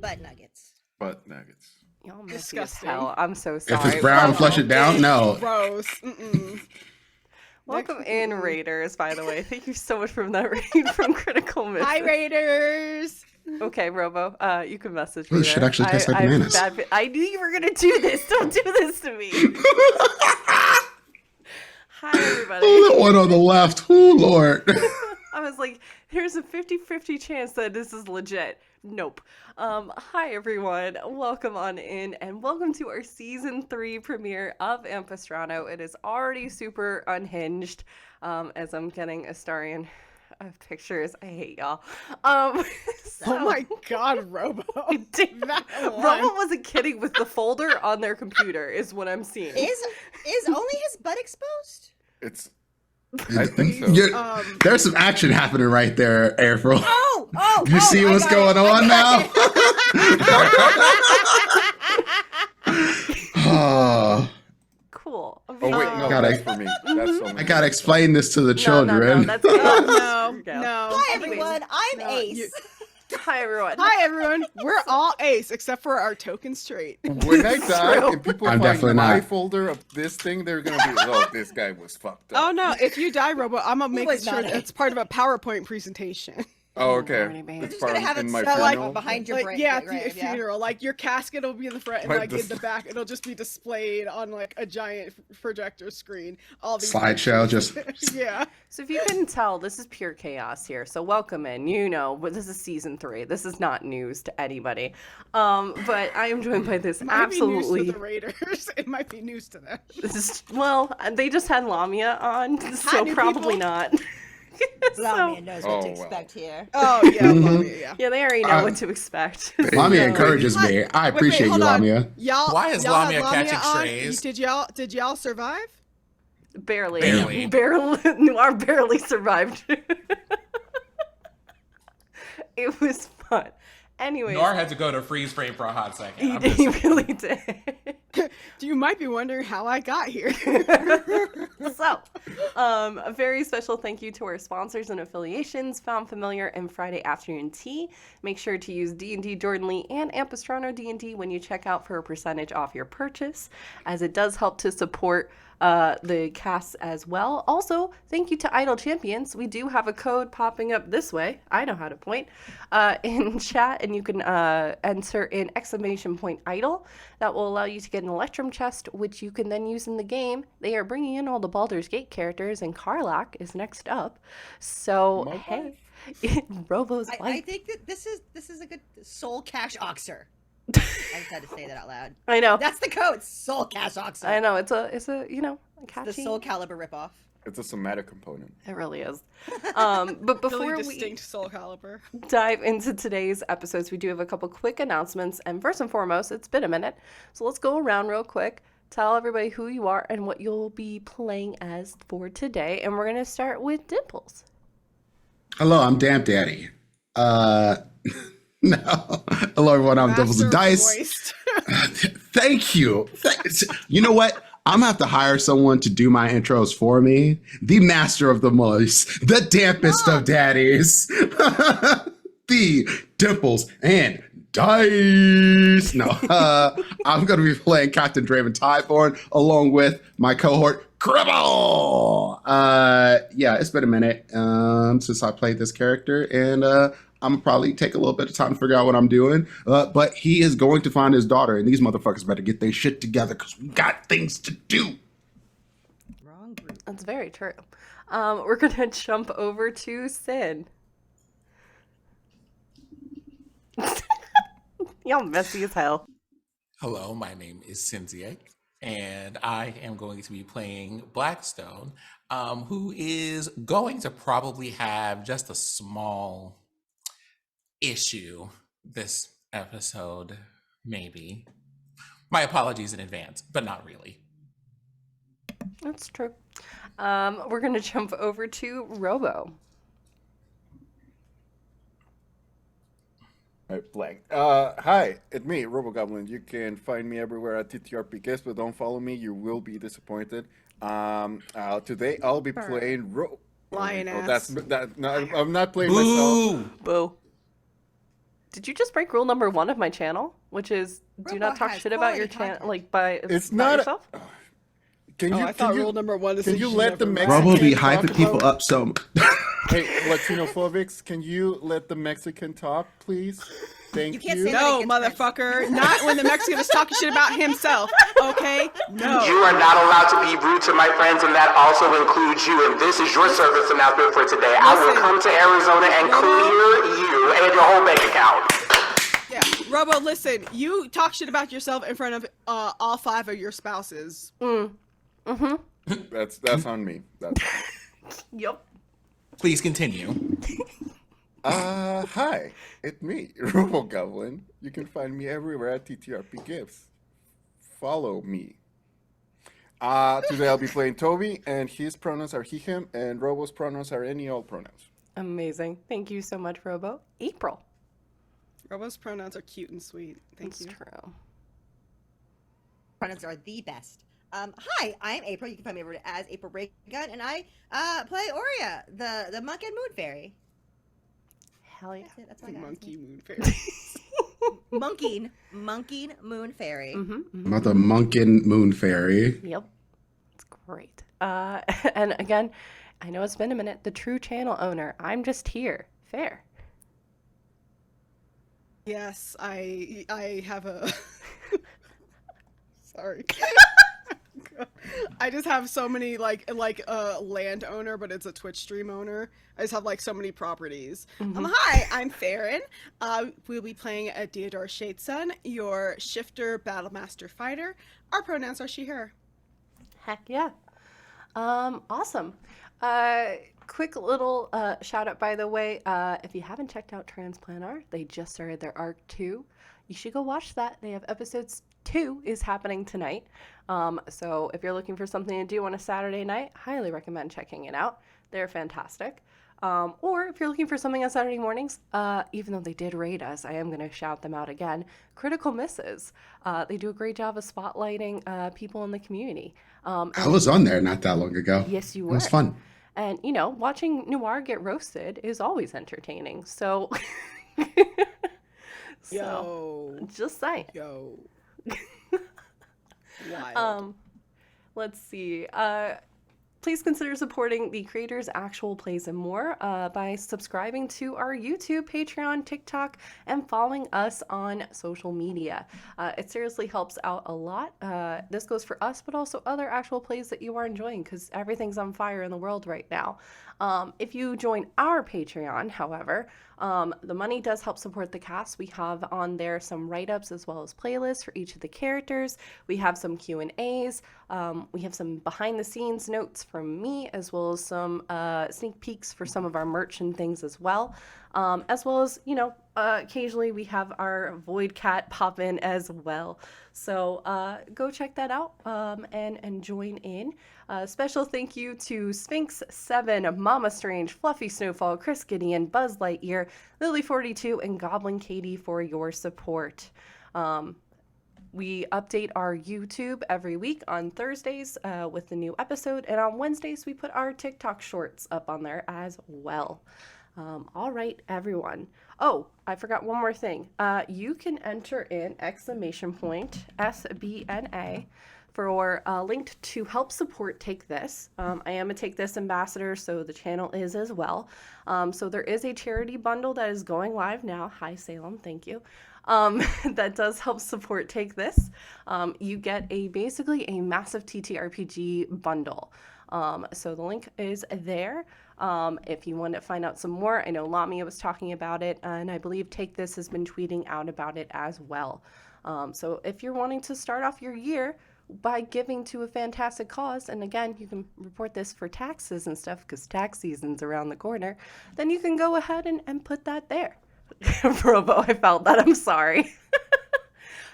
butt nuggets. Butt nuggets. Y'all messy as Disgusting. hell. I'm so sorry. If it's brown, flush it down. No. Gross. Welcome in, Raiders, by the way. Thank you so much for that raid from Critical Miss. Hi, Raiders. Okay, Robo, you can message Well, me. this shit actually tastes like bananas. I knew you were going to do this. Don't do this to me. Hi, everybody. Oh, that one on the left. Oh, Lord. I was like, there's a 50-50 chance that this is legit. Nope. Hi, everyone. Welcome on in, and welcome to our Season 3 premiere of Ampistrano. It is already super unhinged, as I'm getting Astarian pictures. I hate y'all. Oh my God, Robo. Robo wasn't kidding with the folder on their computer, is what I'm seeing. Is only his butt exposed? I think so. There's some action happening right there, April. Oh! You see what's going on now? Oh. Cool. Oh wait, no, that's for me. That's so I gotta explain this to the children. No, that's good. No. Hi, everyone. I'm Ace. Hi, everyone. Hi, everyone. We're all ace except for our tokens trait. When I die, if people I'm find definitely my not. folder of this thing, they're gonna be, oh, this guy was fucked up. Oh no! If you die, Robo, I'm gonna make was sure not it's part of a PowerPoint presentation. Oh, okay. We're It's just gonna part have in it my set, funeral. behind your brain. Yeah, grave, at funeral. Like your casket will be in the front, and Like like in this- the back, it'll just be displayed on like a giant projector screen. All these Slideshow, just yeah. So if you couldn't tell, this is pure chaos here. So welcome in. You know, but this is Season 3. This is not news to anybody. But I am joined by this It might be news absolutely. to the Raiders. It might be news to them. This is, well, they just had Lamia on, so new probably people. not. Lamia knows what to Oh, wow. expect here. Oh yeah, Lamia, yeah. Yeah, they already know what to expect. Lamia So- encourages me. I appreciate you, hold on. Lamia. Y'all, Why is y'all had Lamia catching on? strays? Did y'all survive? Barely. Barely. Noir barely survived. It was fun. Anyways. Nor had to go to freeze frame for a hot second. I'm just He saying. really did. You might be wondering how I got here. So, a very special thank you to our sponsors and affiliations, Found Familiar and Friday Afternoon Tea. Make sure to use D&D Jordan Lee and AmpistranoDND when you check out for a percentage off your purchase, as it does help to support the cast as well. Also, thank you to Idle Champions. We do have a code popping up this way. I know how to point in chat, and you can enter in !idle. That will allow you to get an Electrum chest, which you can then use in the game. They are bringing in all the Baldur's Gate characters, and Karlach is next up. So, My hey, Robo's I wife. think that this is a good soul cash oxer. I just had to say that out loud. I know. That's the code. Soul cash oxer. I know. It's a a catchy. The Soul Calibur ripoff. It's a somatic component. It really is. But before Really we distinct soul caliber. dive into today's episodes, we do have a couple quick announcements. And first and foremost, it's been a minute. So let's go around real quick. Tell everybody who you are and what you'll be playing as for today. And we're going to start with Dimples. Hello, I'm Damn Daddy. No. Hello, everyone. I'm Doubles and Master Dice. voiced. Thank you. You know what? I'm gonna have to hire someone to do my intros for me. The master of the moist, the dampest of daddies, the Dimples and Dice. No, I'm gonna be playing Captain Draven Tythorn along with my cohort Gribble. Yeah, it's been a minute since I played this character, and I'm gonna probably take a little bit of time to figure out what I'm doing. But he is going to find his daughter, and these motherfuckers better get their shit together because we got things to do. Wrong group. That's very true. We're going to jump over to Sin. Y'all messy as hell. Hello, my name is Cynthia, and I am going to be playing Blackstone, who is going to probably have just a small issue this episode, maybe. My apologies in advance, but not really. That's true. We're going to jump over to Robo. Alright, blank. Hi, it's me, RoboGoblin. You can find me everywhere at TTRPKs, but don't follow me. You will be disappointed. Today I'll be playing Lion Oh, ass. no, I'm not playing myself. Boo! Boo. Did you just break rule number 1 of my channel, which is do Robo not talk has shit about quality your channel, content. like by It's about not. yourself? Can you? I thought can you, rule number 1 is can that you should let the never Mexican Robo be talk hyping people about- up so. Hey, Latinophobics, can you let the Mexican talk, please? Thank You you. can't say that. No, It gets motherfucker. Not when the Mexican is talking shit about himself. Okay? No. You are not allowed to be rude to my friends, and that also includes you. And this is your service announcement for today. I will Listen. come to Arizona and Robo. clear you and your whole bank account. Yeah. Robo, listen. You talk shit about yourself in front of all 5 of your spouses. That's on me. That's Yep. Please continue. hi, it's me, Robo Goblin. You can find me everywhere at TTRP Gifts. Follow me. Today I'll be playing Toby, and his pronouns are he, him, and Robo's pronouns are any, all pronouns. Amazing. Thank you so much, Robo. April. Robo's pronouns are cute and sweet. Thank That's you. true. Pronouns are the best. Hi, I'm April. You can find me over as April Raygun, and I play Aurea, the monk and moon fairy. Hell yeah. That's it. That's all I got. Monkey moon fairy. Monking moon fairy. I'm about the Monkin Moon Fairy. Yep. It's great. And again, I know it's been a minute. The true channel owner. I'm just here. Fair. Yes, I have a. Sorry. I just have so many like a landowner, but it's a Twitch stream owner. I just have like so many properties. Hi, I'm Farron. We'll be playing a Theodore Shadeson, your shifter battlemaster fighter. Our pronouns are she/her. Heck yeah. Awesome. Quick little shout out, by the way. If you haven't checked out Transplanar, they just started their arc 2. You should go watch that. They have episodes 2 is happening tonight. So if you're looking for something to do on a Saturday night, highly recommend checking it out. They're fantastic. Or if you're looking for something on Saturday mornings, even though they did raid us, I am going to shout them out again. Critical Misses. They do a great job of spotlighting people in the community. I was on there not that long ago. Yes, you It were. was fun. And, you know, watching Noir get roasted is always entertaining. So, Yo. just saying. Yo. Wild. Let's see. Please consider supporting the creators' actual plays and more by subscribing to our YouTube, Patreon, TikTok, and following us on social media. It seriously helps out a lot. This goes for us, but also other actual plays that you are enjoying, because everything's on fire in the world right now. If you join our Patreon, however, the money does help support the cast. We have on there some write-ups as well as playlists for each of the characters. We have some Q&As. We have some behind-the-scenes notes from me, as well as some sneak peeks for some of our merch and things as well. As well as, you know, occasionally we have our Void Cat pop in as well. So go check that out and join in. Special thank you to Sphinx7, Mama Strange, Fluffy Snowfall, Chris Gideon, Buzz Lightyear, Lily42, and Goblin Katie for your support. We update our YouTube every week on Thursdays with the new episode, and on Wednesdays we put our TikTok shorts up on there as well. All right, everyone. Oh, I forgot one more thing. You can enter in !SBNA for linked to help support Take This. I am a Take This ambassador, so the channel is as well. So there is a charity bundle that is going live now. Hi, Salem. Thank you. That does help support Take This. You get basically a massive TTRPG bundle. So the link is there. If you want to find out some more, I know Lamia was talking about it, and I believe Take This has been tweeting out about it as well. So if you're wanting to start off your year by giving to a fantastic cause, and again, you can report this for taxes and stuff because tax season's around the corner, then you can go ahead and put that there. Robo, I felt that. I'm sorry.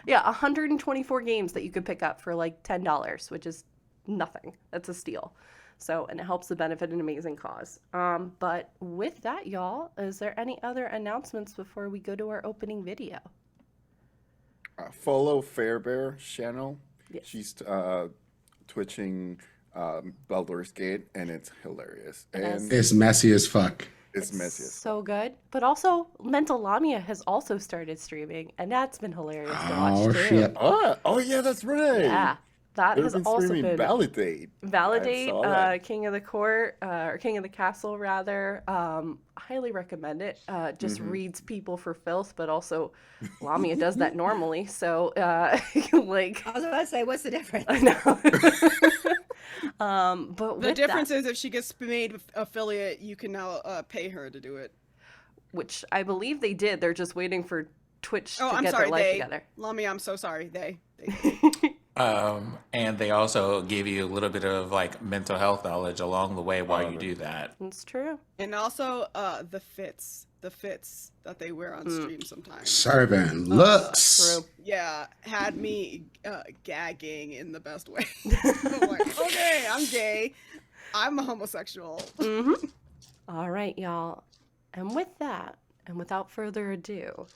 Yeah, 124 games that you could pick up for like $10, which is nothing. That's a steal. So, and it helps to benefit an amazing cause. But with that, y'all, is there any other announcements before we go to our opening video? Follow Fairbear's channel. Yes. She's twitching Baldur's Gate, and it's hilarious. And It's messy as fuck. It's messiest. So good. But also, Mental Lamia has also started streaming, and that's been hilarious to watch Oh, too. shit. Oh yeah, that's right. Yeah, that They've has been also streaming been Validate. Validate, saw that. King of the Court, or King of the Castle, rather. Highly recommend it. Just reads people for filth, but also Lamia does that normally. So, like, I was about to say, what's the difference? I know. But The with difference that, is if she gets made affiliate, you can now pay her to do it. which I believe they did, they're just waiting for Twitch Oh, to I'm get sorry, their life they. together. Lamia, I'm so sorry. They. And they also give you a little bit of like mental health knowledge along the way while you do that. It's true. And also the fits that they wear on stream sometimes. Serving looks. True. Yeah, had me gagging in the best way. I'm like, okay, I'm gay. I'm a homosexual. All right, y'all. And with that, and without further ado,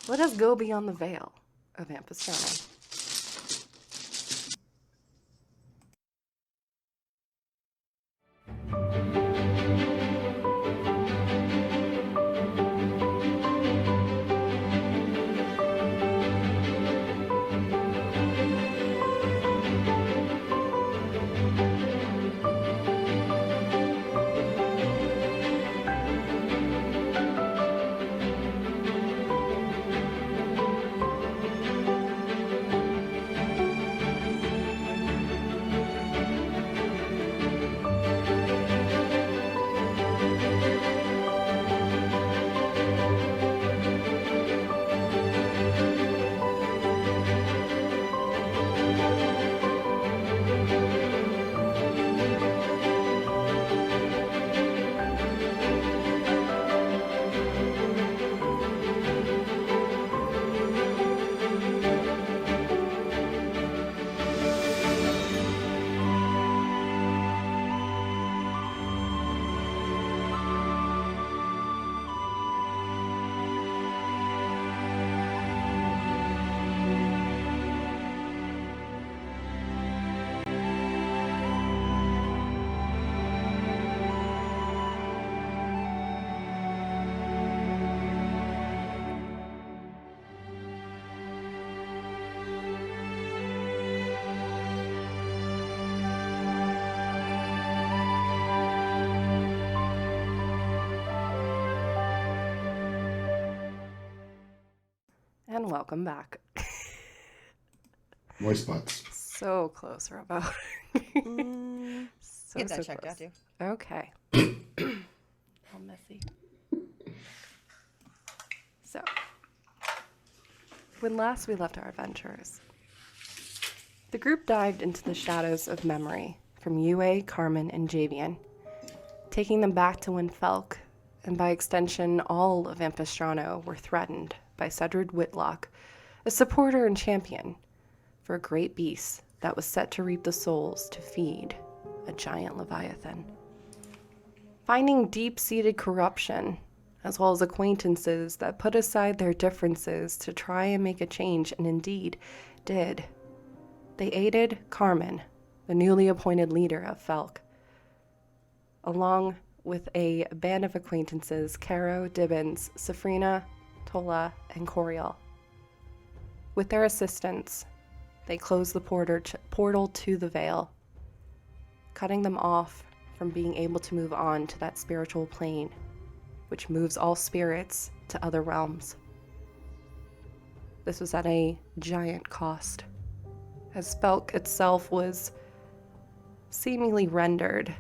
let us go beyond the veil of Ampistrano. And welcome back. Voice box. So close, Robo. So, Get that so checked close. out, too. Okay. All messy. So, when last we left our adventurers, the group dived into the shadows of memory from Yue, Carmen, and Javian, taking them back to when Felk, and by extension all of Ampistrano, were threatened by Cedric Whitlock, a supporter and champion for a great beast that was set to reap the souls to feed a giant leviathan. Finding deep-seated corruption, as well as acquaintances that put aside their differences to try and make a change, and indeed did, they aided Carmen, the newly appointed leader of Felk, along with a band of acquaintances, Caro, Dibbins, Safrina, Tola, and Coriel. With their assistance, they closed the portal to the veil, cutting them off from being able to move on to that spiritual plane, which moves all spirits to other realms. This was at a giant cost, as Felk itself was seemingly rendered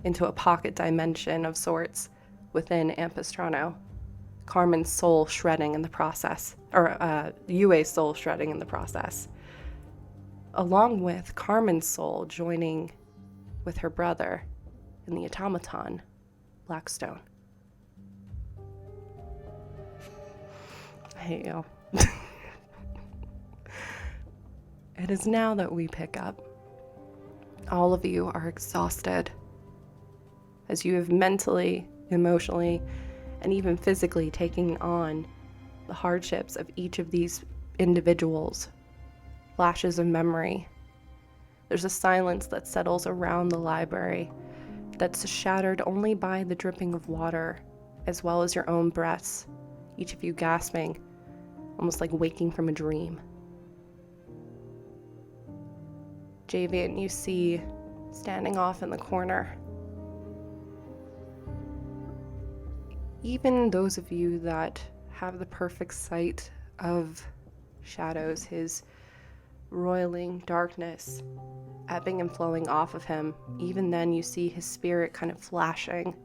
into a pocket dimension of sorts within Ampistrano, Carmen's soul shredding in the process, or Yue's soul shredding in the process, along with Carmen's soul joining with her brother in the automaton, Blackstone. I hate you. It is now that we pick up. All of you are exhausted, as you have mentally, emotionally, and even physically taken on the hardships of each of these individuals. Flashes of memory. There's a silence that settles around the library, that's shattered only by the dripping of water, as well as your own breaths, each of you gasping, almost like waking from a dream. Javian, you see standing off in the corner. Even those of you that have the perfect sight of shadows, his roiling darkness ebbing and flowing off of him, even then you see his spirit kind of flashing,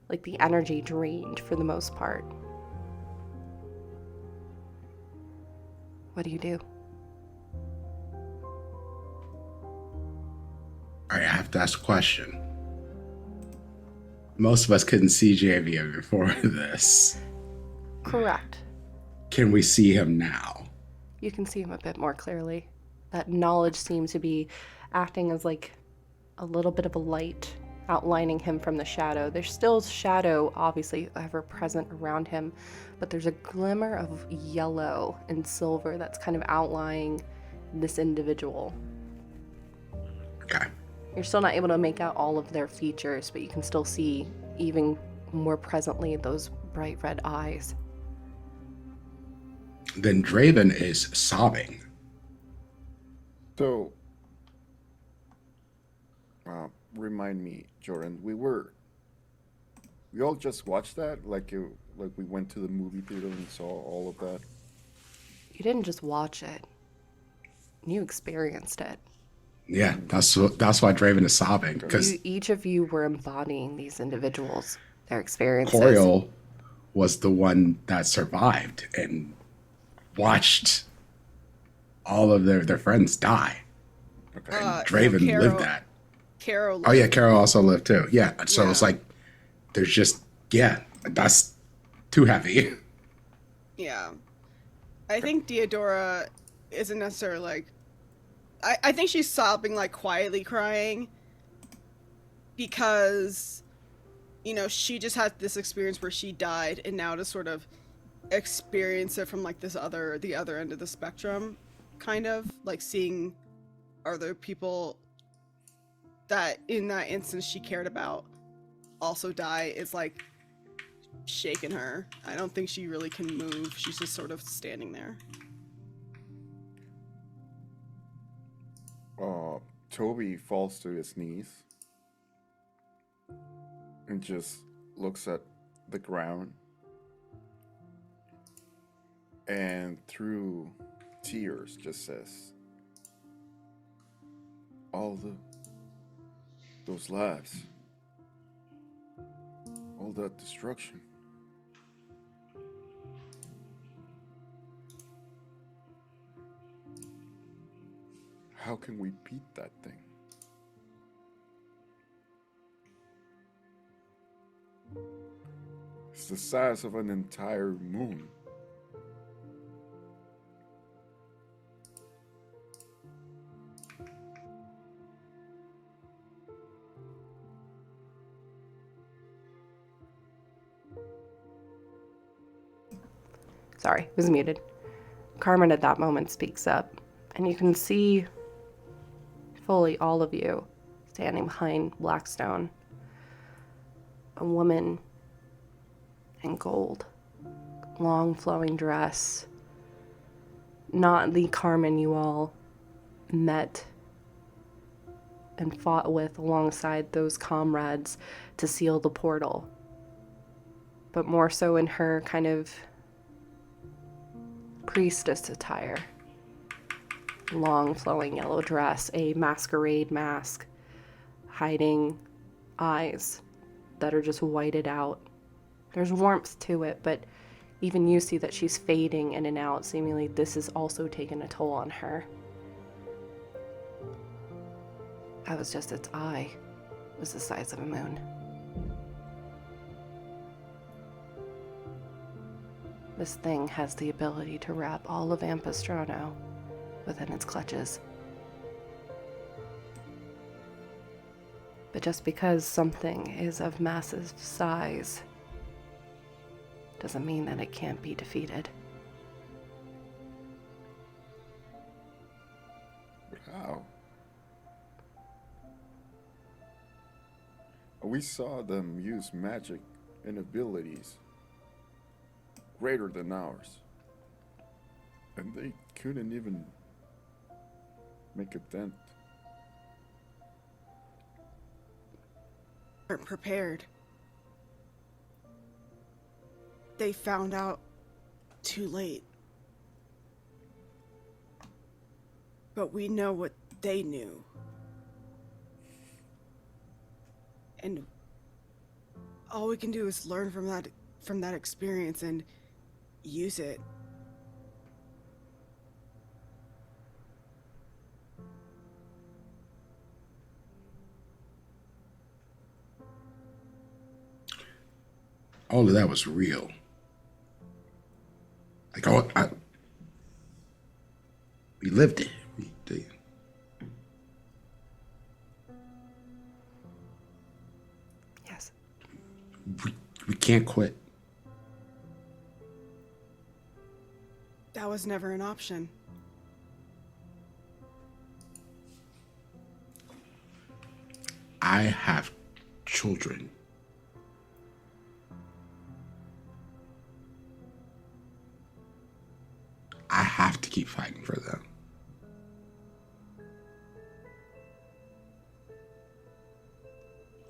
like the energy drained for the most part. What do you do? All right, I have to ask a question. Most of us couldn't see Javier before this. Correct. Can we see him now? You can see him a bit more clearly. That knowledge seems to be acting as like a little bit of a light, outlining him from the shadow. There's still shadow, obviously, ever present around him, but there's a glimmer of yellow and silver that's kind of outlining this individual. Okay. You're still not able to make out all of their features, but you can still see, even more presently, those bright red eyes. Then Draven is sobbing. So, remind me, Jordan, we all just watched that? Like we went to the movie theater and saw all of that? You didn't just watch it. You experienced it. Yeah, that's why Draven is sobbing, because Each of you were embodying these individuals, their experiences. Coriel was the one that survived and watched all of their friends die. Okay. And Draven Carol- lived that. Carol. Oh yeah, Carol also lived too. Yeah, so Yeah. it's like there's just that's too heavy. Yeah. I think Deodora isn't necessarily like... I think she's sobbing, like, quietly crying. Because, you know, she just had this experience where she died, and now to sort of experience it from, like, the other end of the spectrum, kind of. Like, seeing other people that, in that instance, she cared about also die is, like, shaking her. I don't think she really can move. She's just sort of standing there. Toby falls to his knees and just looks at the ground, and through tears just says, those lives, all that destruction. How can we beat that thing? It's the size of an entire moon. Sorry, was muted. Carmen at that moment speaks up, and you can see fully all of you standing behind Blackstone. A woman in gold, long flowing dress, not the Carmen you all met and fought with alongside those comrades to seal the portal, but more so in her kind of priestess attire. Long flowing yellow dress, a masquerade mask, hiding eyes that are just whited out. There's warmth to it, but even you see that she's fading in and out. Seemingly this has also taken a toll on her. That was just its eye. It was the size of a moon. This thing has the ability to wrap all of Ampistrano within its clutches. But just because something is of massive size doesn't mean that it can't be defeated. But how? we saw them use magic and abilities greater than ours. And they couldn't even make a dent. Weren't prepared. They found out too late. But we know what they knew. And all we can do is learn from that experience and use it. All of that was real. Like, we lived it. Yes. We can't quit. That was never an option. I have children. I have to keep fighting for them.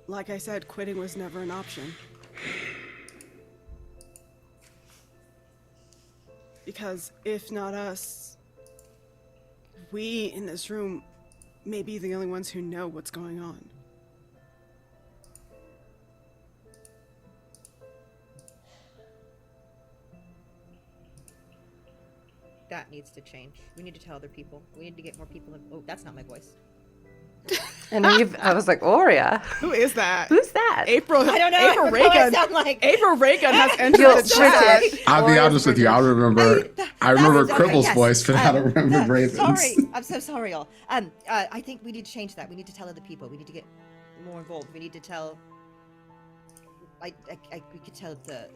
Like I said, quitting was never an option. Because if not us, we in this room may be the only ones who know what's going on. That needs to change. We need to tell other people. We need to get more people in. Oh, that's not my voice. And I was like, Aurea, Who is that? who's that? April. I don't know. April I don't know what I Reagan. sound like. April Reagan has entered You'll the switch chat. it. I'll be Aurea's honest with you. I remember. I remember Okay, Cribble's yes. voice, but I don't remember Raven's. Sorry, I'm so sorry, all. I think we need to change that. We need to tell other people. We need to get more involved. We need to tell. We could tell the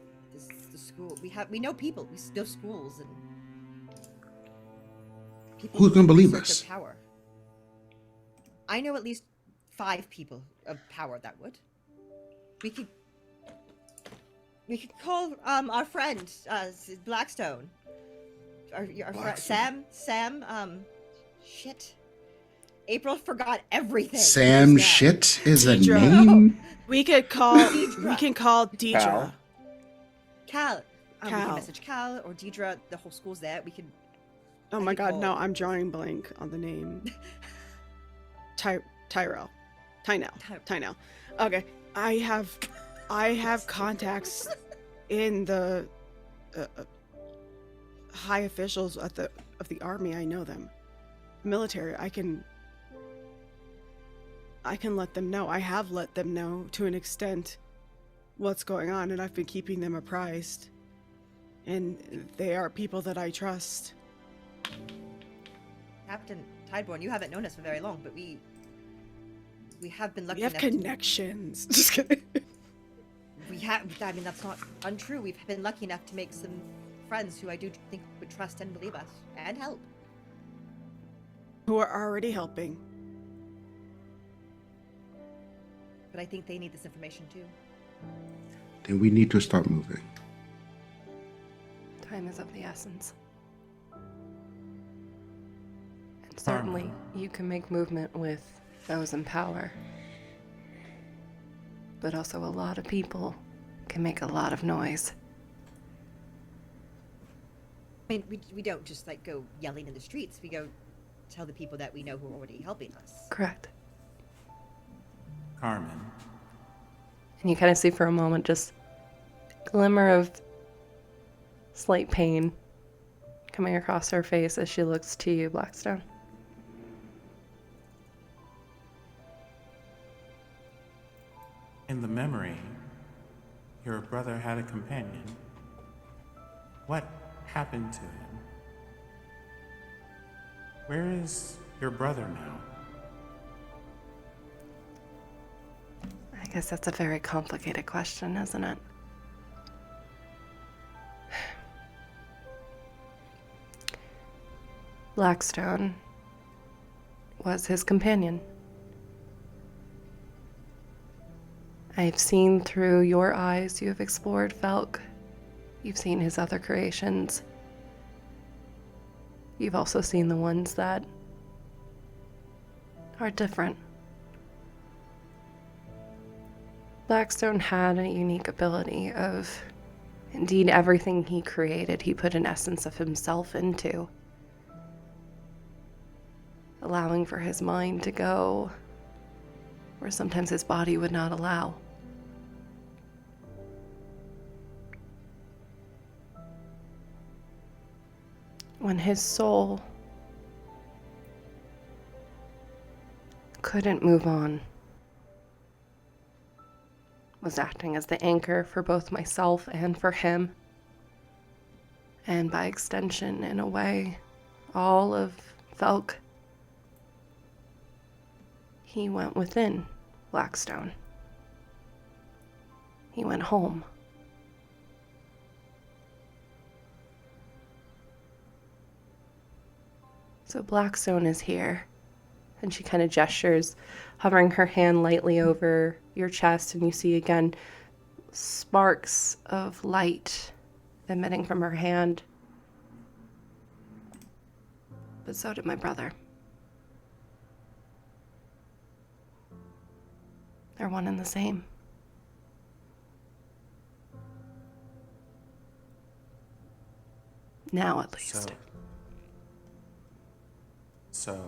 school. We know people. We know schools and people. Who's gonna believe search us? of power. I know at least 5 people of power that would. We could call our friend Blackstone. Our friend Sam. Shit. April forgot everything. Sam Just now. Shit is a Deidre. name? We could call. We can call Deidre. Cal. Cal. We can Cal. message Cal or Deidre. The whole school's there. We could. Oh I my could God! call- No, I'm drawing blank on the name. Tyrell. Tynell. Okay, I have contacts in the high officials of the army. I know them. Military. I can let them know. I have let them know to an extent what's going on, and I've been keeping them apprised. And they are people that I trust. Captain Tideborn, you haven't known us for very long, but we have been lucky We have enough to- connections. Just kidding. We have. I mean, that's not untrue. We've been lucky enough to make some friends who I do think would trust and believe us and help. Who are already helping. But I think they need this information too. Then we need to start moving. Time is of the essence. And certainly, you can make movement with those in power. But also, a lot of people can make a lot of noise. I mean, we don't just like go yelling in the streets. We go tell the people that we know who are already helping us. Correct. Carmen. And you kind of see for a moment just a glimmer of slight pain coming across her face as she looks to you, Blackstone. In the memory, your brother had a companion. What happened to him? Where is your brother now? I guess that's a very complicated question, isn't it? Blackstone was his companion. I've seen through your eyes. You have explored Felk. You've seen his other creations. You've also seen the ones that are different. Blackstone had a unique ability of, indeed, everything he created, he put an essence of himself into, allowing for his mind to go where sometimes his body would not allow. When his soul couldn't move on, was acting as the anchor for both myself and for him, and by extension, in a way, all of Felk. He went within Blackstone. He went home. So Blackstone is here, and she kind of gestures, hovering her hand lightly over your chest, and you see again sparks of light emitting from her hand. But so did my brother. They're one and the same. Now, at least. So,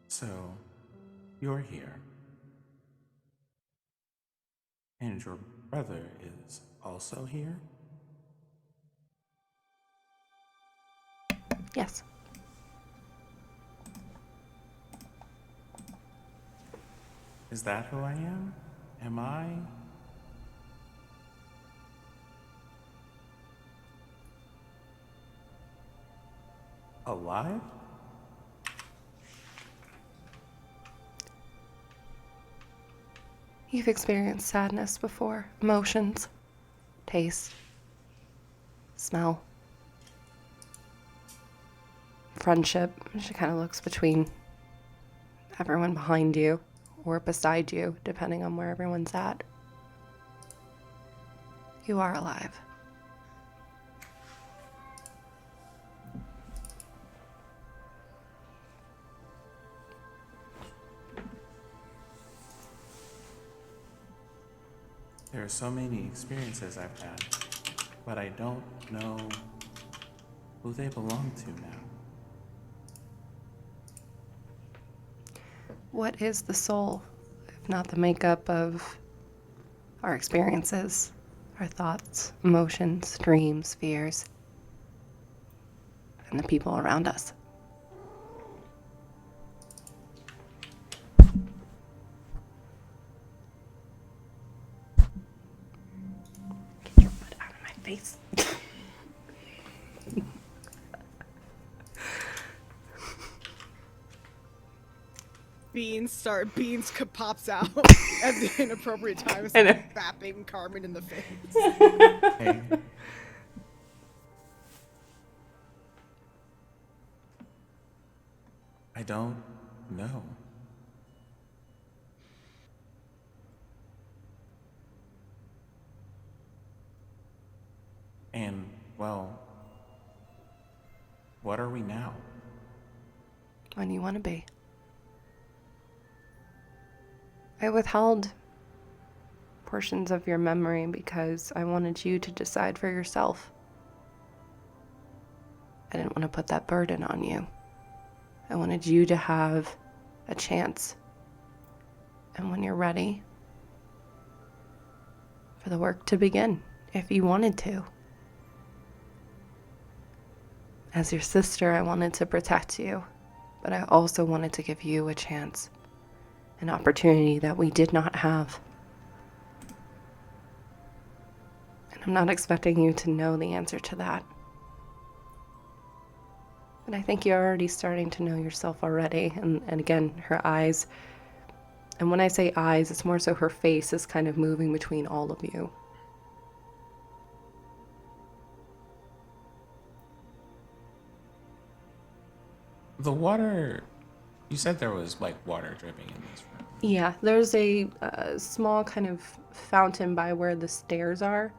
So, you're here. And your brother is also here? Yes. Is that who I am? Am I? Alive? You've experienced sadness before, emotions, taste, smell, friendship. She kind of looks between everyone behind you or beside you, depending on where everyone's at. You are alive. There are so many experiences I've had, but I don't know who they belong to now. What is the soul, if not the makeup of our experiences, our thoughts, emotions, dreams, fears, and the people around us? Get your foot out of my face. Beans pops out at the inappropriate times, I know. bapping Carmen in the face. Hey. I don't know. And, well, what are we now? When you want to be. I withheld portions of your memory because I wanted you to decide for yourself. I didn't want to put that burden on you. I wanted you to have a chance. And when you're ready, for the work to begin, if you wanted to. As your sister, I wanted to protect you, but I also wanted to give you a chance. An opportunity that we did not have. And I'm not expecting you to know the answer to that. But I think you're already starting to know yourself already. And again, her eyes And when I say eyes, it's more so her face is kind of moving between all of you. The water, you said there was like water dripping in this room. Yeah, there's a small kind of fountain by where the stairs are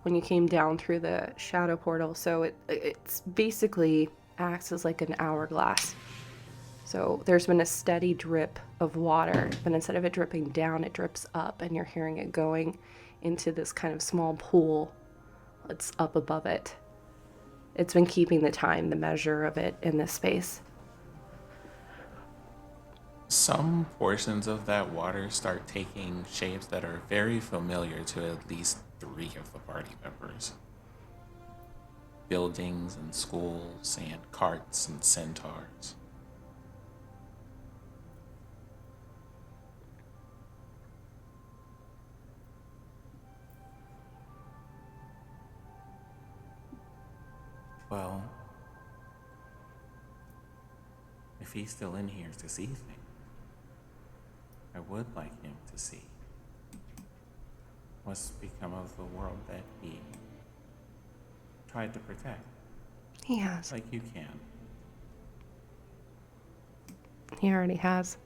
when you came down through the shadow portal. So it's basically acts as like an hourglass. So there's been a steady drip of water, but instead of it dripping down, it drips up, and you're hearing it going into this kind of small pool that's up above it. It's been keeping the time, the measure of it in this space. Some portions of that water start taking shapes that are very familiar to at least 3 of the party members. Buildings and schools and carts and centaurs. Well, if he's still in here to see things, I would like him to see what's become of the world that he tried to protect, He has. like you can. He already has.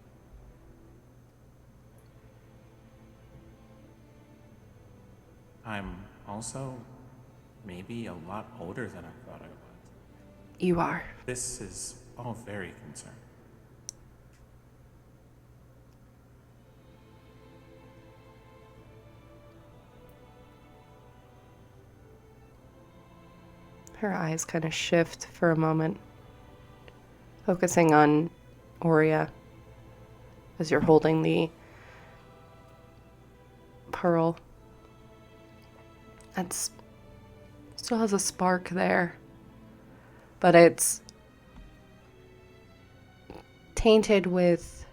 I'm also maybe a lot older than I thought I was. You are. This is all very concerning. Her eyes kind of shift for a moment, focusing on Aurea as you're holding the pearl. It's still has a spark there, but it's tainted with,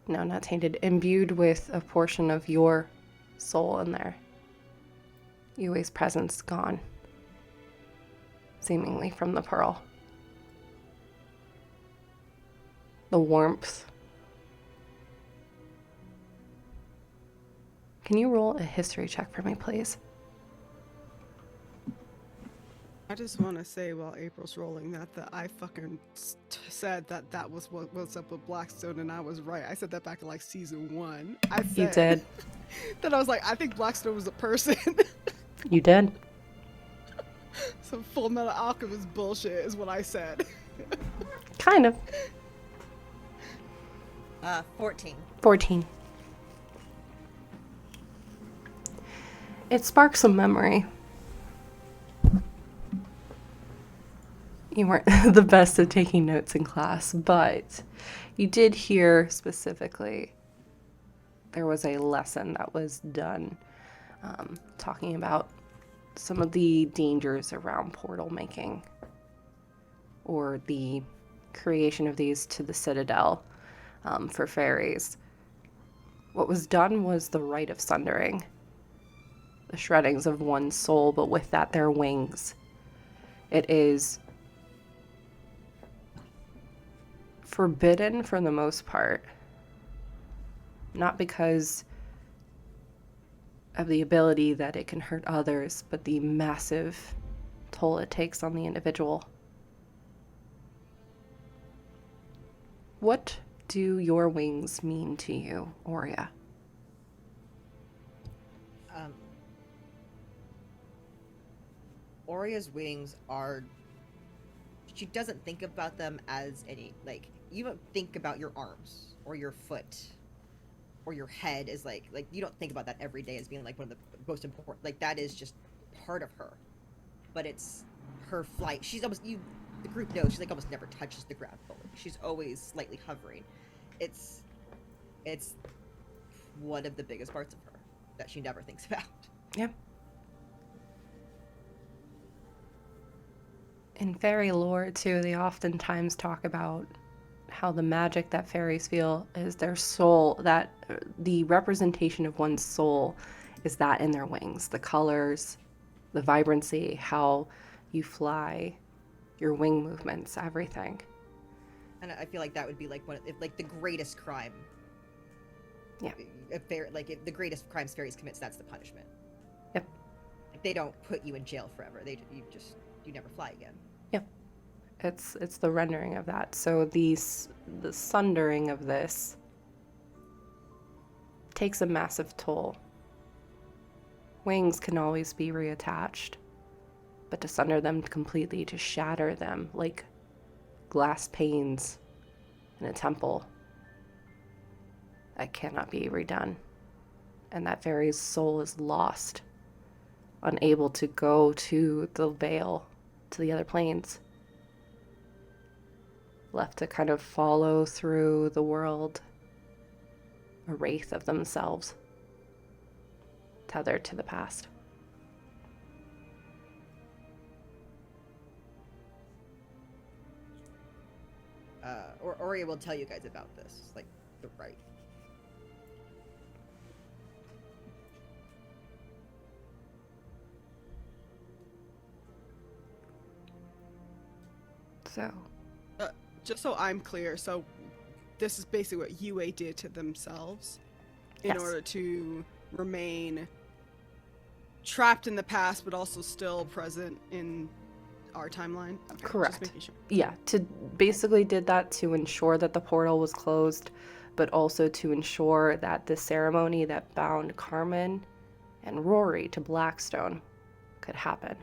no, not tainted, imbued with a portion of your soul in there. Yue's presence gone, seemingly from the pearl. The warmth. Can you roll a history check for me, please? I just want to say while April's rolling that I fucking said that was what's up with Blackstone, and I was right. I said that back in like season 1. I said, You did. That I was like, I think Blackstone was a person. You did. Some Full Metal Alchemist bullshit is what I said. Kind of. 14. 14. It sparks some memory. You weren't the best at taking notes in class, but you did hear specifically there was a lesson that was done talking about some of the dangers around portal making or the creation of these to the Citadel for fairies. What was done was the rite of sundering, the shreddings of one's soul, but with that, their wings. It is forbidden for the most part, not because of the ability that it can hurt others, but the massive toll it takes on the individual. What do your wings mean to you, Aurea? Aurea's wings are... She doesn't think about them as any... Like, you don't think about your arms or your foot or your head as like you don't think about that every day as being like one of the most important... Like, that is just part of her. But it's her flight. She's almost... The group knows she's like almost never touches the ground fully. She's always slightly hovering. It's one of the biggest parts of her that she never thinks about. Yep. In fairy lore, too, they oftentimes talk about how the magic that fairies feel is their soul, that the representation of one's soul is that in their wings. The colors, the vibrancy, how you fly, your wing movements, everything. And I feel like that would be like like the greatest crime Yeah. If the greatest crimes fairies commits, that's the punishment. Yep. Like, they don't put you in jail forever. You never fly again. Yep. It's the rendering of that. So the sundering of this takes a massive toll. Wings can always be reattached, but to sunder them completely, to shatter them like glass panes in a temple, that cannot be redone. And that fairy's soul is lost, unable to go to the veil, to the other planes, left to kind of follow through the world, a wraith of themselves, tethered to the past. Ori will tell you guys about this, like the right. So, Just so I'm clear, so this is basically what UA did to themselves in Yes. order to remain trapped in the past, but also still present in our timeline. Okay, Correct. Just making sure. yeah, to basically did that to ensure that the portal was closed, but also to ensure that the ceremony that bound Carmen and Rory to Blackstone could happen.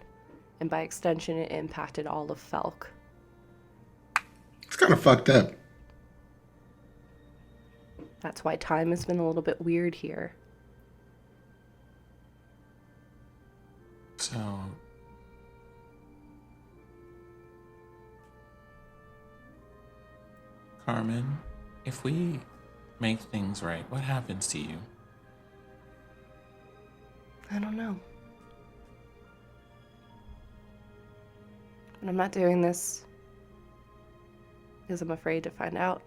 And by extension, it impacted all of Felk. It's kind of fucked up. That's why time has been a little bit weird here. So, Carmen, if we make things right, what happens to you? I don't know. But I'm not doing this because I'm afraid to find out.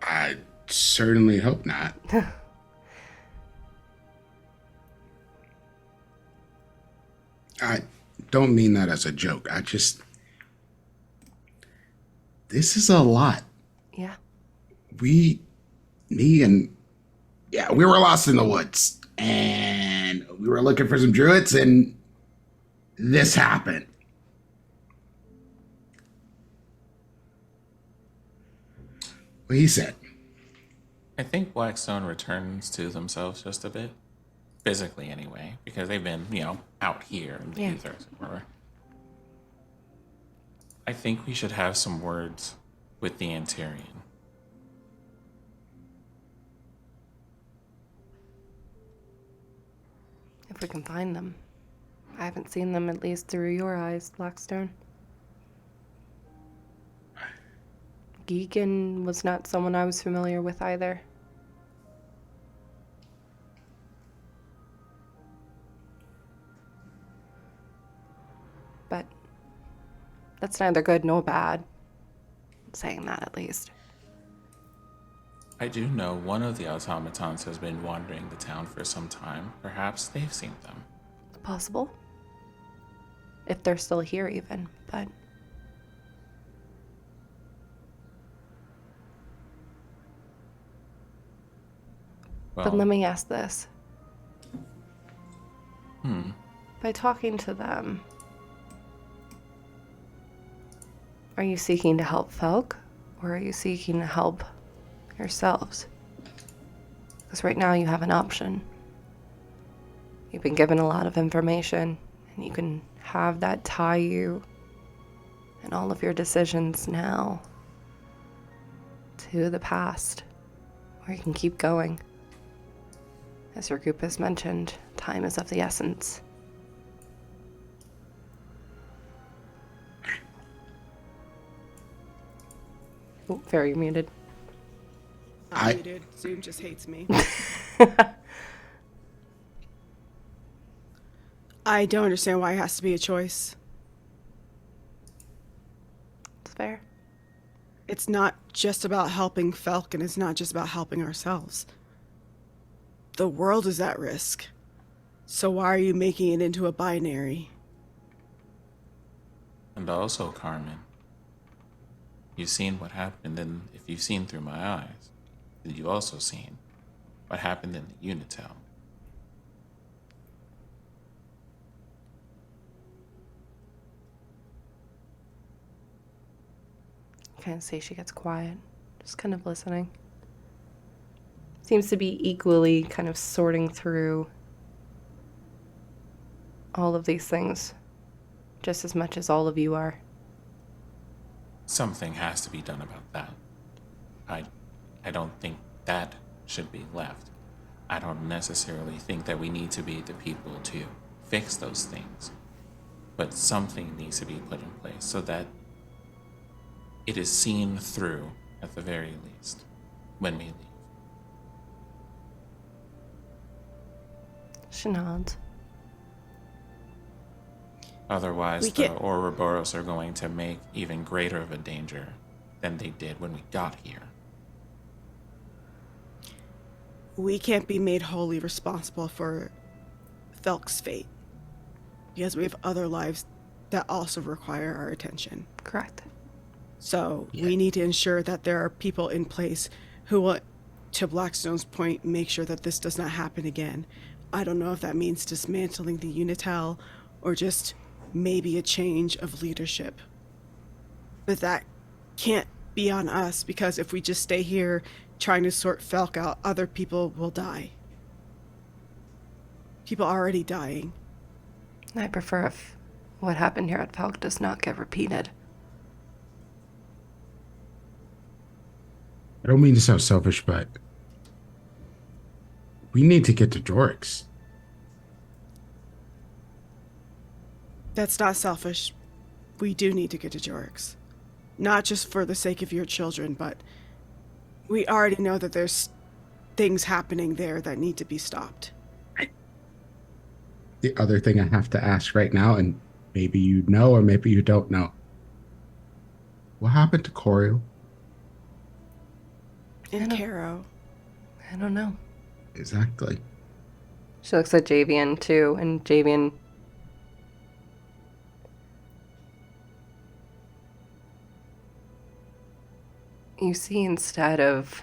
I certainly hope not. I don't mean that as a joke. This is a lot. Yeah. We were lost in the woods and we were looking for some druids and this happened. What he said. I think Blackstone returns to themselves just a bit. Physically, anyway, because they've been, out here in the Yeah. ethers. I think we should have some words with the Antarian. If we can find them. I haven't seen them, at least through your eyes, Blackstone. Geegan was not someone I was familiar with either. But that's neither good nor bad. Saying that, at least. I do know one of the automatons has been wandering the town for some time. Perhaps they've seen them. Possible. If they're still here, even. But Well, let me ask this. Hmm. By talking to them, are you seeking to help Felk, or are you seeking to help yourselves? Because right now you have an option. You've been given a lot of information, and you can have that tie you and all of your decisions now to the past, or you can keep going. As your group has mentioned, time is of the essence. Oh, very muted. I'm muted. Zoom just hates me. I don't understand why it has to be a choice. It's fair. It's not just about helping Felk, and it's not just about helping ourselves. The world is at risk. So why are you making it into a binary? And also, Carmen, You've seen what happened, and if you've seen through my eyes, then you've also seen what happened in the Unitel. Can't say she gets quiet, just kind of listening. Seems to be equally kind of sorting through all of these things, just as much as all of you are. Something has to be done about that. I don't think that should be left. I don't necessarily think that we need to be the people to fix those things, but something needs to be put in place so that it is seen through at the very least when we leave. She nods. Otherwise, the Ouroboros are going to make even greater of a danger than they did when we got here. We can't be made wholly responsible for Felk's fate, because we have other lives that also require our attention. Correct. So we need to ensure that there are people in place who will, to Blackstone's point, make sure that this does not happen again. I don't know if that means dismantling the Unitel or just maybe a change of leadership. But that can't be on us, because if we just stay here trying to sort Felk out, other people will die. People are already dying. I prefer if what happened here at Felk does not get repeated. I don't mean to sound selfish, but we need to get to Jorix. That's not selfish. We do need to get to Jorix. Not just for the sake of your children, but we already know that there's things happening there that need to be stopped. The other thing I have to ask right now, and maybe you know or maybe you don't know. What happened to Coriel? And Caro. I don't know. Exactly. She looks at Javian too, and Javian... You see, instead of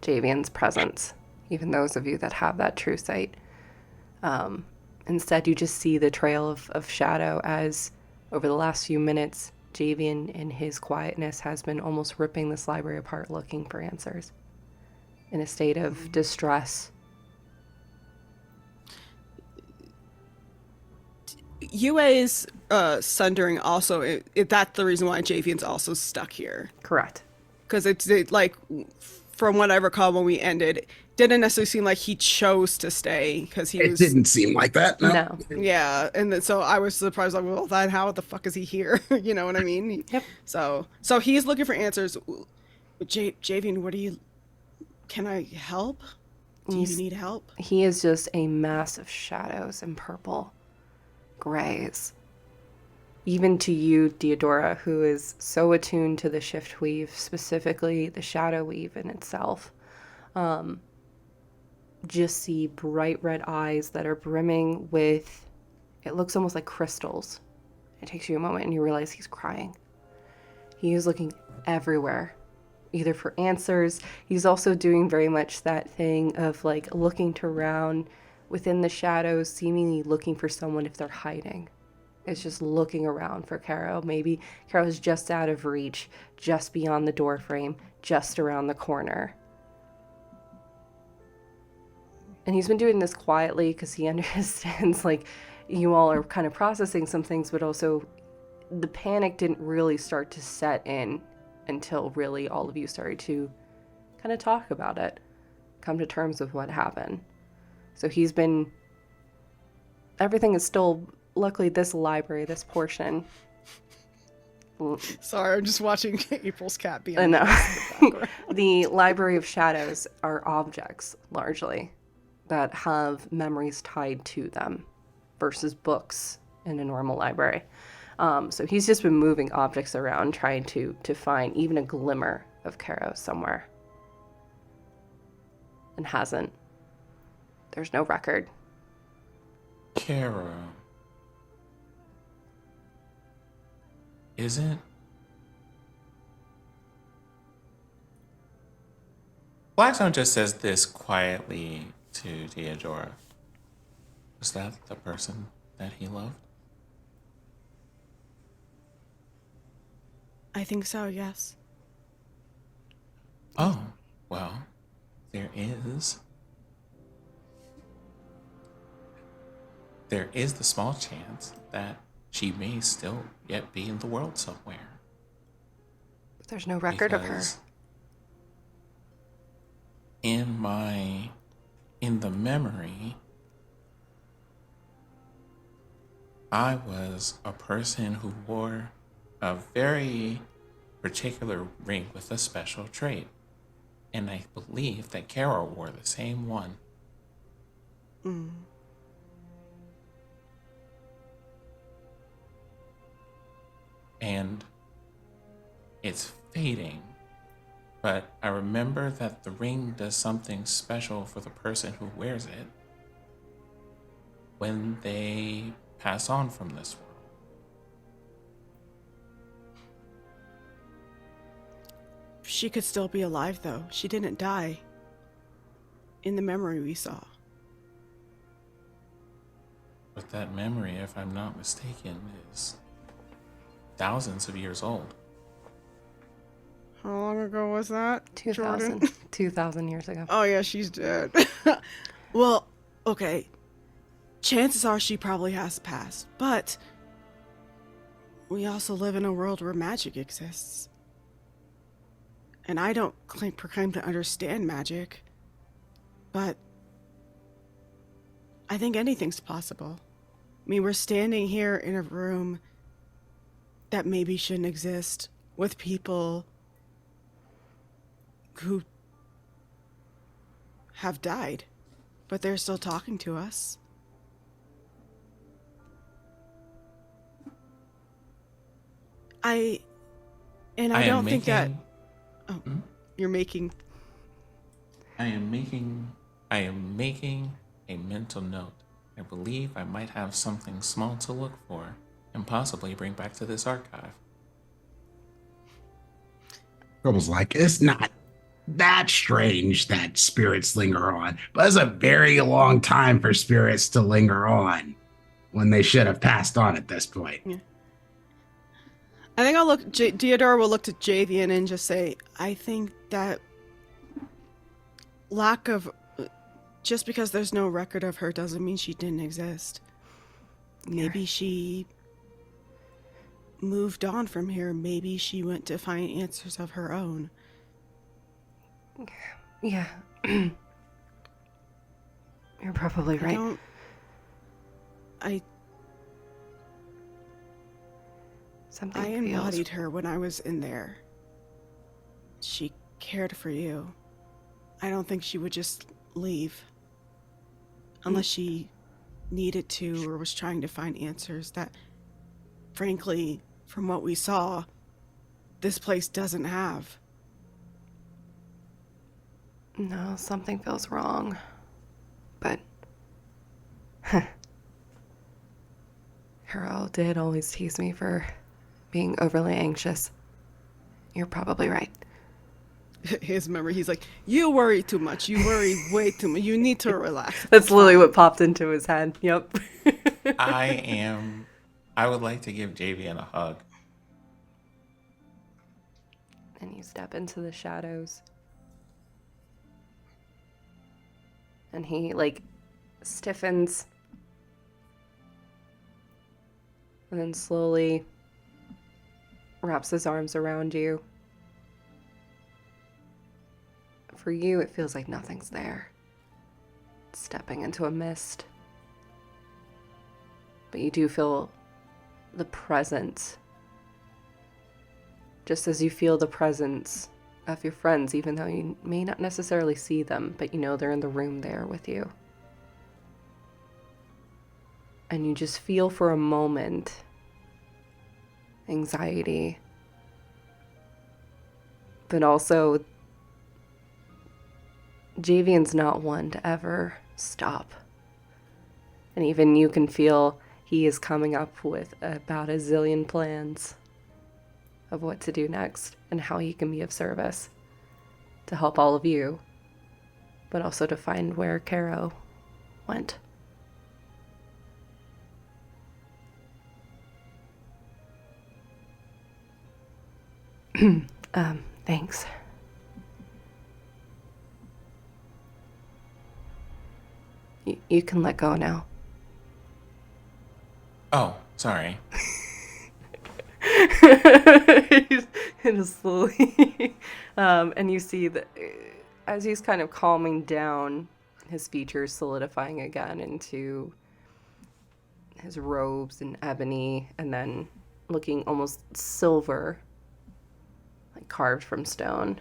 Javian's presence, even those of you that have that true sight, instead you just see the trail of shadow as, over the last few minutes, Javian, in his quietness, has been almost ripping this library apart looking for answers, in a state of distress. UA's sundering also, that's the reason why Javian's also stuck here. Correct. Because it's like, from what I recall when we ended, didn't necessarily seem like he chose to stay, because he was... It didn't seem like that, no. No. Yeah, and then, so I was surprised, like, well, then how the fuck is he here? You know what I mean? Yep. So he's looking for answers. Javian, what do you... Can I help? Do you need help? He is just a mass of shadows and purple grays. Even to you, Deodora, who is so attuned to the shift weave, specifically the shadow weave in itself, just see bright red eyes that are brimming with, it looks almost like crystals. It takes you a moment and you realize he's crying. He is looking everywhere, either for answers. He's also doing very much that thing of like looking around within the shadows, seemingly looking for someone if they're hiding. It's just looking around for Caro. Maybe Caro's just out of reach, just beyond the door frame, just around the corner. And he's been doing this quietly because he understands, like, you all are kind of processing some things, but also the panic didn't really start to set in until really all of you started to kind of talk about it, come to terms with what happened. So he's been... Everything is still... Luckily, this library, this portion... Sorry, I'm just watching April's cat be I on know. The Library of Shadows are objects, largely, that have memories tied to them versus books in a normal library. So he's just been moving objects around, trying to find even a glimmer of Caro somewhere. And hasn't. There's no record. Caro. Isn't Blackstone just says this quietly to Theodora. Was that the person that he loved? I think so, yes. Oh, well, there is the small chance that she may still yet be in the world somewhere. But there's no record of her. Because in the memory, I was a person who wore a very particular ring with a special trait. And I believe that Carol wore the same one. Mm. And it's fading, but I remember that the ring does something special for the person who wears it when they pass on from this world. She could still be alive, though. She didn't die. In the memory we saw. But that memory, if I'm not mistaken, is thousands of years old. How long ago was that? 2,000. 2,000 years ago. Oh, yeah, she's dead. Well, okay. Chances are she probably has passed, but we also live in a world where magic exists. And I don't proclaim to understand magic, but I think anything's possible. I mean, we're standing here in a room that maybe shouldn't exist with people who have died, but they're still talking to us. I don't think that... Oh, you're making... I am making a mental note. I believe I might have something small to look for and possibly bring back to this archive. Almost like, it's not that strange that spirits linger on, but it's a very long time for spirits to linger on when they should have passed on at this point. Yeah. I think Theodore will look to Javian and just say, I think that lack of... Just because there's no record of her doesn't mean she didn't exist. Maybe she moved on from here. Maybe she went to find answers of her own. Yeah. You're probably right. Something I feels... embodied her when I was in there. She cared for you. I don't think she would just leave. Unless she needed to or was trying to find answers that, frankly, from what we saw, this place doesn't have. No, something feels wrong. But... Harold did always tease me for being overly anxious. You're probably right. His memory, he's like, you worry too much. You worry way too much. You need to relax. That's literally what popped into his head. Yep. I would like to give Javian a hug. And you step into the shadows. And he, stiffens. And then slowly wraps his arms around you. For you, it feels like nothing's there. Stepping into a mist. But you do feel the presence. Just as you feel the presence of your friends, even though you may not necessarily see them, but you know they're in the room there with you. And you just feel for a moment anxiety, but also Javian's not one to ever stop. And even you can feel he is coming up with about a zillion plans of what to do next and how he can be of service to help all of you but also to find where Caro went. Thanks. You can let go now. Oh, sorry. Just slowly. And you see that as he's kind of calming down, his features solidifying again into his robes and ebony, and then looking almost silver, like carved from stone.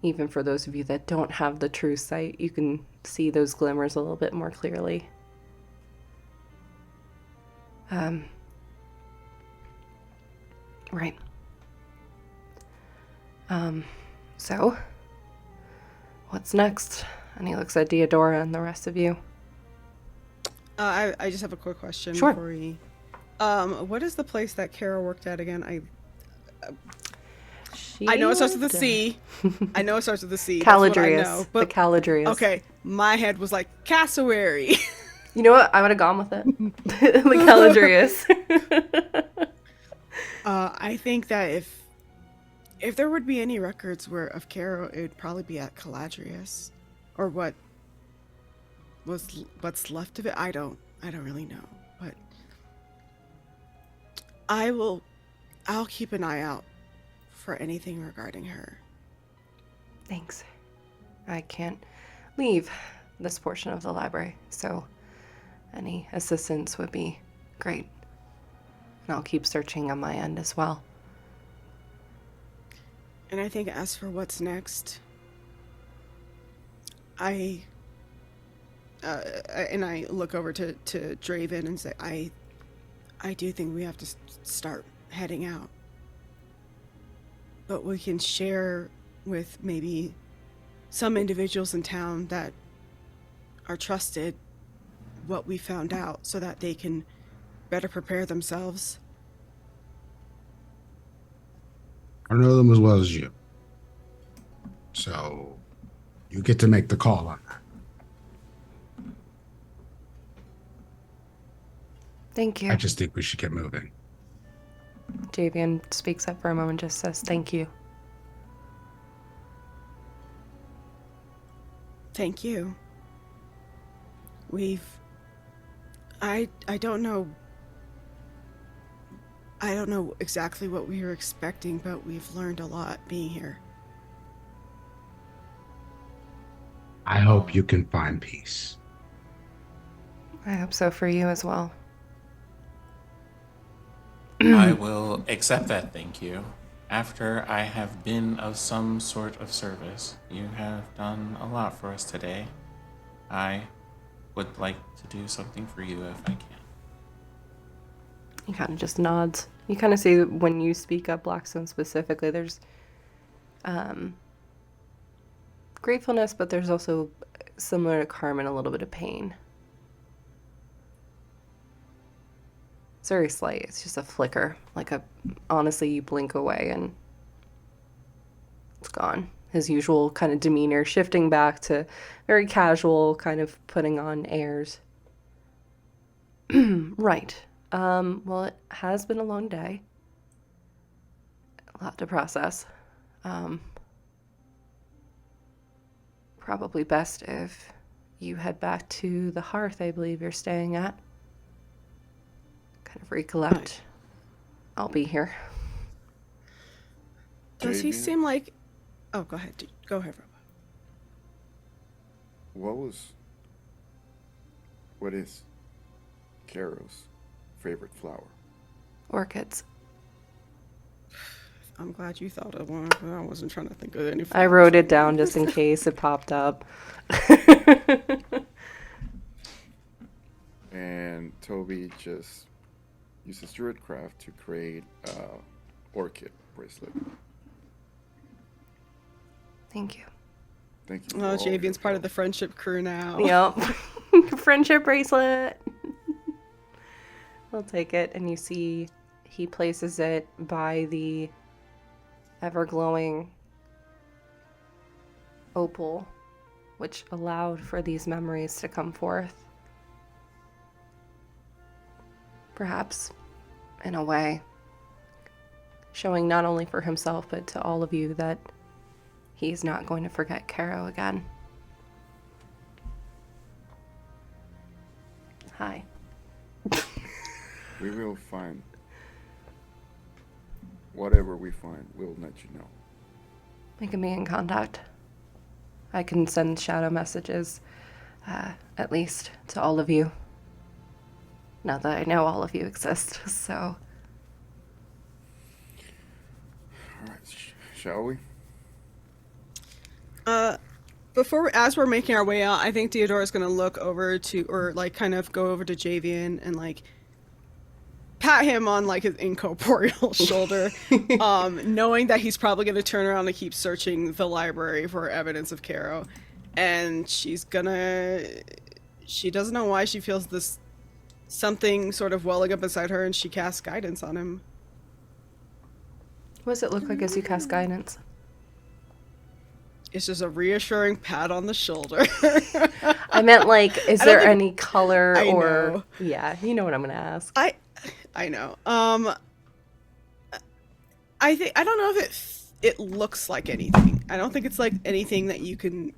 Even for those of you that don't have the true sight, you can see those glimmers a little bit more clearly. Right. So, what's next? And he looks at Deodora and the rest of you. I just have a quick question. Sure. Before we, what is the place that Kara worked at again? I know it starts with a C. I know it starts with a C. That's what I know. The Caladrius. Okay, my head was like cassowary. You know what? I would have gone with it. The Caladrius. I think that if there would be any records of Caro, it would probably be at Caladrius, or what's left of it. I don't really know, but I'll keep an eye out for anything regarding her. Thanks. I can't leave this portion of the library, so any assistance would be great. And I'll keep searching on my end as well. And I think as for what's next, I look over to Draven and say, I do think we have to start heading out. But we can share with maybe some individuals in town that are trusted what we found out so that they can better prepare themselves. I know them as well as you. So you get to make the call on that. Thank you. I just think we should get moving. Javian speaks up for a moment and just says thank you. Thank you. I don't know exactly what we were expecting, but we've learned a lot being here. I hope you can find peace. I hope so for you as well. I will accept that thank you. After I have been of some sort of service, you have done a lot for us today. I would like to do something for you if I can. He kind of just nods. You kind of see when you speak up Blackstone specifically, there's gratefulness, but there's also, similar to Carmen, a little bit of pain. It's very slight. It's just a flicker. Honestly, you blink away and it's gone. His usual kind of demeanor shifting back to very casual, kind of putting on airs. Right. Well, it has been a long day. A lot to process. Probably best if you head back to the hearth I believe you're staying at. Kind of recollect. I'll be here. Does he Javian? seem like... Oh, go ahead. Go ahead, Robo. What is Caro's favorite flower? Orchids. I'm glad you thought of one. I wasn't trying to think of any. I wrote it down just in case it popped up. And Toby just uses Druidcraft to create a orchid bracelet. Thank you. Thank you. Oh, Javian's part of the friendship crew now. Yep. Friendship bracelet. I'll take it. And you see he places it by the ever-glowing opal, which allowed for these memories to come forth. Perhaps, in a way, showing not only for himself, but to all of you that he's not going to forget Caro again. Hi. We will find whatever we find. We'll let you know. We can be in contact. I can send shadow messages, at least to all of you. Now that I know all of you exist, so. All right, shall we? As we're making our way out, I think Theodora's gonna look over to, or like kind of go over to Javian and like pat him on like his incorporeal shoulder, knowing that he's probably gonna turn around and keep searching the library for evidence of Caro, and she doesn't know why she feels this something sort of welling up inside her, and she casts guidance on him. What does it look like as you cast guidance? It's just a reassuring pat on the shoulder. I meant like, is there any color I or... know. Yeah, you know what I'm gonna ask. I know. I don't know if it looks like anything. I don't think it's like anything that you can.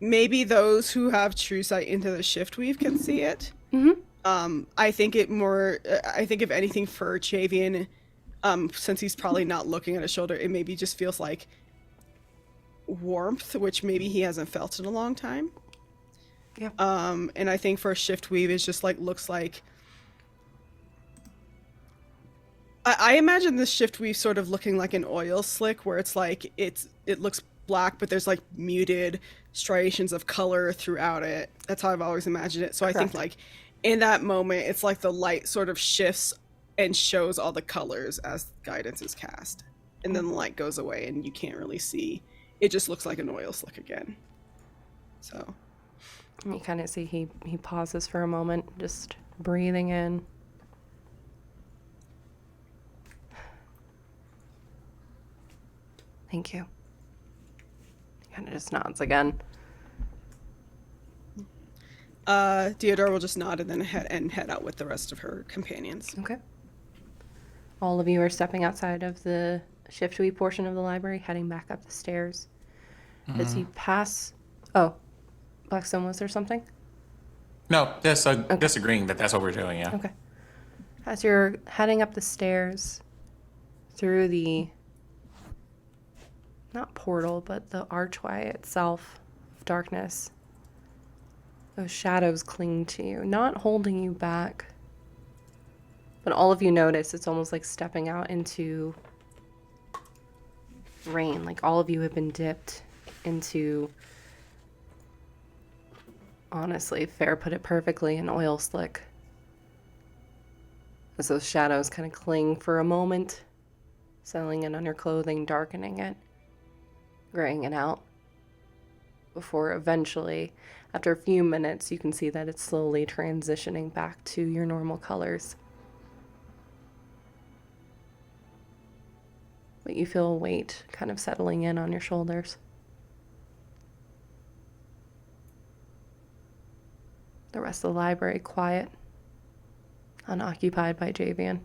Maybe those who have true sight into the shift weave can see it. Mm-hmm. I think if anything for Chavian, since he's probably not looking at his shoulder, it maybe just feels like warmth, which maybe he hasn't felt in a long time. Yeah. And I think for a shift weave, it's just like looks like. I imagine this shift weave sort of looking like an oil slick, where it's like it looks black, but there's like muted striations of color throughout it. That's how I've always imagined it. So I think like in that moment, it's like the light sort of shifts and shows all the colors as guidance is cast, and then the light goes away and you can't really see. It just looks like an oil slick again. So You kind of see he pauses for a moment, just breathing in. Thank you. Kind of just nods again. Theodora will just nod and then head out with the rest of her companions. Okay. All of you are stepping outside of the shift weave portion of the library, heading back up the stairs. As you pass... Oh, Blackstone, was there something? No, disagreeing that that's what we're doing, yeah. Okay. As you're heading up the stairs through the... not portal, but the archway itself of darkness, those shadows cling to you, not holding you back. But all of you notice it's almost like stepping out into rain. Like all of you have been dipped into, honestly, Fair put it perfectly, an oil slick. As those shadows kind of cling for a moment, settling in on your clothing, darkening it, graying it out, before eventually, after a few minutes, you can see that it's slowly transitioning back to your normal colors. But you feel a weight kind of settling in on your shoulders. The rest of the library quiet, unoccupied by Javian.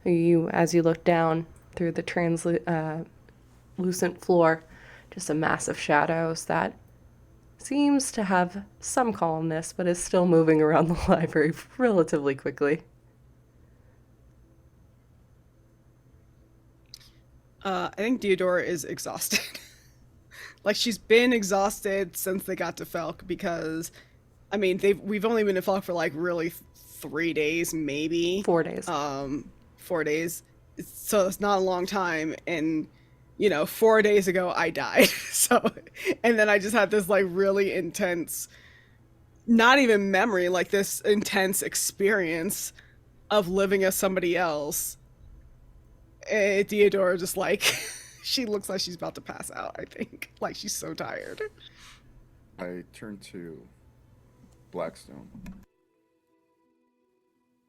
You, as you look down through the translucent floor, just a mass of shadows that seems to have some calmness, but is still moving around the library relatively quickly. I think Theodora is exhausted. Like she's been exhausted since they got to Felk, because I mean we've only been in Felk for like really 3 days, maybe 4 days. 4 days, so it's not a long time. And 4 days ago I died. So, and then I just had this like really intense, not even memory, like this intense experience of living as somebody else. Theodora just like, she looks like she's about to pass out, I think. Like she's so tired. I turn to Blackstone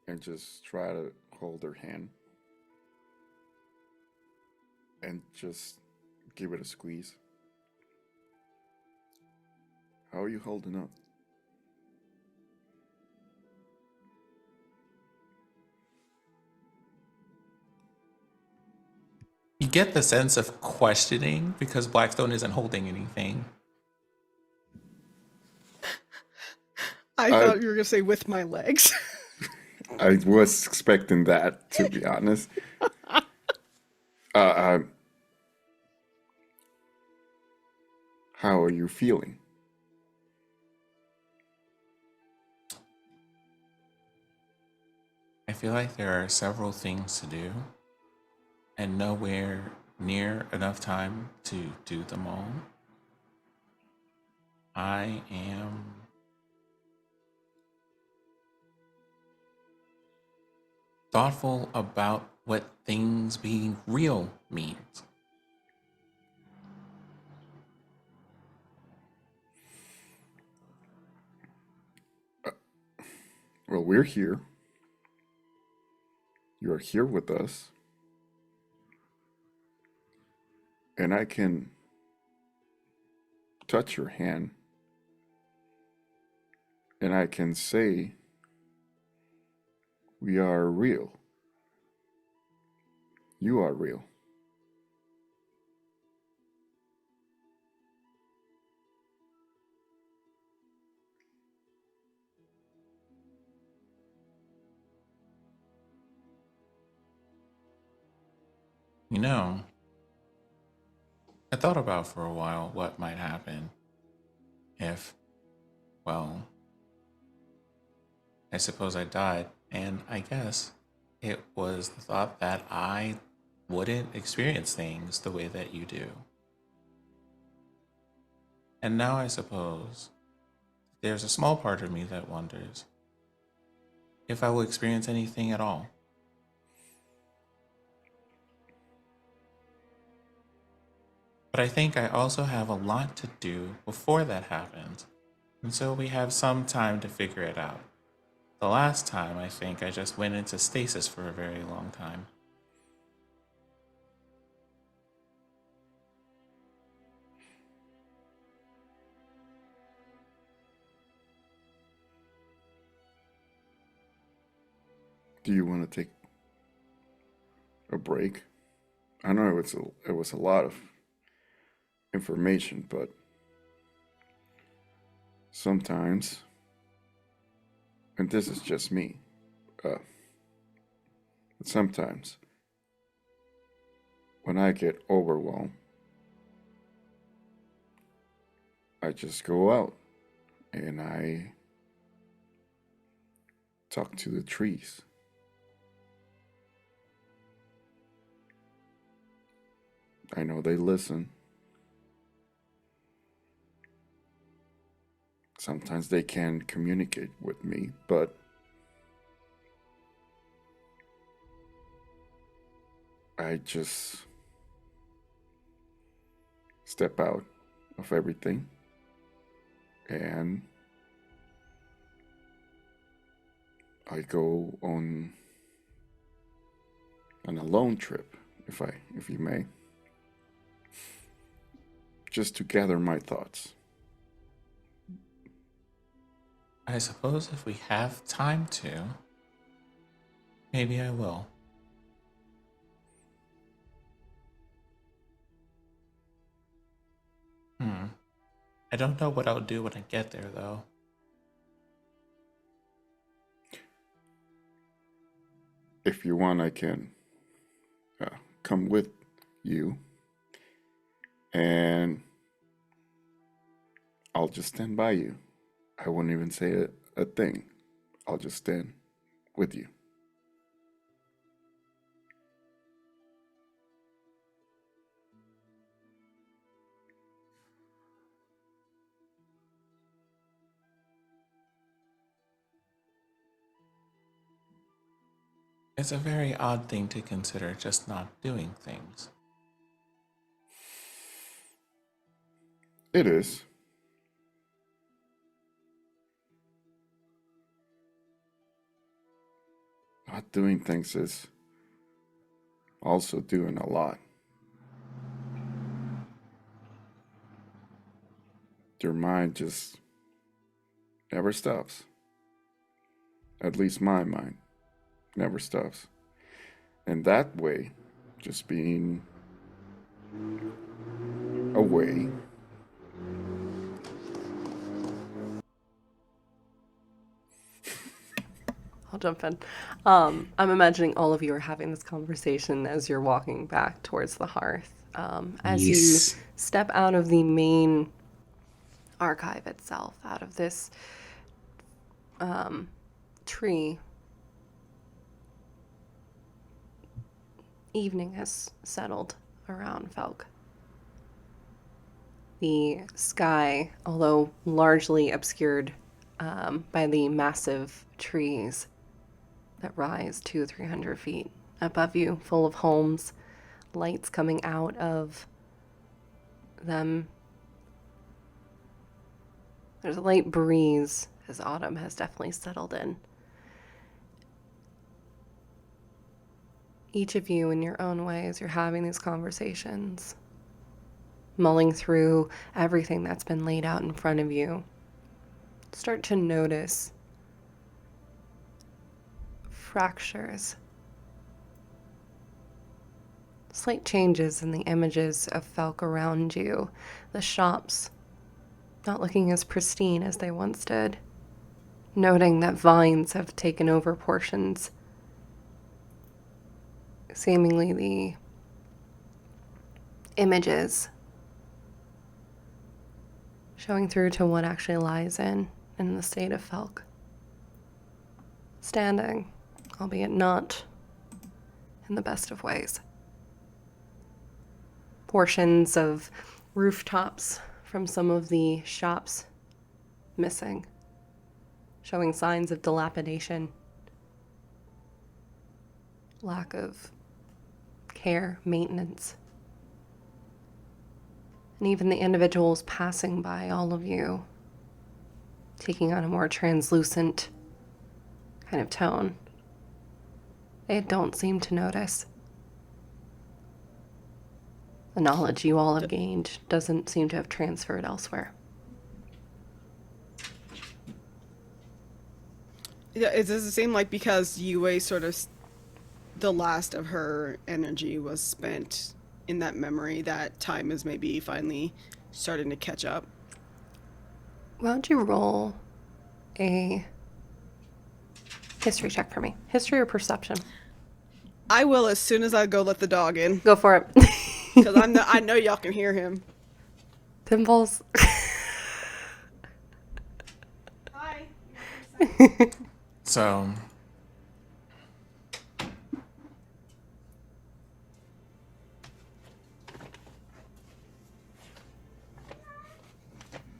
and just try to hold her hand and just give it a squeeze. How are you holding up? You get the sense of questioning because Blackstone isn't holding anything. I I thought you were gonna say with my legs. I was expecting that, to be honest. Uh, how are you feeling? I feel like there are several things to do and nowhere near enough time to do them all. I am thoughtful about what things being real means. Well, we're here. You're here with us. And I can touch your hand. And I can say, we are real. You are real. You know, I thought about for a while what might happen if, well, I suppose I died, and I guess it was the thought that I wouldn't experience things the way that you do. And now I suppose there's a small part of me that wonders if I will experience anything at all. But I think I also have a lot to do before that happens, and so we have some time to figure it out. The last time, I think I just went into stasis for a very long time. Do you want to take a break? I know it was a lot of information, but sometimes, and this is just me, but sometimes when I get overwhelmed, I just go out and I talk to the trees. I know they listen. Sometimes they can communicate with me, but I just step out of everything and I go on an alone trip, if you may, just to gather my thoughts. I suppose if we have time to, maybe I will. I don't know what I'll do when I get there, though. If you want, I can come with you and I'll just stand by you. I won't even say a thing. I'll just stand with you. It's a very odd thing to consider just not doing things. It is. Not doing things is also doing a lot. Your mind just never stops. At least my mind never stops. And that way, just being away, I'll jump in. I'm imagining all of you are having this conversation as you're walking back towards the hearth. As Yes. you step out of the main archive itself, out of this tree, evening has settled around Felk. The sky, although largely obscured by the massive trees that rise 200-300 feet above you, full of homes, lights coming out of them. There's a light breeze as autumn has definitely settled in. Each of you in your own way, as you're having these conversations, mulling through everything that's been laid out in front of you, start to notice fractures, slight changes in the images of Felk around you, the shops not looking as pristine as they once did, noting that vines have taken over portions, seemingly the images showing through to what actually lies in the state of Felk. Standing, albeit not in the best of ways. Portions of rooftops from some of the shops missing, showing signs of dilapidation, lack of care, maintenance. And even the individuals passing by all of you, taking on a more translucent kind of tone, they don't seem to notice. The knowledge you all have gained doesn't seem to have transferred elsewhere. Yeah, it doesn't seem like because Yue sort of, the last of her energy was spent in that memory, that time is maybe finally starting to catch up. Why don't you roll a history check for me? History or perception? I will as soon as I go let the dog in, Go for it. because I know y'all can hear him. Pimples. Hi. So,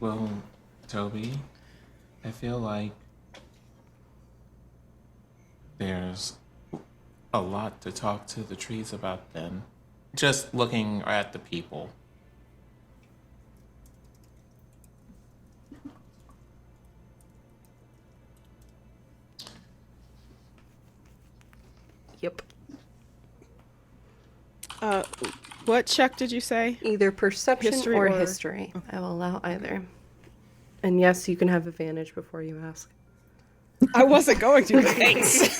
well, Toby, I feel like there's a lot to talk to the trees about then. Just looking at the people. Yep. What check did you say? Either perception History or or- history. I will allow either. And yes, you can have advantage before you ask. I wasn't going to. Thanks.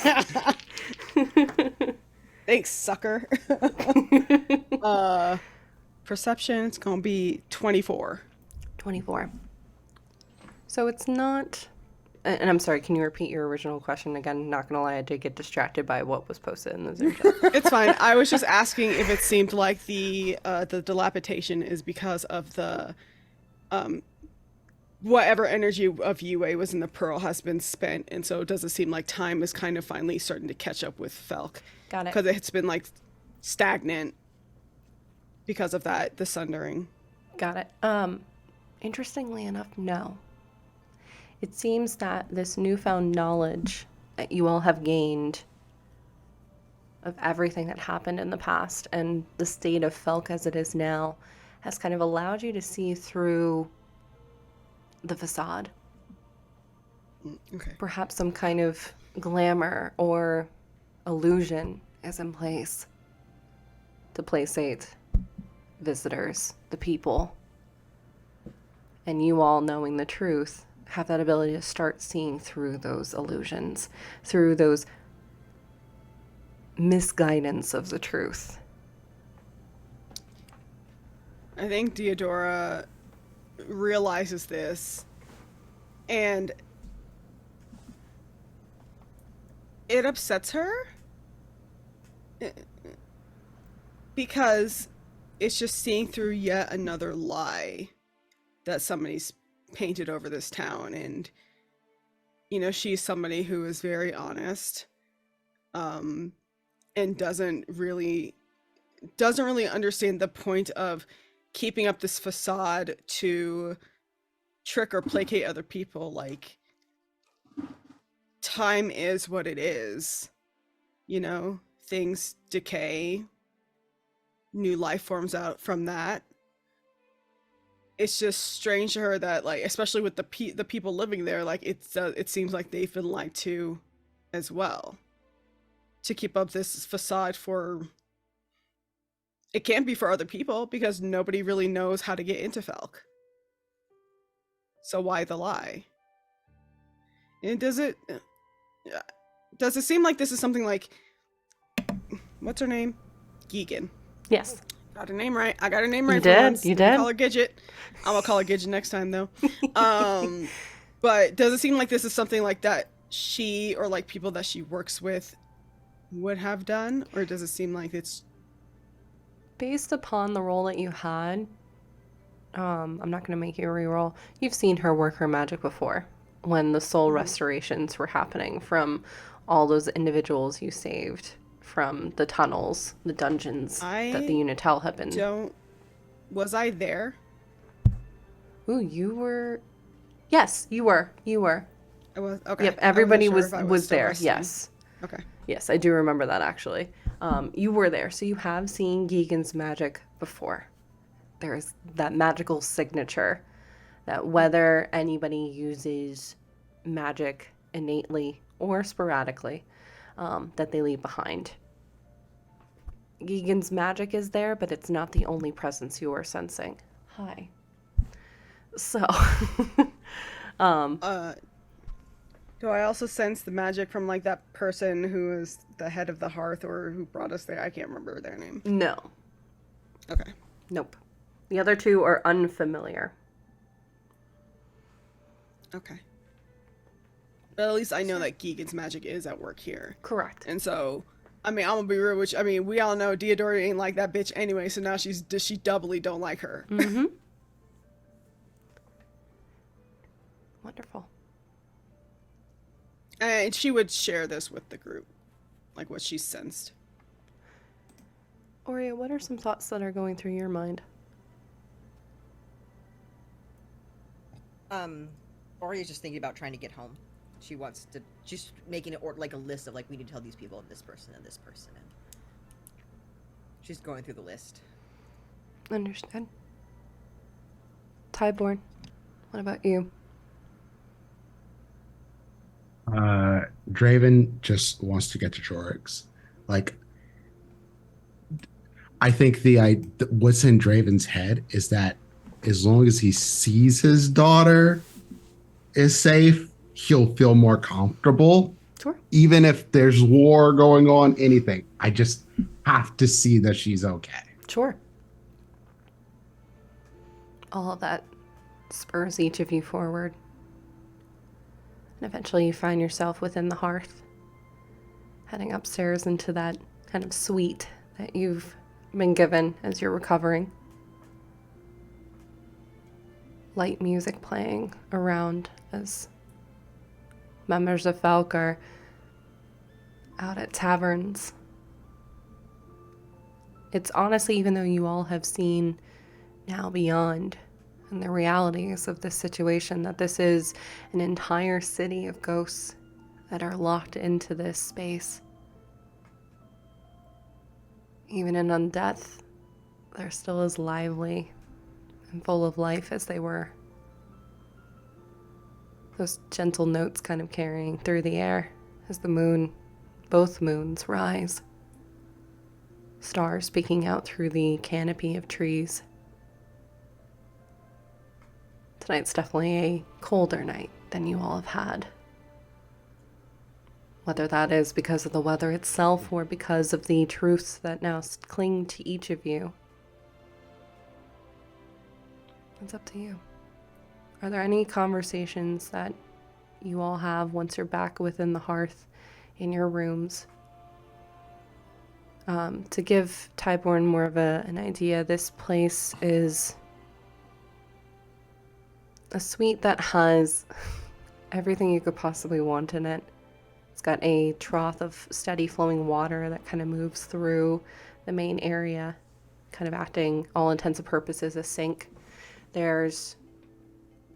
Thanks, sucker. Perception, it's gonna be 24. 24. So it's not... And I'm sorry, can you repeat your original question again? Not gonna lie, I did get distracted by what was posted in the Zoom chat. It's fine. I was just asking if it seemed like the dilapidation is because of the whatever energy of Yue was in the pearl has been spent, and so does it seem like time is kind of finally starting to catch up with Felk? Got it. Because it's been like stagnant because of that, the sundering. Got it. Interestingly enough, no. It seems that this newfound knowledge that you all have gained of everything that happened in the past and the state of Felk as it is now has kind of allowed you to see through the facade. Okay. Perhaps some kind of glamour or illusion is in place to placate visitors, the people. And you all knowing the truth have that ability to start seeing through those illusions, through those misguidance of the truth. I think Deodora realizes this, and it upsets her because it's just seeing through yet another lie that somebody's painted over this town. And she's somebody who is very honest, and doesn't really understand the point of keeping up this facade to trick or placate other people. Like, time is what it is, things decay, new life forms out from that. It's just strange to her that, like, especially with the people living there, like, it seems like they've been lied to as well, to keep up this facade for, it can't be for other people because nobody really knows how to get into Felk. So why the lie? And does it seem like this is something like, what's her name? Geegan. Yes. Got her name right. I got her name right. You did. Call her Gidget. I'm gonna call her Gidget next time though. But does it seem like this is something like that she, or like people that she works with, would have done? Or does it seem like it's based upon the role that you had? I'm not going to make you reroll. You've seen her work her magic before when the soul restorations were happening from all those individuals you saved from the tunnels, the dungeons that the Unitel had been. Was I there? Ooh, you were. Yes, you were. I was. Okay. Yep, everybody was there. resting. Yes. Okay. Yes, I do remember that actually. You were there, so you have seen Geegan's magic before. There's that magical signature that whether anybody uses magic innately or sporadically, that they leave behind. Geegan's magic is there, but it's not the only presence you are sensing. Hi. So, do I also sense the magic from like that person who is the head of the hearth or who brought us there? I can't remember their name. No. Okay. Nope. The other two are unfamiliar. Okay. But at least I know that Geegan's magic is at work here. Correct. And so, I mean, I'm gonna be real, we all know Deodora ain't like that bitch anyway, so now she doubly don't like her. Mm-hmm. Wonderful. And she would share this with the group, like what she sensed. Aurea, what are some thoughts that are going through your mind? Oria's just thinking about trying to get home. She wants to, just making it like a list of like, we need to tell these people and this person and this person, and she's going through the list. Understood. Tyborn, what about you? Draven just wants to get to Jorix. Like, I think what's in Draven's head is that as long as he sees his daughter is safe, he'll feel more comfortable. Sure. Even if there's war going on, anything. I just have to see that she's okay. Sure. All of that spurs each of you forward. And eventually you find yourself within the hearth, heading upstairs into that kind of suite that you've been given as you're recovering. Light music playing around as members of Felk are out at taverns. It's honestly, even though you all have seen now beyond and the realities of this situation, that this is an entire city of ghosts that are locked into this space. Even in undeath, they're still as lively and full of life as they were. Those gentle notes kind of carrying through the air as the moon, both moons, rise. Stars peeking out through the canopy of trees. Tonight's definitely a colder night than you all have had. Whether that is because of the weather itself or because of the truths that now cling to each of you. It's up to you. Are there any conversations that you all have once you're back within the hearth in your rooms? To give Tyborn more of an idea, this place is a suite that has everything you could possibly want in it. It's got a trough of steady flowing water that kind of moves through the main area, kind of acting, all intents and purposes, a sink. There's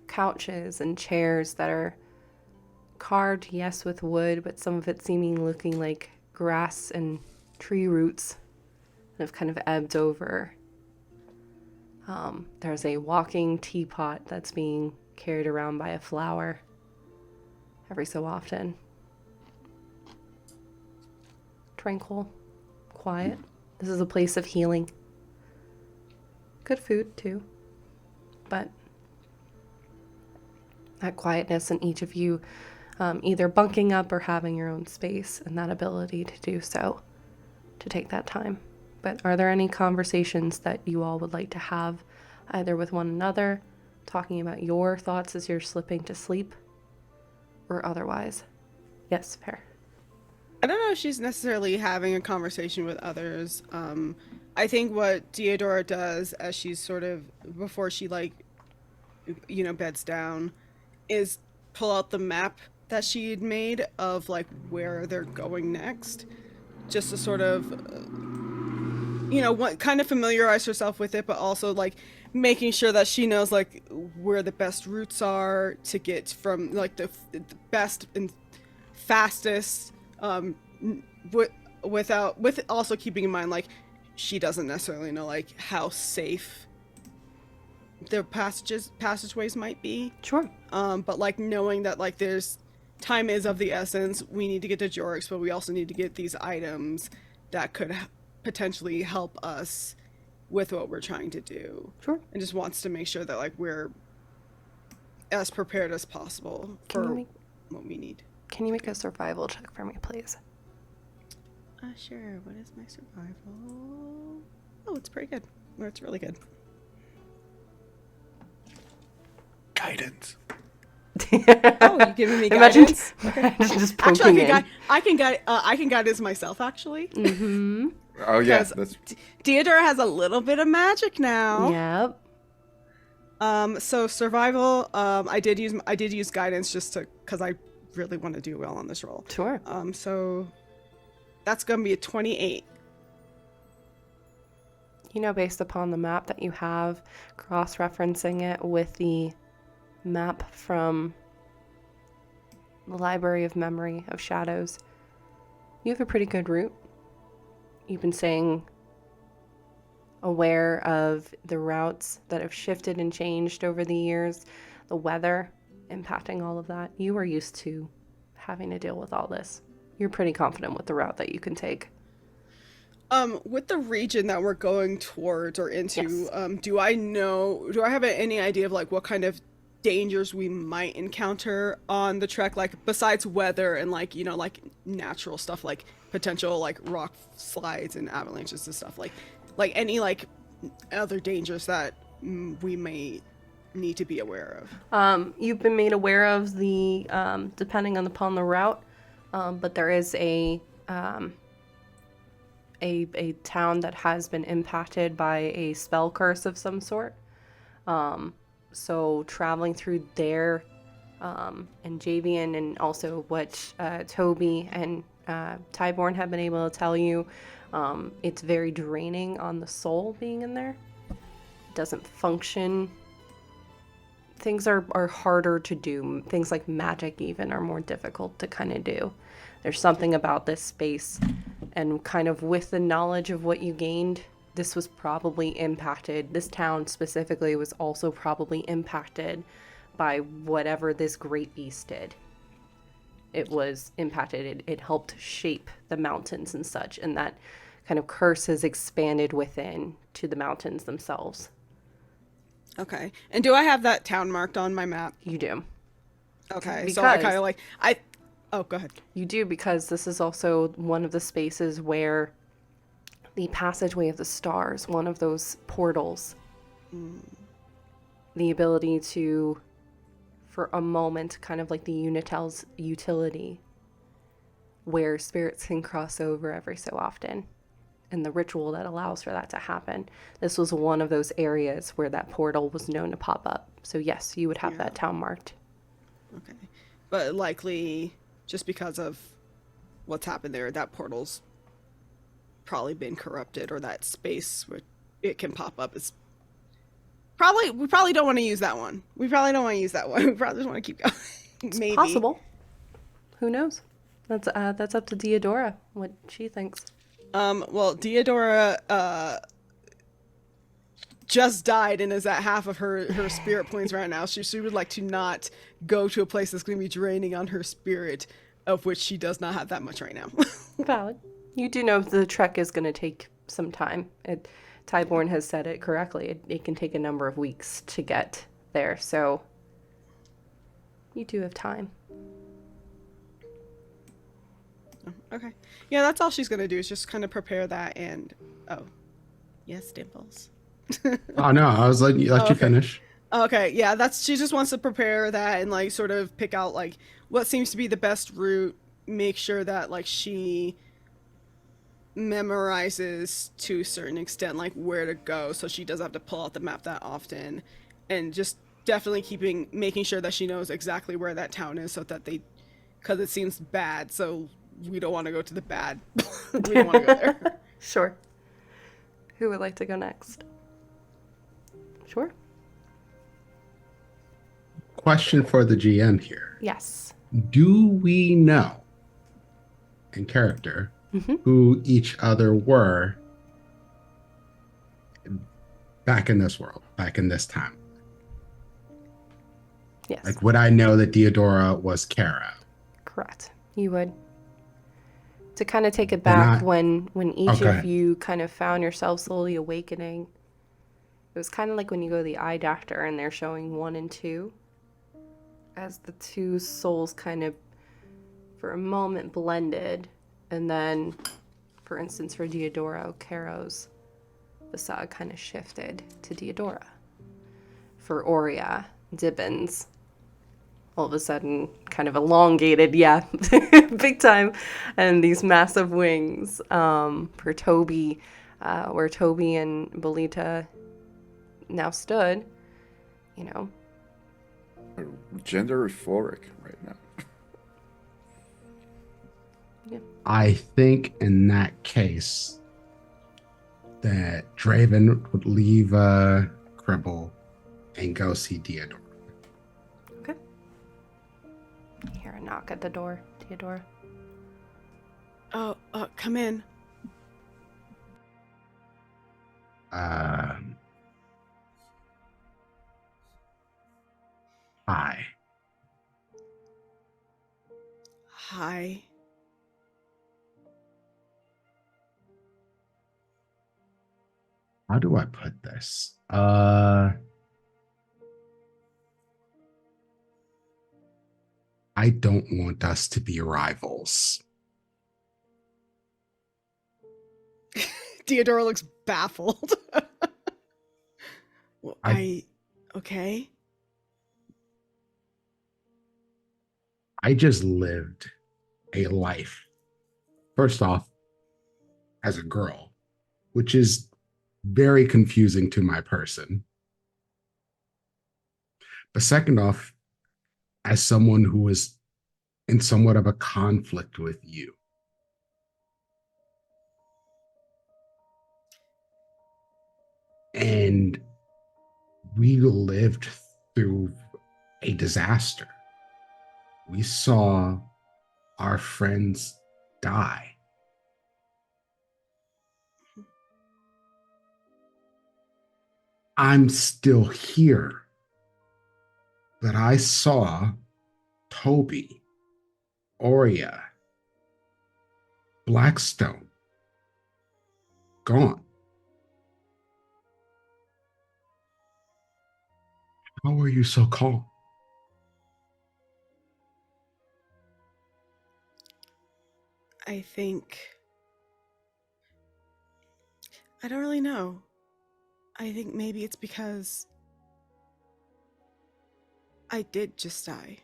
couches and chairs that are carved, yes, with wood, but some of it seeming looking like grass and tree roots that have kind of ebbed over. There's a walking teapot that's being carried around by a flower every so often. Tranquil, quiet. This is a place of healing. Good food, too. But that quietness in each of you either bunking up or having your own space and that ability to do so, to take that time. But are there any conversations that you all would like to have, either with one another, talking about your thoughts as you're slipping to sleep, or otherwise? Yes, Fair. I don't know if she's necessarily having a conversation with others. I think what Deodora does as she's sort of, before she beds down, is pull out the map that she had made of where they're going next, just to sort of, kind of familiarize herself with it, but also making sure that she knows where the best routes are to get from the best and fastest, with also keeping in mind she doesn't necessarily know how safe the passageways might be. Sure. But knowing that there's time is of the essence. We need to get to Jorix, but we also need to get these items that could potentially help us with what we're trying to do. Sure. And just wants to make sure that we're as prepared as possible for what we need. Can you make a survival check for me, please? Sure. What is my survival? Oh, it's pretty good. Or it's really good. Guidance. Oh, you giving me guidance? Imagine just Actually, poking I can guidance myself. Actually. Mm-hmm. Oh yeah, that's. Deodora has a little bit of magic now. Yep. So survival. I did use guidance just because I really want to do well on this roll. Sure. So that's gonna be a 28. Based upon the map that you have, cross-referencing it with the map from the Library of Memory of Shadows, you have a pretty good route. You've been staying aware of the routes that have shifted and changed over the years, the weather impacting all of that. You are used to having to deal with all this. You're pretty confident with the route that you can take. With the region that we're going towards or into, Yes. do I have any idea of what kind of dangers we might encounter on the trek, besides weather and natural stuff, potential rock slides and avalanches and stuff, any other dangers that we may need to be aware of? You've been made aware of the depending upon the route, but there is a town that has been impacted by a spell curse of some sort. So traveling through there, and Javian, and also what Toby and Tyborn have been able to tell you, it's very draining on the soul being in there. It doesn't function. Things are harder to do. Things like magic even are more difficult to kind of do. There's something about this space, and kind of with the knowledge of what you gained, this was probably impacted. This town specifically was also probably impacted by whatever this great beast did. It was impacted. It helped shape the mountains and such, and that kind of curse has expanded within to the mountains themselves. Okay. And do I have that town marked on my map? You do. Okay. So I Because- kind of Oh, go ahead. You do, because this is also one of the spaces where the passageway of the stars, one of those portals, the ability to, for a moment, kind of like the Unitel's utility, where spirits can cross over every so often, and the ritual that allows for that to happen. This was one of those areas where that portal was known to pop up. So yes, you would have that town marked. Okay. But likely, just because of what's happened there, that portal's probably been corrupted, or that space where it can pop up is we probably don't want to use that one. We probably just want to keep going. Maybe. Possible. Who knows? That's up to Diodora, what she thinks. Well, Diodora just died and is at half of her spirit points right now. She would like to not go to a place that's going to be draining on her spirit, of which she does not have that much right now. Valid. You do know the trek is going to take some time. Tyborn has said it correctly. It can take a number of weeks to get there, so you do have time. Okay. Yeah, that's all she's going to do, is just kind of prepare that and... Oh. Yes, Dimples. Oh no, I was letting you Okay. finish. Okay, yeah, she just wants to prepare that and like sort of pick out like what seems to be the best route, make sure that like she memorizes to a certain extent like where to go, so she doesn't have to pull out the map that often, and just definitely making sure that she knows exactly where that town is, so that because it seems bad, so we don't want to go to the bad. We don't want to go there. Sure. Who would like to go next? Sure. Question for the GM here. Yes. Do we know, in character, who each other were back in this world, back in this time? Yes. Like, would I know that Diodora was Kara? Correct. You would. To kind of take it back, when each of you kind of found yourself slowly awakening, it was kind of like when you go to the eye doctor and they're showing 1 and 2, as the two souls kind of for a moment blended, and then, for instance, for Diodora, Karo's facade kind of shifted to Diodora. For Aurea, Dibbins all of a sudden kind of elongated, big time, and these massive wings. For Toby, where Toby and Belita now stood, Gender euphoric right now. I think in that case that Draven would leave Cribble and go see Diodora. Okay. You hear a knock at the door, Diodora. Oh, come in. Hi. Hi. How do I put this? I don't want us to be rivals. Diodora looks baffled. Well, okay. I just lived a life, first off, as a girl, which is very confusing to my person. But second off, as someone who is in somewhat of a conflict with you. And we lived through a disaster. We saw our friends die. I'm still here. But I saw Toby, Aurea, Blackstone gone. How are you so calm? I think. I don't really know. I think maybe it's because I did just die.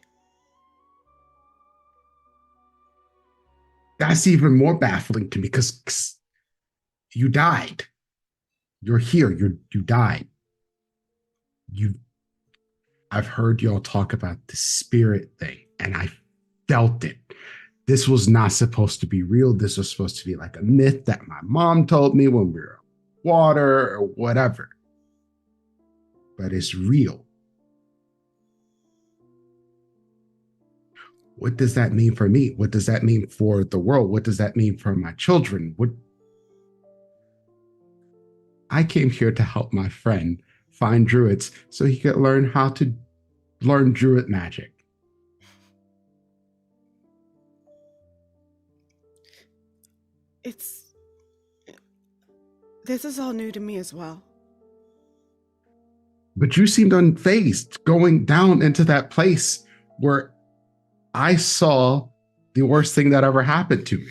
That's even more baffling to me because you died. You're here. You died. You. I've heard y'all talk about the spirit thing, and I felt it. This was not supposed to be real. This was supposed to be like a myth that my mom told me when we were water or whatever. But it's real. What does that mean for me? What does that mean for the world? What does that mean for my children? What I came here to help my friend find druids so he could learn how to learn druid magic. This is all new to me as well. But you seemed unfazed going down into that place where I saw the worst thing that ever happened to me.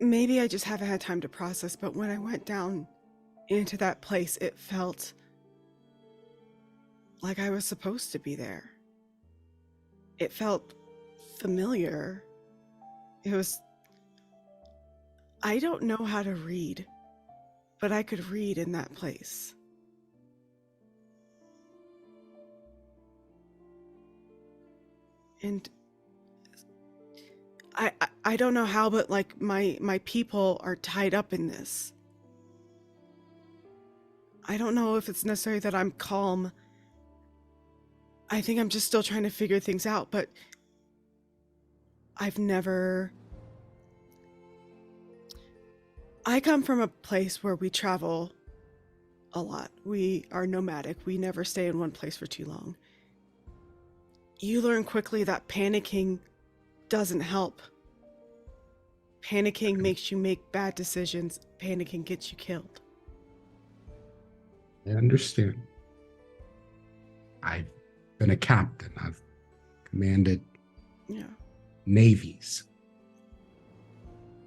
Maybe I just haven't had time to process, but when I went down into that place, it felt like I was supposed to be there. It felt familiar. I don't know how to read, but I could read in that place. And I don't know how, but like my people are tied up in this. I don't know if it's necessary that I'm calm. I think I'm just still trying to figure things out, but I come from a place where we travel a lot. We are nomadic. We never stay in one place for too long. You learn quickly that panicking doesn't help. Panicking makes you make bad decisions. Panicking gets you killed. I understand. I've been a captain. I've commanded navies.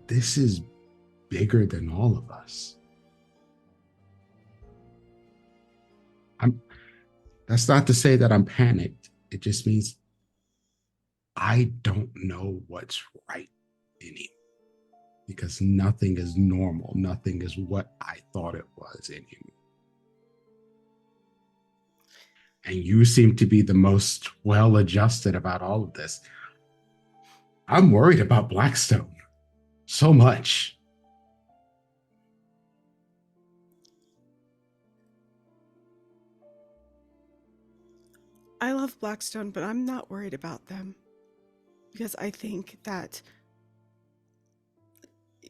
This is bigger than all of us. That's not to say that I'm panicked. It just means I don't know what's right anymore. Because nothing is normal. Nothing is what I thought it was anymore. And you seem to be the most well-adjusted about all of this. I'm worried about Blackstone so much. I love Blackstone, but I'm not worried about them. Because I think that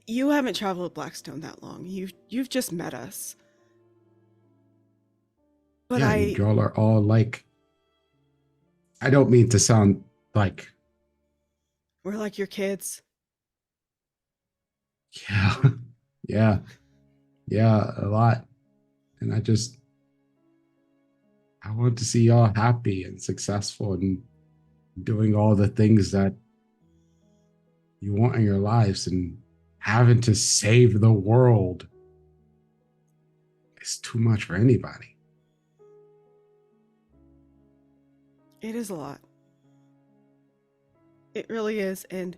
you haven't traveled Blackstone that long. You've just met us. But yeah, y'all are all like, I don't mean to sound like, we're like your kids. Yeah, a lot. And I want to see y'all happy and successful and doing all the things that you want in your lives, and having to save the world is too much for anybody. It is a lot. It really is, and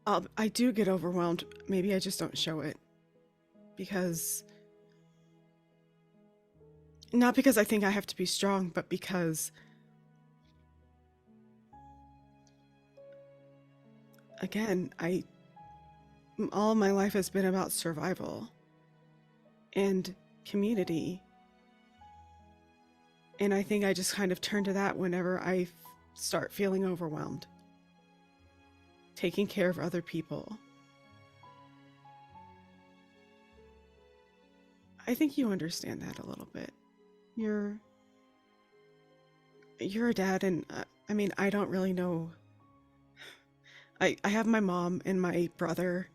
I do get overwhelmed. Maybe I just don't show it. Not because I think I have to be strong, but because, again, all my life has been about survival and community. And I think I just kind of turn to that whenever I start feeling overwhelmed. Taking care of other people. I think you understand that a little bit. You're a dad, and I mean, I don't really know. I have my mom and my brother,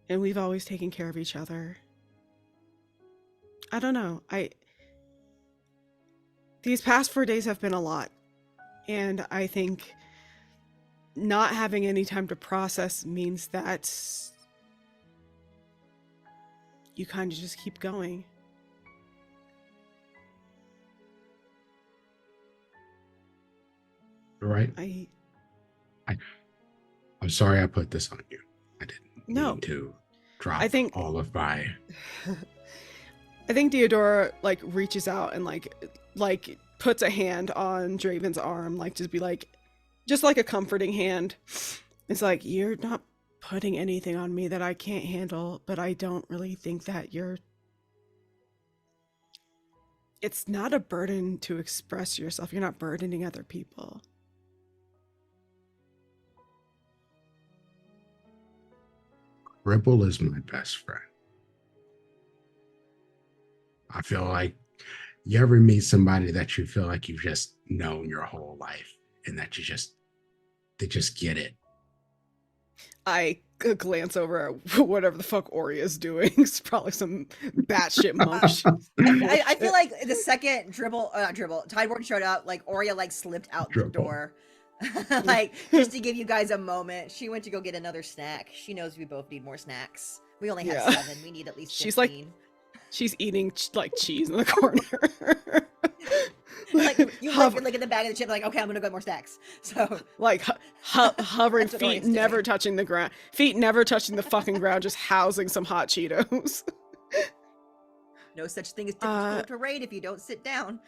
and we've always taken care of each other. I don't know. These past 4 days have been a lot, and I think not having any time to process means that you kind of just keep going. Right? I'm sorry I put this on you. I didn't mean to drop all of my... I think Theodora like reaches out and like puts a hand on Draven's arm, like just be like, just like a comforting hand. It's like, you're not putting anything on me that I can't handle, but I don't really think that it's not a burden to express yourself. You're not burdening other people. Ripple is my best friend. I feel like you ever meet somebody that you feel like you've just known your whole life and that they just get it. I glance over at whatever the fuck Ori is doing. It's probably some batshit monk shit. I feel like the second Tideborn showed up, like Oria like slipped out the door. Like, just to give you guys a moment. She went to go get another snack. She knows we both need more snacks. We only have 7. We need at least 15. She's eating like cheese in the corner. Like you look at the bag of the chip, like, okay, I'm gonna get more snacks. So like hovering, feet never touching the ground, feet never touching the fucking ground, just housing some hot Cheetos. No such thing as difficult to raid if you don't sit down.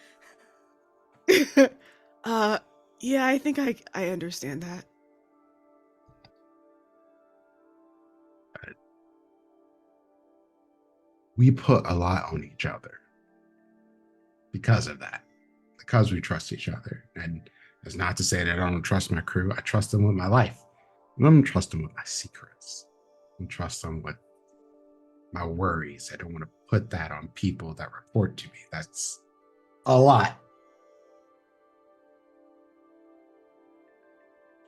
Yeah, I think I understand that. We put a lot on each other because of that, because we trust each other. And it's not to say that I don't trust my crew. I trust them with my life. I don't trust them with my secrets. I trust them with my worries. I don't want to put that on people that report to me. That's a lot.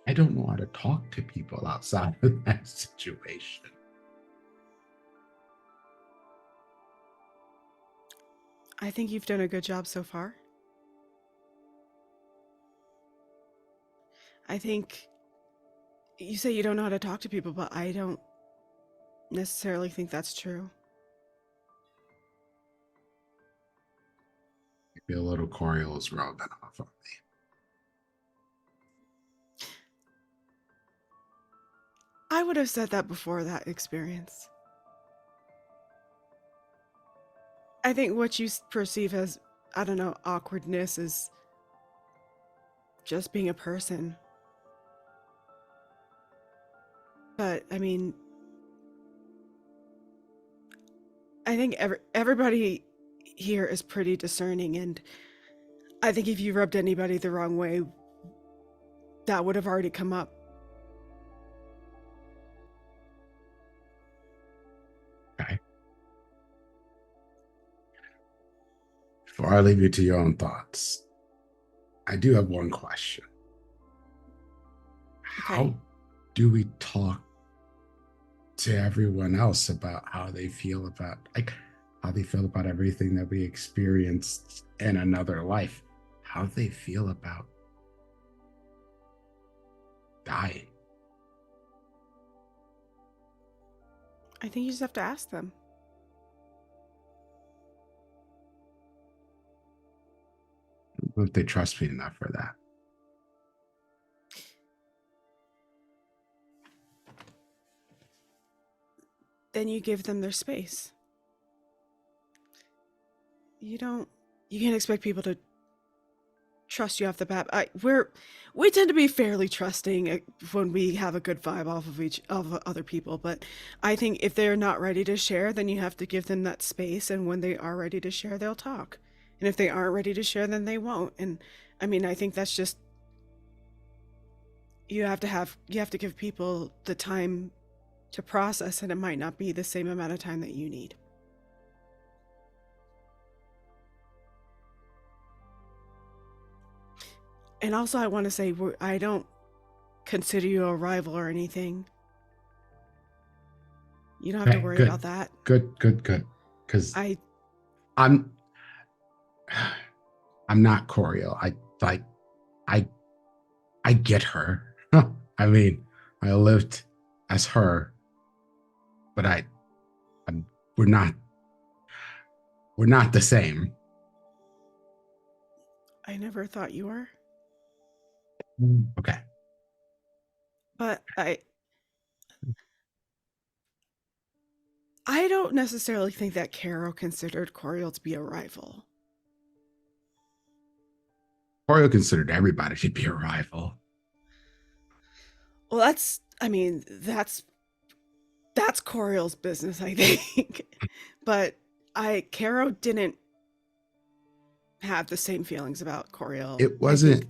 I don't know how to talk to people outside of that situation. I think you've done a good job so far. I think you say you don't know how to talk to people, but I don't necessarily think that's true. Maybe a little Coriel is rubbing off on me. I would have said that before that experience. I think what you perceive as, I don't know, awkwardness is just being a person. But, I mean, I think everybody here is pretty discerning, and I think if you rubbed anybody the wrong way, that would have already come up. Okay. Before I leave you to your own thoughts, I do have one question. Okay. How do we talk to everyone else about how they feel about everything that we experienced in another life? How they feel about dying? I think you just have to ask them. I don't know if they trust me enough for that. Then you give them their space. You can't expect people to trust you off the bat. We tend to be fairly trusting when we have a good vibe off of other people, but I think if they're not ready to share, then you have to give them that space, and when they are ready to share, they'll talk. And if they aren't ready to share, then they won't. And I mean, I think that's just, you have to give people the time to process, and it might not be the same amount of time that you need. And also, I want to say, I don't consider you a rival or anything. You don't have to Okay, worry good. about that. Good. Because I I'm not Coriel. I get her. I mean, I lived as her, but I'm, we're not the same. never thought you were, Okay. but I don't necessarily think that Caro considered Coriel to be a rival. Coriel considered everybody to be a rival. Well, that's Coriel's business, I think. But Caro didn't have the same feelings about Coriel. It wasn't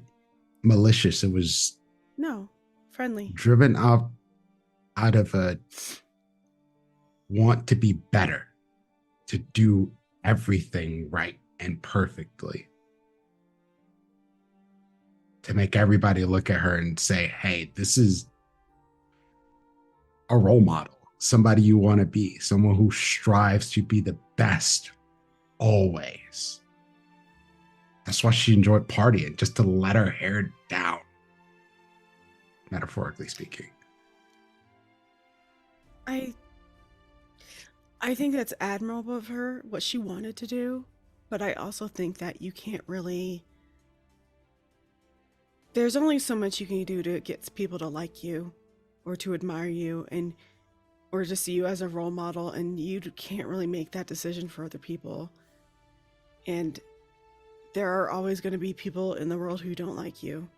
malicious. It was friendly. driven out of a want to be better, to do everything right and perfectly, to make everybody look at her and say, hey, this is a role model, somebody you want to be, someone who strives to be the best always. That's why she enjoyed partying, just to let her hair down, metaphorically speaking. I think that's admirable of her, what she wanted to do, but I also think that you can't really... There's only so much you can do to get people to like you or to admire you or to see you as a role model, and you can't really make that decision for other people. And there are always going to be people in the world who don't like you.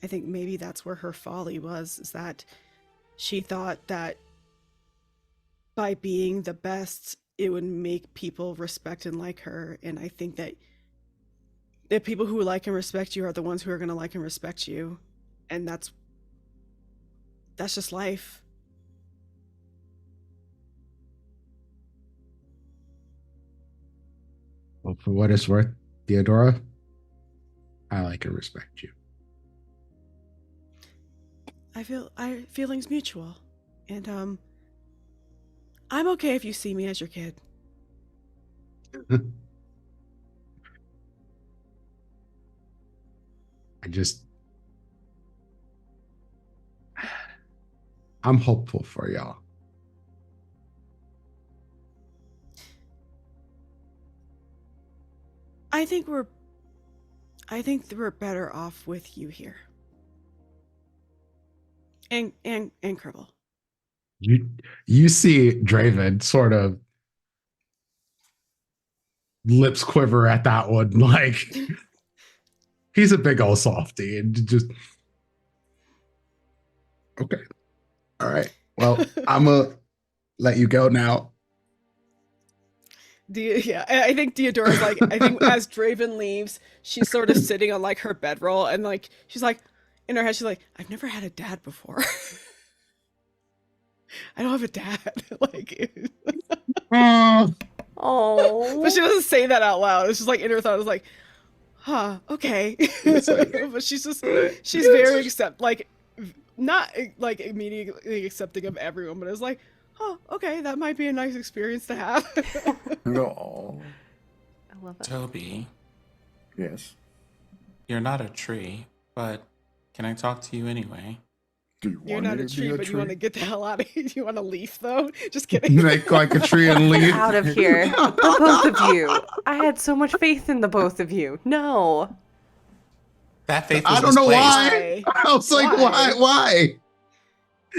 I think maybe that's where her folly was, is that she thought that by being the best, it would make people respect and like her. And I think that the people who like and respect you are the ones who are going to like and respect you. And that's just life. Well, for what it's worth, Theodora, I like and respect you. I feelings mutual. And I'm okay if you see me as your kid. I'm hopeful for y'all. I think we're better off with you here. And Kerbal. You see Draven sort of lips quiver at that one, like he's a big old softy, and just okay. All right. Well, I'm gonna let you go now. Yeah, I think Theodora's like, I think as Draven leaves, she's sort of sitting on like her bedroll, and like she's like, in her head, she's like, I've never had a dad before. I don't have a dad. Like, Oh, but she doesn't say that out loud. It's just like in her thought, it's like, huh, okay. But she's very not like immediately accepting of everyone, but it's like, oh, okay, that might be a nice experience to have. No. I love it. Toby, Yes. you're not a tree, but can I talk to you anyway? Do you You're want not me a to tree, be a but tree? you want to get the hell out of here. You want to leave, though? Just kidding. Make like a tree and leave. Out of here. The both of you. I had so much faith in the both of you. No. That faith was I don't know misplaced. why. I was like, Why? why?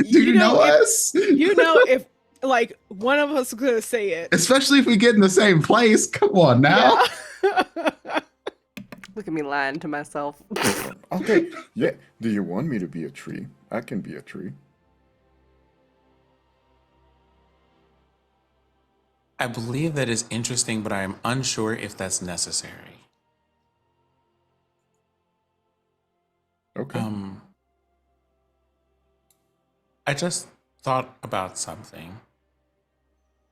Do you know us? You know, if like one of us is gonna say it. Especially if we get in the same place. Come on now. Yeah. Look at me lying to myself. Okay. Yeah. Do you want me to be a tree? I can be a tree. I believe that is interesting, but I am unsure if that's necessary. Okay. I just thought about something,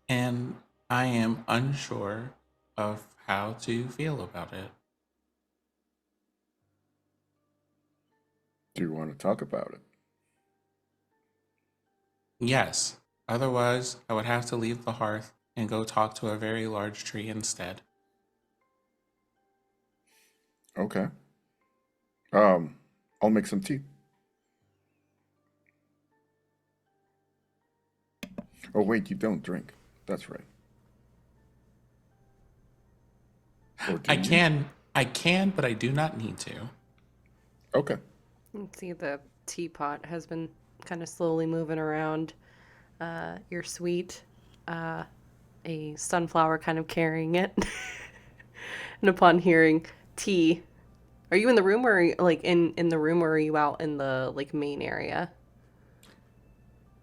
and I am unsure of how to feel about it. Do you want to talk about it? Yes, Otherwise, I would have to leave the hearth and go talk to a very large tree instead. Okay. I'll make some tea. Oh wait, you don't drink. That's right. Or do I you? can, but I do not need to. Okay. You can see the teapot has been kind of slowly moving around your suite. A sunflower kind of carrying it. And upon hearing tea, are you in the room or are you, like in the room or are you out in the like main area?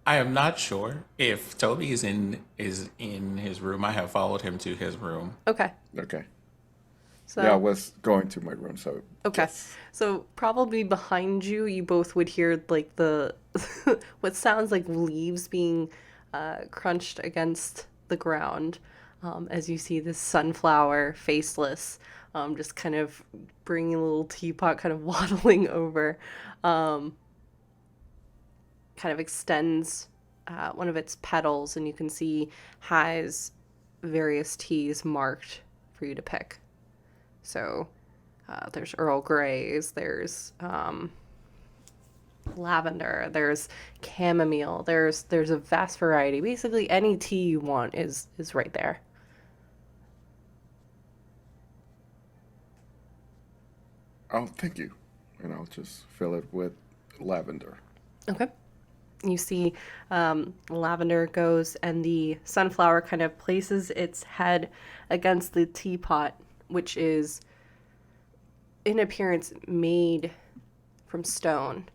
I am not sure if Toby is in his room. I have followed him to his room. Okay. Okay. So Yeah, I was going to my room, so okay. yes. So probably behind you, you both would hear like the what sounds like leaves being crunched against the ground as you see this sunflower, faceless, just kind of bringing a little teapot, kind of waddling over, kind of extends one of its petals, and you can see has various teas marked for you to pick. So there's Earl Greys, there's lavender, there's chamomile, there's a vast variety. Basically, any tea you want is right there. Oh, thank you. And I'll just fill it with lavender. Okay. You see lavender goes and the sunflower kind of places its head against the teapot, which is in appearance made from stone.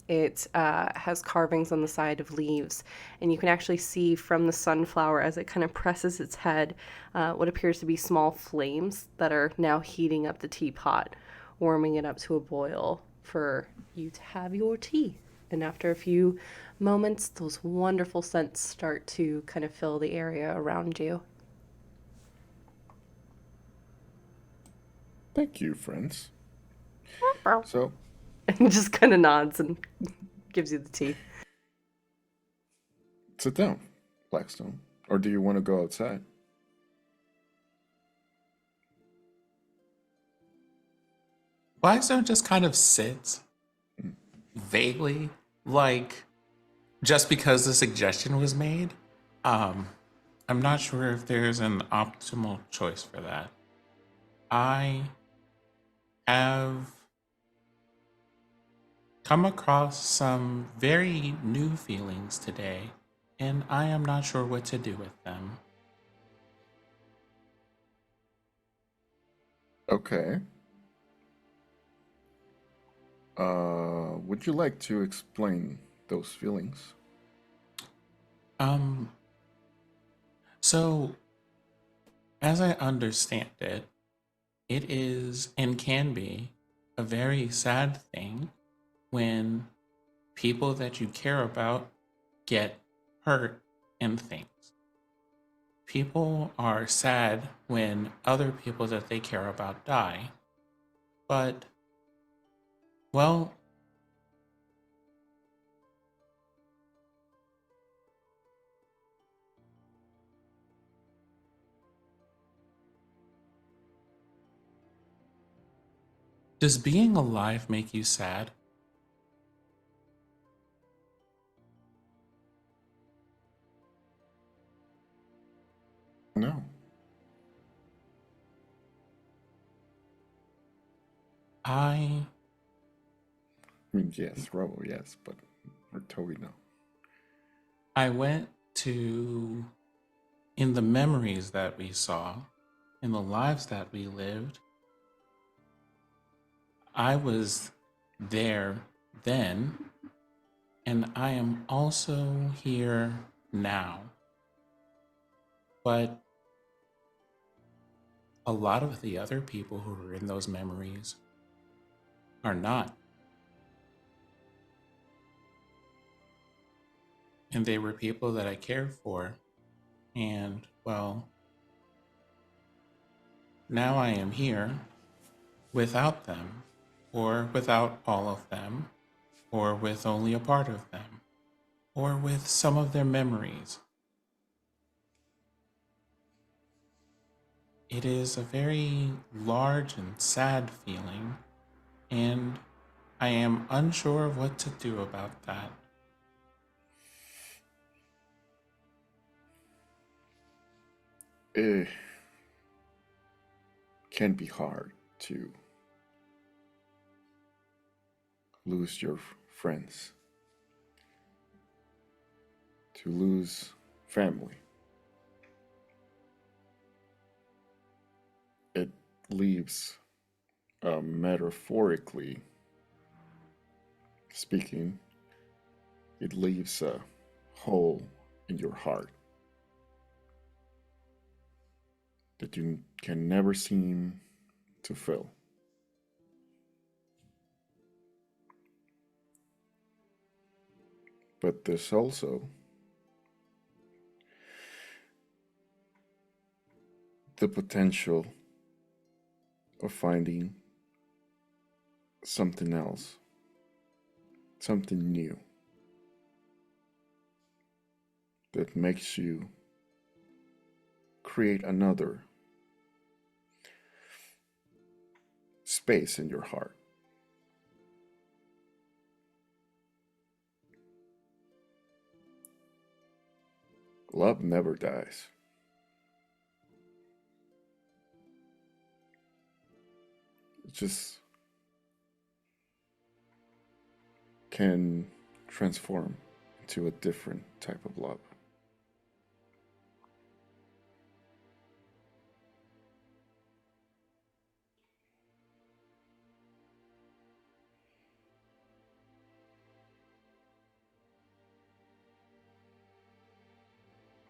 It has carvings on the side of leaves, and you can actually see from the sunflower as it kind of presses its head what appears to be small flames that are now heating up the teapot, warming it up to a boil for you to have your tea. And after a few moments, those wonderful scents start to kind of fill the area around you. Thank you, friends. So, And just kind of nods and gives you the tea. sit down, Blackstone. Or do you want to go outside? Blackstone just kind of sits vaguely, like just because the suggestion was made. I'm not sure if there's an optimal choice for that. I have come across some very new feelings today, and I am not sure what to do with them. Okay. Would you like to explain those feelings? So as I understand it, it is and can be a very sad thing when people that you care about get hurt in things. People are sad when other people that they care about die. But, well, does being alive make you sad? No. I I mean, yes, Robo, yes, but or Toby, no. went to, in the memories that we saw, in the lives that we lived, I was there then, and I am also here now. But a lot of the other people who were in those memories are not. And they were people that I cared for. And, well, now I am here without them, or without all of them, or with only a part of them. or with some of their memories. It is a very large and sad feeling, and I am unsure of what to do about that. It can be hard to lose your friends, to lose family. It leaves, metaphorically speaking, it leaves a hole in your heart that you can never seem to fill. But there's also the potential of finding something else, something new that makes you create another space in your heart. Love never dies. It just can transform into a different type of love.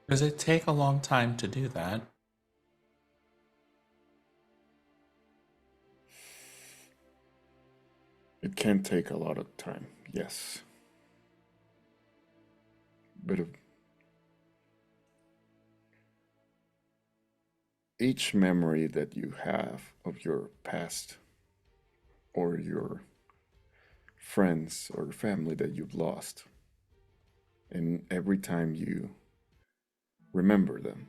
Does it take a long time to do that? It can take a lot of time, yes. But each memory that you have of your past or your friends or family that you've lost, and every time you remember them,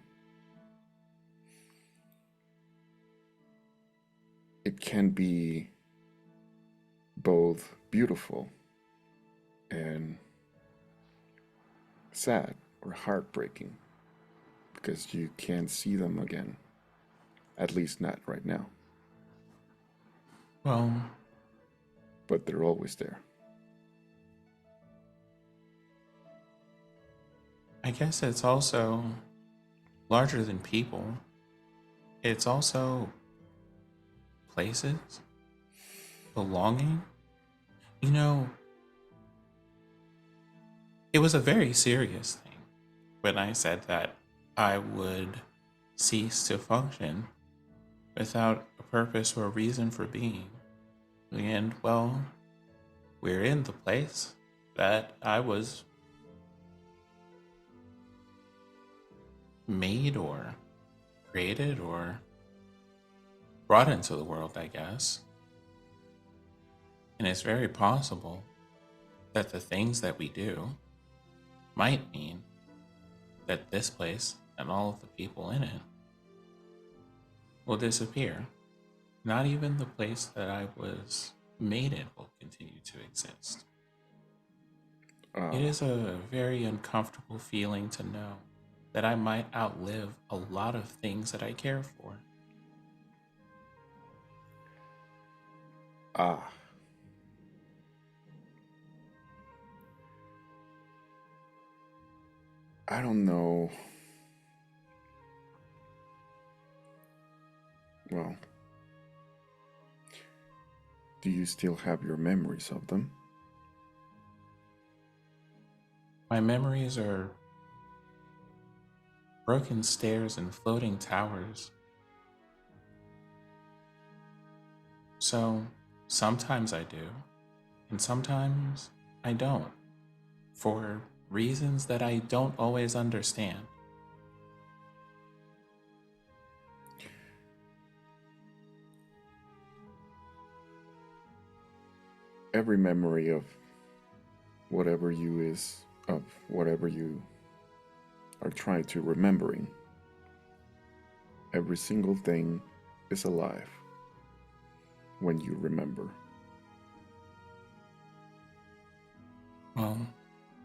it can be both beautiful and sad or heartbreaking because you can't see them again, at least not right now, Well, but they're always there. I guess it's also larger than people. It's also places, belonging. You know, it was a very serious thing when I said that I would cease to function without a purpose or a reason for being. And, well, we're in the place that I was made or created or brought into the world, I guess. And it's very possible that the things that we do might mean that this place and all of the people in it will disappear. Not even the place that I was made in will continue to exist. It is a very uncomfortable feeling to know that I might outlive a lot of things that I care for. I don't know. Well, do you still have your memories of them? My memories are broken stairs and floating towers. So sometimes I do, and sometimes I don't, for reasons that I don't always understand. Every memory of whatever you is of whatever you are trying to remembering. Every single thing is alive when you remember. Well,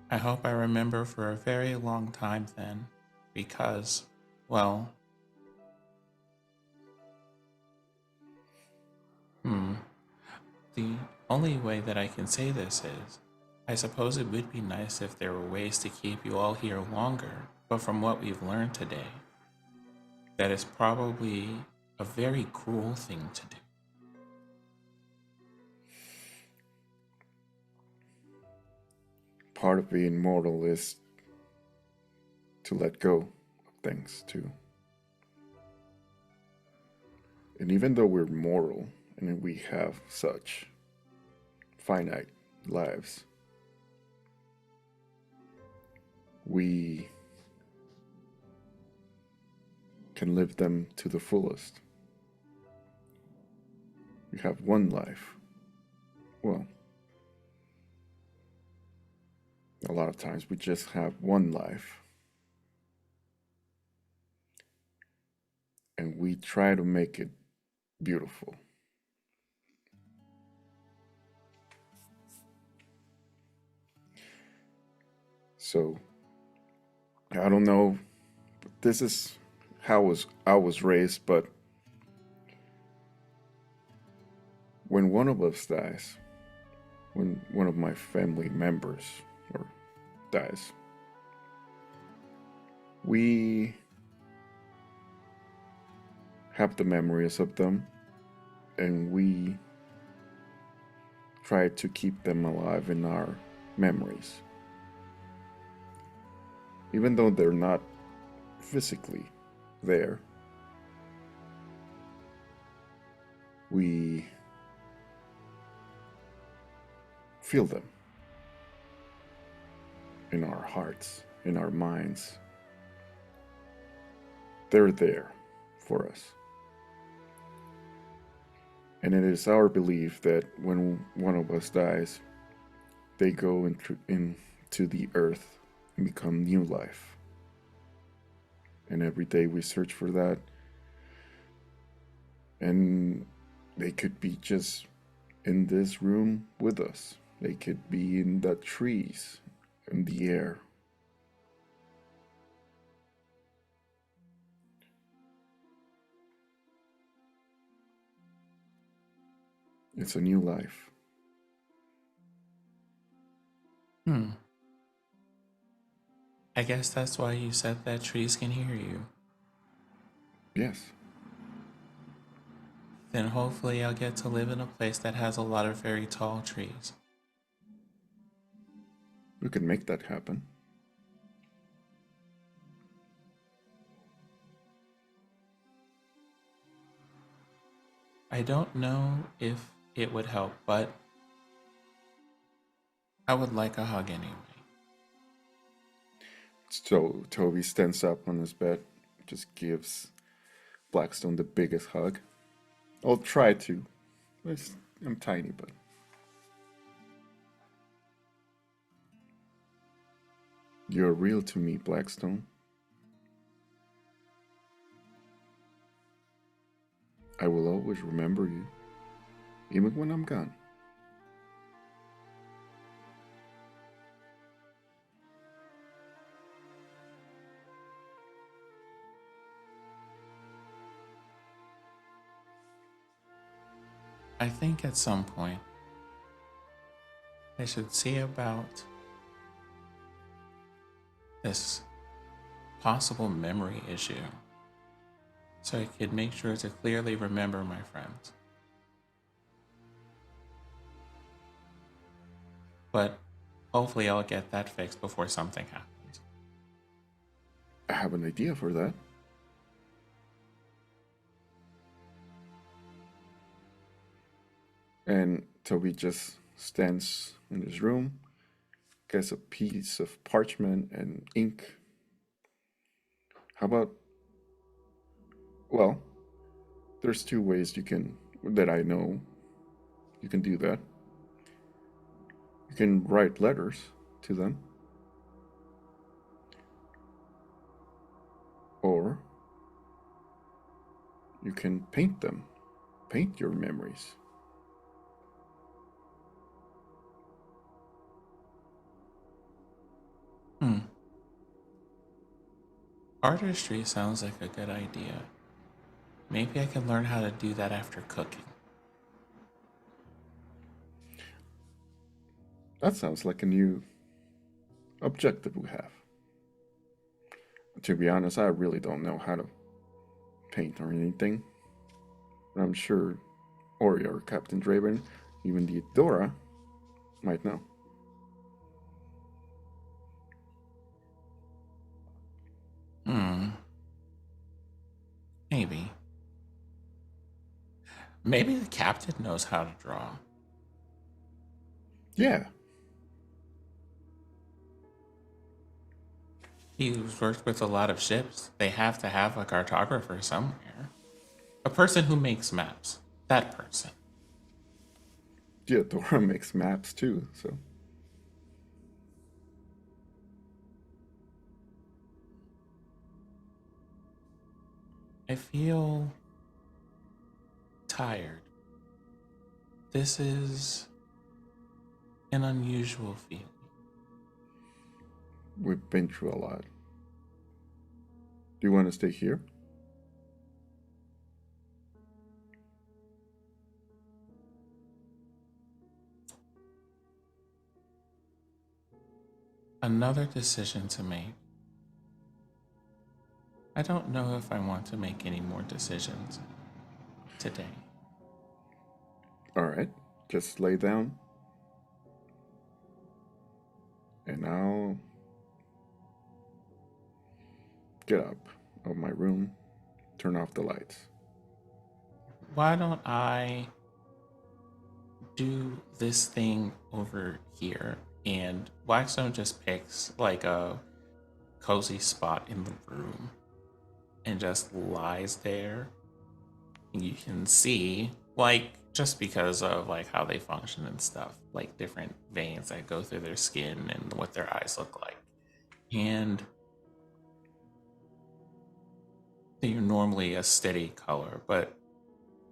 I hope I remember for a very long time then, because, well, the only way that I can say this is, I suppose it would be nice if there were ways to keep you all here longer, but from what we've learned today, that is probably a very cruel thing to do. Part of being mortal is to let go of things too. And even though we're mortal and we have such finite lives, we can live them to the fullest. We have one life. Well, a lot of times we just have one life. And we try to make it beautiful. So, I don't know, this is how I was raised, but when one of us dies, when one of my family members or dies, we have the memories of them, and we try to keep them alive in our memories. Even though they're not physically there, we feel them in our hearts, in our minds. They're there for us. And it is our belief that when one of us dies, they go into the earth and become new life. And every day we search for that. And they could be just in this room with us. They could be in the trees, in the air. It's a new life. I guess that's why you said that trees can hear you. Yes. Then hopefully I'll get to live in a place that has a lot of very tall trees. We can make that happen. I don't know if it would help, but I would like a hug anyway. So Toby stands up on his bed, just gives Blackstone the biggest hug. I'll try to. I'm tiny, but... You're real to me, Blackstone. I will always remember you, even when I'm gone. I think at some point I should see about this possible memory issue so I could make sure to clearly remember my friends. But hopefully I'll get that fixed before something happens. I have an idea for that. And Toby just stands in his room, gets a piece of parchment and ink. How about, well, there's two ways that I know you can do that. You can write letters to them, You can paint them. Paint your memories. Artistry sounds like a good idea. Maybe I can learn how to do that after cooking. That sounds like a new objective we have. To be honest, I really don't know how to paint or anything. But I'm sure Ori or Captain Draven, even the Dora, might know. Maybe. Maybe the captain knows how to draw. Yeah. He's worked with a lot of ships. They have to have a cartographer somewhere. A person who makes maps. That person. Yeah, Dora makes maps too, so. I feel tired. This is an unusual feeling. We've been through a lot. Do you want to stay here? Another decision to make. I don't know if I want to make any more decisions today. All right, just lay down. And I'll get up of my room, turn off the lights. Why don't I do this thing over here? And Blackstone just picks like a cozy spot in the room and just lies there. And you can see, like, just because of like how they function and stuff, like different veins that go through their skin and what their eyes look like. And they're normally a steady color, but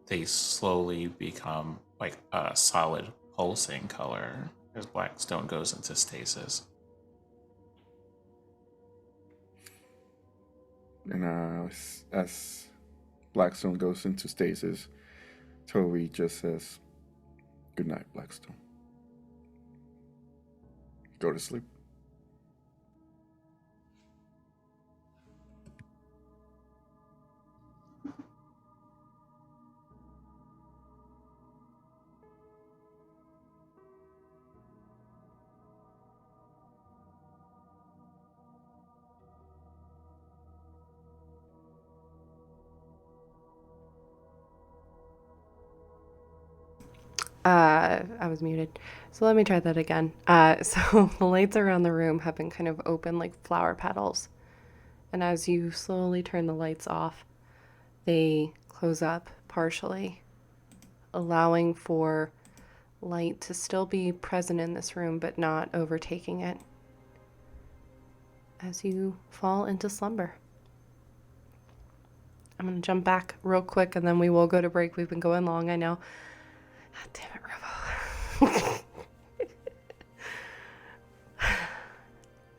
they slowly become like a solid pulsing color as Blackstone goes into stasis. And as Blackstone goes into stasis, Toby just says, "Good night, Blackstone. Go to sleep." I was muted. So let me try that again. So the lights around the room have been kind of open like flower petals. And as you slowly turn the lights off, they close up partially, allowing for light to still be present in this room, but not overtaking it as you fall into slumber. I'm going to jump back real quick and then we will go to break. We've been going long, I know. God damn it, Revo.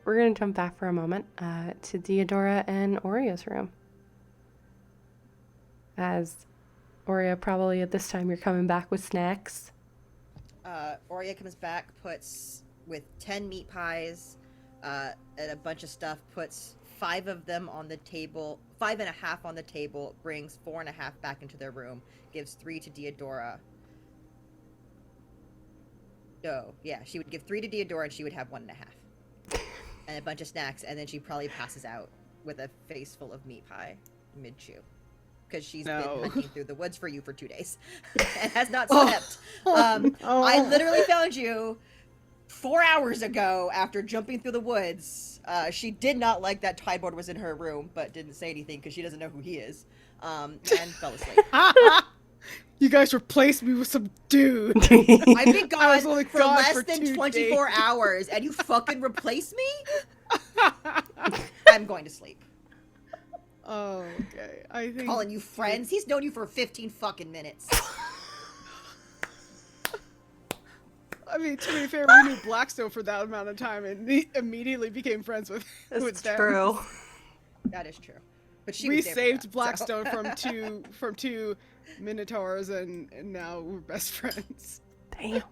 We're going to jump back for a moment to Deodora and Oria's room. As Oria, probably at this time, you're coming back with snacks. Oria comes back, puts with 10 meat pies and a bunch of stuff, puts 5 of them on the table, 5.5 on the table, brings 4.5 back into their room, gives 3 to Deodora. No, yeah, she would give 3 to Deodora and she would have 1.5. And a bunch of snacks, and then she probably passes out with a face full of meat pie mid-chew. Because she's been hunting through the woods for you for 2 days and has not slept. I literally found you 4 hours ago after jumping through the woods. She did not like that Tide Board was in her room, but didn't say anything because she doesn't know who he is, and fell asleep. You guys replaced me with some dude. I've been gone only for gone less for than 2 24 days. hours, and you fucking replace me? I'm going to sleep. Oh, okay. I think Calling you friends. He's known you for 15 fucking minutes. I mean, to be fair, we knew Blackstone for that amount of time, and we immediately became friends with That's them. true. That is true. But she We was there for saved that, so- Blackstone from two minotaurs, and now we're best friends. Damn.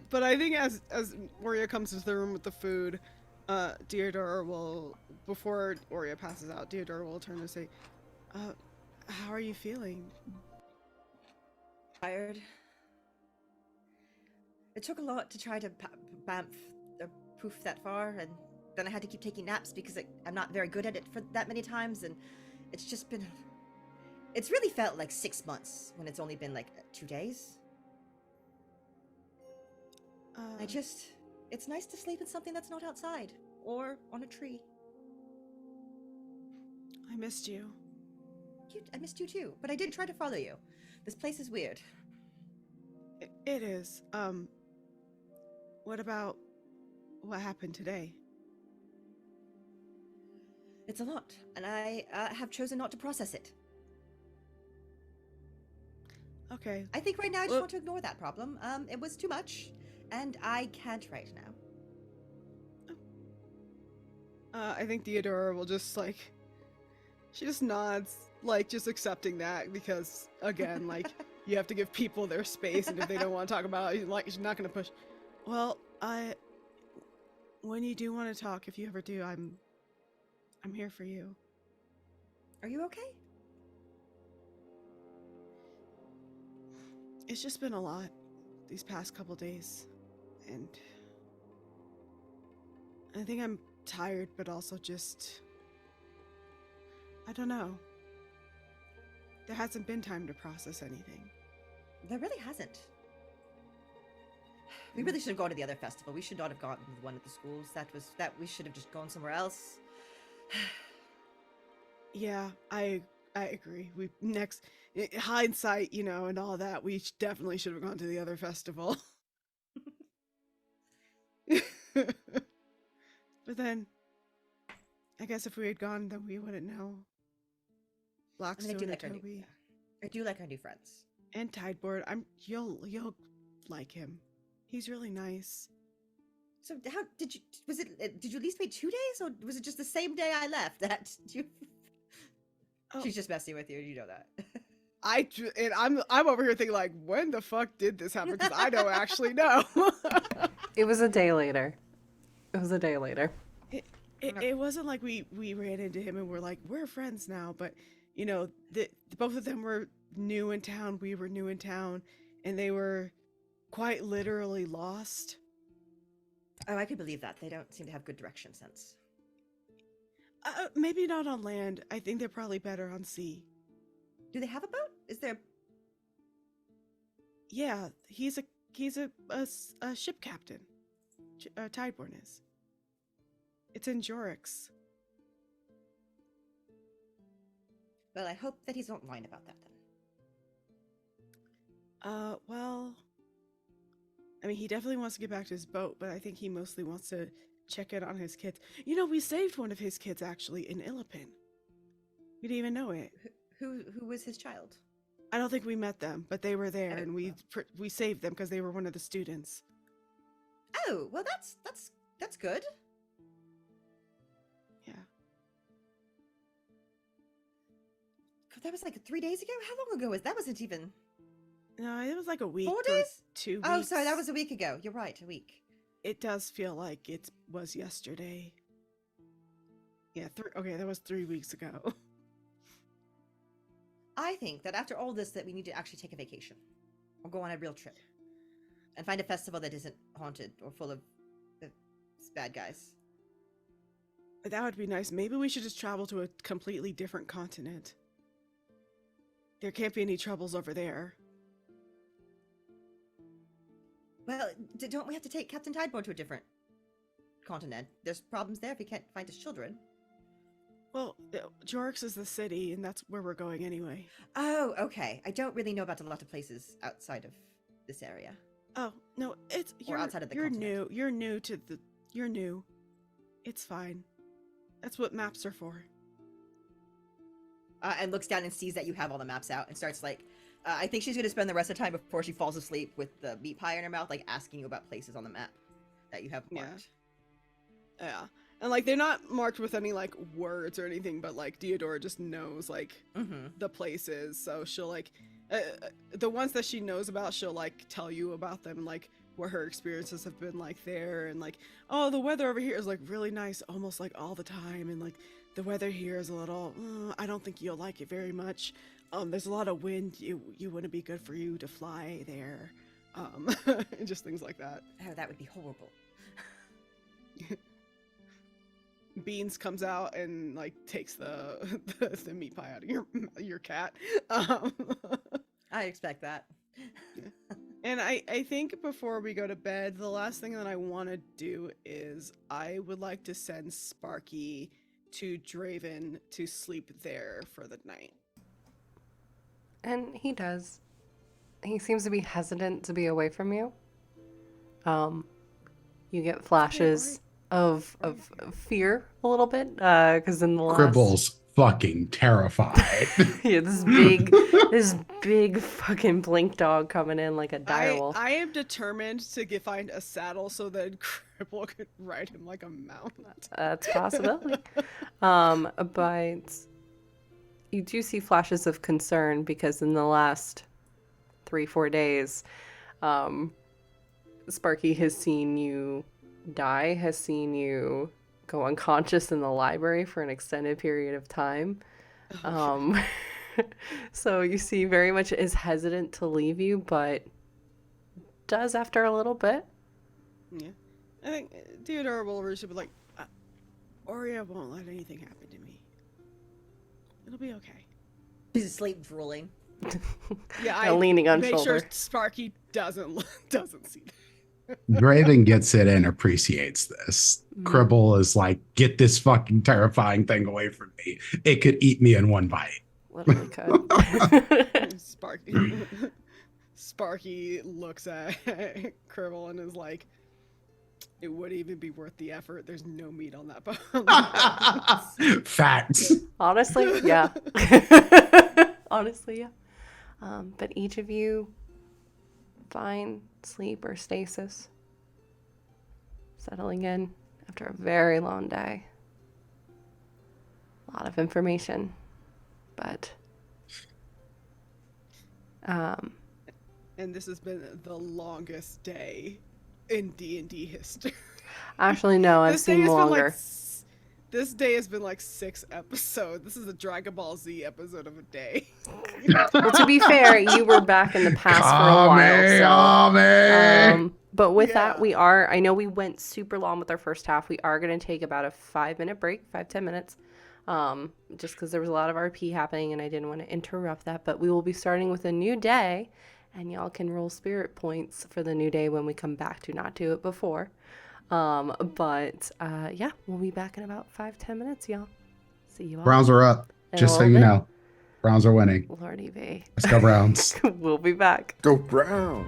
But I think as Oria comes into the room with the food, Deodora will, before Oria passes out, Deodora will turn and say, how are you feeling? Tired. It took a lot to try to bamf the poof that far, and then I had to keep taking naps because I'm not very good at it for that many times, and it's just been... It's really felt like 6 months when it's only been like 2 days. It's nice to sleep in something that's not outside, or on a tree. I missed you. I missed you too, but I did try to follow you. This place is weird. It is. What about what happened today? It's a lot, and I have chosen not to process it. Okay. I think right now I just Well- want to ignore that problem. It was too much, and I can't right now. I think Theodora will just like, she just nods, like just accepting that because again, like you have to give people their space, and if they don't want to talk about it, like she's not gonna push. Well, when you do want to talk, if you ever do, I'm here for you. Are you okay? It's just been a lot these past couple days, and I think I'm tired, but also just, I don't know. There hasn't been time to process anything. There really hasn't. We really should have gone to the other festival. We should not have gone to the one at the schools. That we should have just gone somewhere else. Yeah, I agree. Hindsight, you know, and all that, we definitely should have gone to the other festival. But then, I guess if we had gone, then we wouldn't know. Blackstone and Toby I do like our new friends. and Tideboard. You'll like him. He's really nice. So how did you? Did you at least wait 2 days, or was it just the same day I left? That you? Oh. She's just messing with you. You know that. I'm over here thinking like, when the fuck did this happen? Because I don't actually know. It was a day later. It was a day later. It wasn't like we ran into him and we're like, we're friends now. But you know, both of them were new in town. We were new in town, and they were quite literally lost. Oh, I could believe that. They don't seem to have good direction sense. Maybe not on land. I think they're probably better on sea. Do they have a boat? Is there? Yeah, he's a ship captain. Tideborn is. It's in Jorix. Well, I hope that he's not lying about that then. Well, I mean, he definitely wants to get back to his boat, but I think he mostly wants to check in on his kids. You know, we saved one of his kids actually in Illipin. We didn't even know it. Who was his child? I don't think we met them, but they were there, Oh, and we saved them because they were one of the students. Oh, well, that's good. Yeah. God, that was like 3 days ago. How long ago was that? Wasn't even No, it was like a week. 4 or days. 2 weeks. Oh, sorry, that was a week ago. You're right, a week. It does feel like it was yesterday. Yeah, okay, that was 3 weeks ago. I think that after all this, that we need to actually take a vacation, or go on a real trip, and find a festival that isn't haunted or full of bad guys. That would be nice. Maybe we should just travel to a completely different continent. There can't be any troubles over there. Well, don't we have to take Captain Tideboard to a different continent? There's problems there if he can't find his children. Well, Jorix is the city, and that's where we're going anyway. Oh, okay. I don't really know about a lot of places outside of this area. Oh, no, you're outside of the you're continent. new. You're new. It's fine. That's what maps are for. and looks down and sees that you have all the maps out and starts like, I think she's gonna spend the rest of the time before she falls asleep with the meat pie in her mouth, like asking you about places on the map that you have marked. Yeah. And like they're not marked with any like words or anything, but like Deodora just knows like the places, so she'll like the ones that she knows about, she'll like tell you about them, like what her experiences have been like there, and like, oh, the weather over here is like really nice almost like all the time, and like the weather here is a little I don't think you'll like it very much. There's a lot of wind, you wouldn't be good for you to fly there. Just things like that. Oh, that would be horrible. Beans comes out and like takes the meat pie out of your cat. I expect that. And I think before we go to bed, the last thing that I want to do is I would like to send Sparky to Draven to sleep there for the night. And he does. He seems to be hesitant to be away from you. You get flashes of fear a little bit, because in the last... Cribble's fucking terrified. Yeah, this big fucking blink dog coming in like a direwolf. I am determined to find a saddle so that Cribble could ride him like a mount. That's a possibility. But you do see flashes of concern because in the last 3-4 days, Sparky has seen you die, has seen you go unconscious in the library for an extended period of time. So you see very much is hesitant to leave you, but does after a little bit. Yeah. I think Theodora will originally be like, Aurea won't let anything happen to me. It'll be okay. She's asleep, drooling. Yeah, I leaning on make shoulder. sure Sparky doesn't see that. Draven gets it and appreciates this. Cribble is like, get this fucking terrifying thing away from me. It could eat me in one bite. Literally could. Sparky looks at Cribble and is like, it wouldn't even be worth the effort. There's no meat on that bone. Facts. Honestly, yeah. Honestly, yeah. But each of you find sleep or stasis, settling in after a very long day. A lot of information, but and this has been the longest day in D&D history. Actually, no, I've seen longer. This day has been like 6 episodes. This is a Dragon Ball Z episode of a day. Well, to be fair, you were back in the past for a while. So, but with that, I know we went super long with our first half. We are going to take about a 5-minute break, 5-10 minutes, just because there was a lot of RP happening and I didn't want to interrupt that. But we will be starting with a new day, and y'all can roll spirit points for the new day when we come back. Do not do it before. Yeah, we'll be back in about 5-10 minutes, y'all. See you all. Browns are up. Just so you know. Browns are winning. Lordy V. Let's go Browns. We'll be back. Go Brown.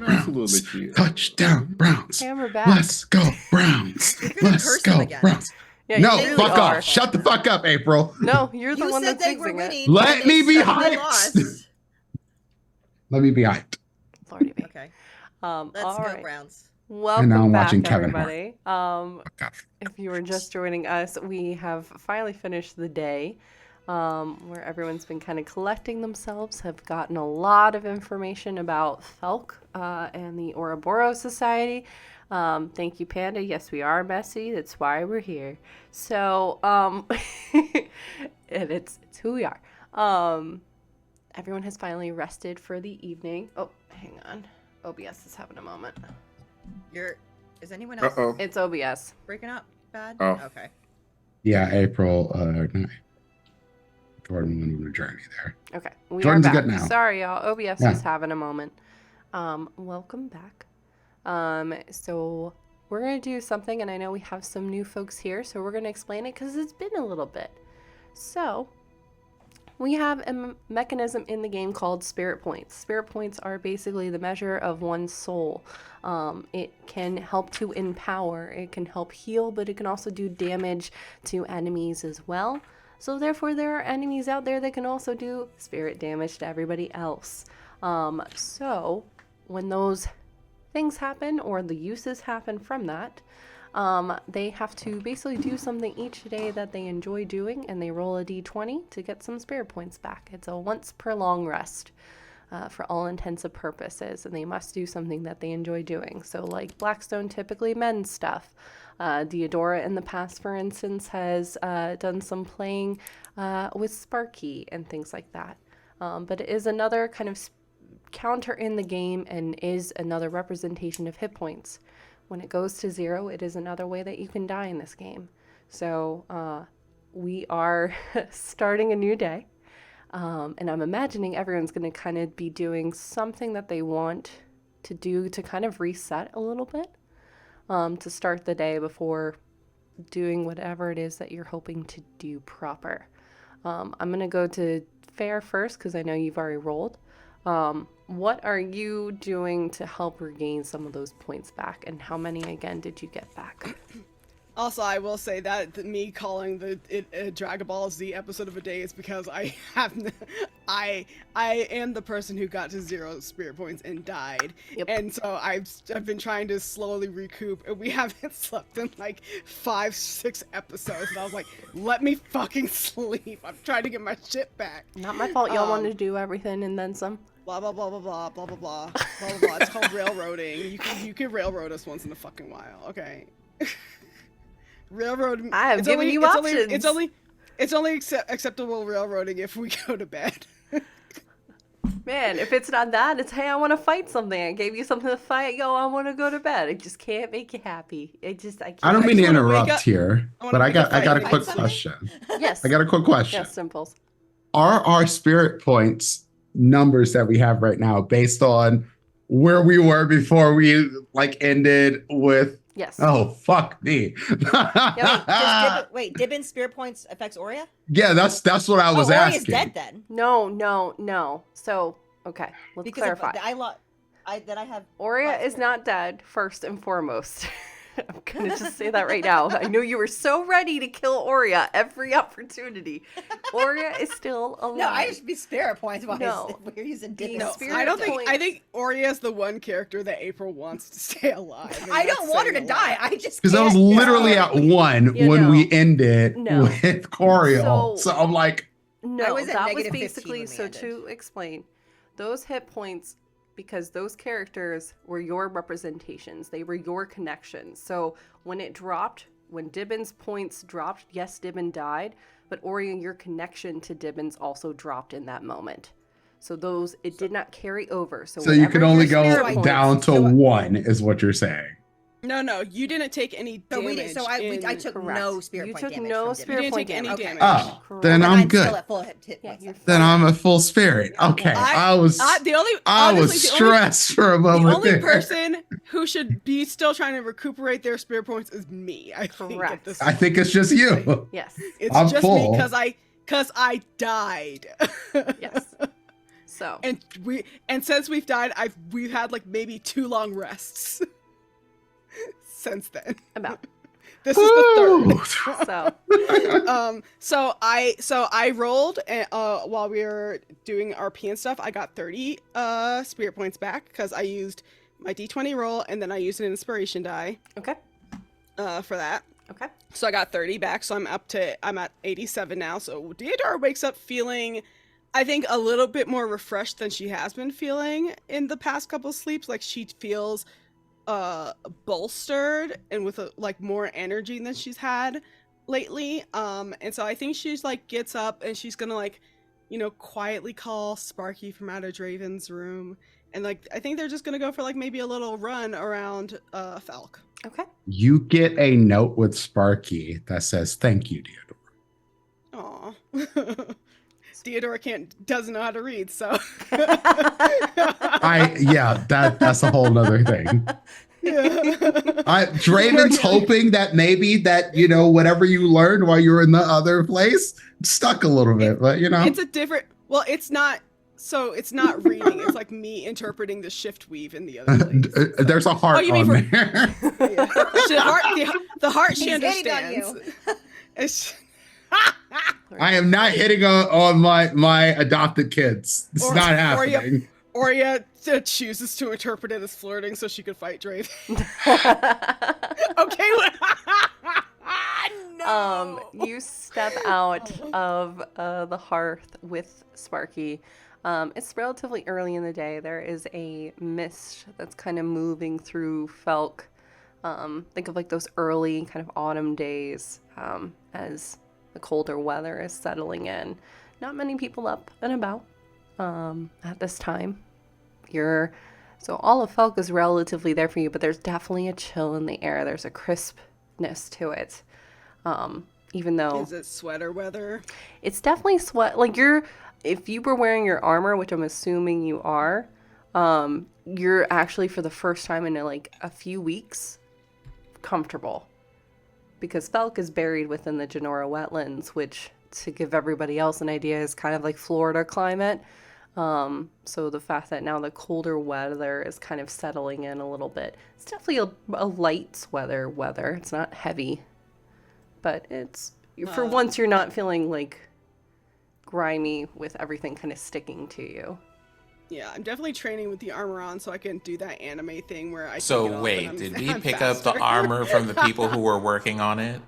Absolutely cute. Touchdown, Browns. And we're back. Let's go, Browns. Let's curse go, them again. Browns. Yeah, No, you really fuck are. off. Shut the fuck up, April. No, you're the You one said that's they were fixing winning. it. Let and me they be suddenly hyped. lost. Let me be hyped. Lordy V. Okay, All let's go right. Browns. Welcome now I'm back, watching Kevin Hart. everybody. Fuck off. If you were just joining us, we have finally finished the day where everyone's been kind of collecting themselves, have gotten a lot of information about Felk and the Ouroboros Society. Thank you, Panda. Yes, we are messy. That's why we're here. So, and it's who we are. Everyone has finally rested for the evening. Oh, hang on. OBS is having a moment. Is anyone else Uh-oh. It's OBS. breaking up bad? Oh. Okay. Yeah, April. No. Jordan went on a journey there. Okay, we Jordan's are back. good now. Sorry, y'all. OBS Yeah. is having a moment. Welcome back. So we're gonna do something, and I know we have some new folks here, so we're gonna explain it because it's been a little bit. So we have a mechanism in the game called spirit points. Spirit points are basically the measure of one's soul. It can help to empower, it can help heal, but it can also do damage to enemies as well. So therefore, there are enemies out there that can also do spirit damage to everybody else. So when those things happen, or the uses happen from that, they have to basically do something each day that they enjoy doing, and they roll a d20 to get some spirit points back. It's a once per long rest for all intents and purposes, and they must do something that they enjoy doing. So like Blackstone typically mends stuff. Deodora in the past, for instance, has done some playing with Sparky and things like that. But it is another kind of counter in the game and is another representation of hit points. When it goes to 0, it is another way that you can die in this game. So we are starting a new day. And I'm imagining everyone's going to kind of be doing something that they want to do to kind of reset a little bit, to start the day before doing whatever it is that you're hoping to do proper. I'm going to go to Fair first because I know you've already rolled. What are you doing to help regain some of those points back, and how many again did you get back? Also, I will say that me calling it Dragon Ball Z episode of a day is because I am the person who got to 0 spirit points and died. Yep. And so I've been trying to slowly recoup, and we haven't slept in like 5-6 episodes. And I was like, let me fucking sleep. I'm trying to get my shit back. Not my fault. Y'all wanted to do everything and then some. Blah blah blah blah blah blah blah blah blah blah. It's called railroading. You can railroad us once in a fucking while, okay? Railroad. I have given you options. It's only acceptable railroading if we go to bed. Man, if it's not that, it's, hey, I want to fight something. I gave you something to fight. Yo, I want to go to bed. I just can't make you happy. I can't. I don't mean to just wanna wake interrupt up- here, I wanna but I wake got up a fight quick something. question. Yes. I got a quick question. Yes, Simples. Are our spirit points numbers that we have right now based on where we were before we like ended with? Yes. Oh, fuck me. Yeah, wait, Dibbin's spirit points affects Aurea? Yeah, that's what I was Aurea's asking. dead then. No. So, okay, let's Because clarify. I have. Aurea is not dead, first and foremost. I'm going to just say that right now. I know you were so ready to kill Aurea every opportunity. Aurea is still alive. No, I should be spirit points while No. we're using The Dibbin. No, spirit I don't points. think. I think Aurea is the one character that April wants to stay alive. and I don't that's want her to saying a die. lot. I just Because I was can't- literally at 1 You when know. we ended No. with Coriol. So- So I'm like, No, I was at that was -15 basically, when we so ended. to explain, those hit points, because those characters were your representations, they were your connections. So when it dropped, when Dibbin's points dropped, yes, Dibbin died, but Aurea, your connection to Dibbin's also dropped in that moment. So those, it did not carry over. So so you whenever could only your go spirit points- down to 1 is what you're saying. No, you didn't take any So damage. I took Correct. no spirit You point took damage no from spirit Dibbin. You didn't point take any damage. damage. Oh, Correct. then But I'm still good. at full hit Yeah, points. you're Then fine. I'm a full spirit. Okay, I was the only I was honestly, stressed for a The moment. only there. person who should be still trying to recuperate their spirit points is me. I think at Correct. this I think it's just you. Yes. it's I'm just full. me because I died. Yes. So. and since we've died, we've had like maybe 2 long rests since then. About. This is the Woo! So. So I rolled while we were doing RP and stuff. I got 30 spirit points back because I used my D20 roll and then I used an inspiration die Okay. for that. Okay. So I got 30 back, so I'm at 87 now. So Deodara wakes up feeling, I think, a little bit more refreshed than she has been feeling in the past couple sleeps. Like she feels bolstered and with like more energy than she's had lately. And so I think she's like gets up and she's gonna like, quietly call Sparky from out of Draven's room. And like I think they're just gonna go for like maybe a little run around Felk. Okay. You get a note with Sparky that says, "Thank you, Deodora." Aw. Theodora doesn't know how to read, so That's a whole nother thing. Draven's hoping that maybe that, whatever you learned while you were in the other place stuck a little bit, but it's a different, well, it's not reading, it's like me interpreting the shift weave in the other place. So. There's a heart on there. Yeah. The heart she He's understands. It's I am not hitting on my adopted kids. This is not happening. Oria chooses to interpret it as flirting so she could fight Draven. Okay. No. You step out of the hearth with Sparky. It's relatively early in the day. There is a mist that's kind of moving through Felk. Think of like those early kind of autumn days as the colder weather is settling in. Not many people up and about at this time. So all of Felk is relatively there for you, but there's definitely a chill in the air. There's a crispness to it. Even though... Is it sweater weather? It's definitely sweat. Like if you were wearing your armor, which I'm assuming you are, you're actually for the first time in like a few weeks comfortable. Because Felk is buried within the Genora wetlands, which, to give everybody else an idea, is kind of like Florida climate. So the fact that now the colder weather is kind of settling in a little bit. It's definitely a light weather. It's not heavy. But it's, for once, you're not feeling like grimy with everything kind of sticking to you. Yeah, I'm definitely training with the armor on so I can do that anime thing where I So wait, did we pick up the armor from the people who were working on it?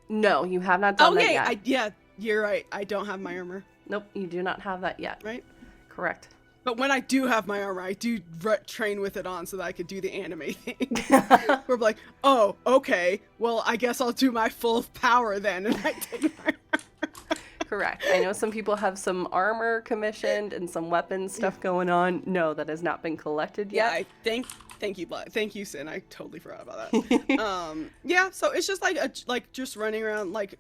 No, you have not done that yet. You're right. I don't have my armor. Nope, you do not have that yet. Right? Correct. But when I do have my armor, I do train with it on so that I could do the anime thing. We're like, oh, okay, well, I guess I'll do my full power then. And I take my armor. Correct. I know some people have some armor commissioned and some weapons stuff going on. No, that has not been collected yet. Yeah, thank you, Blood. Thank you, Sin. I totally forgot about that. Yeah, so it's just like just running around, like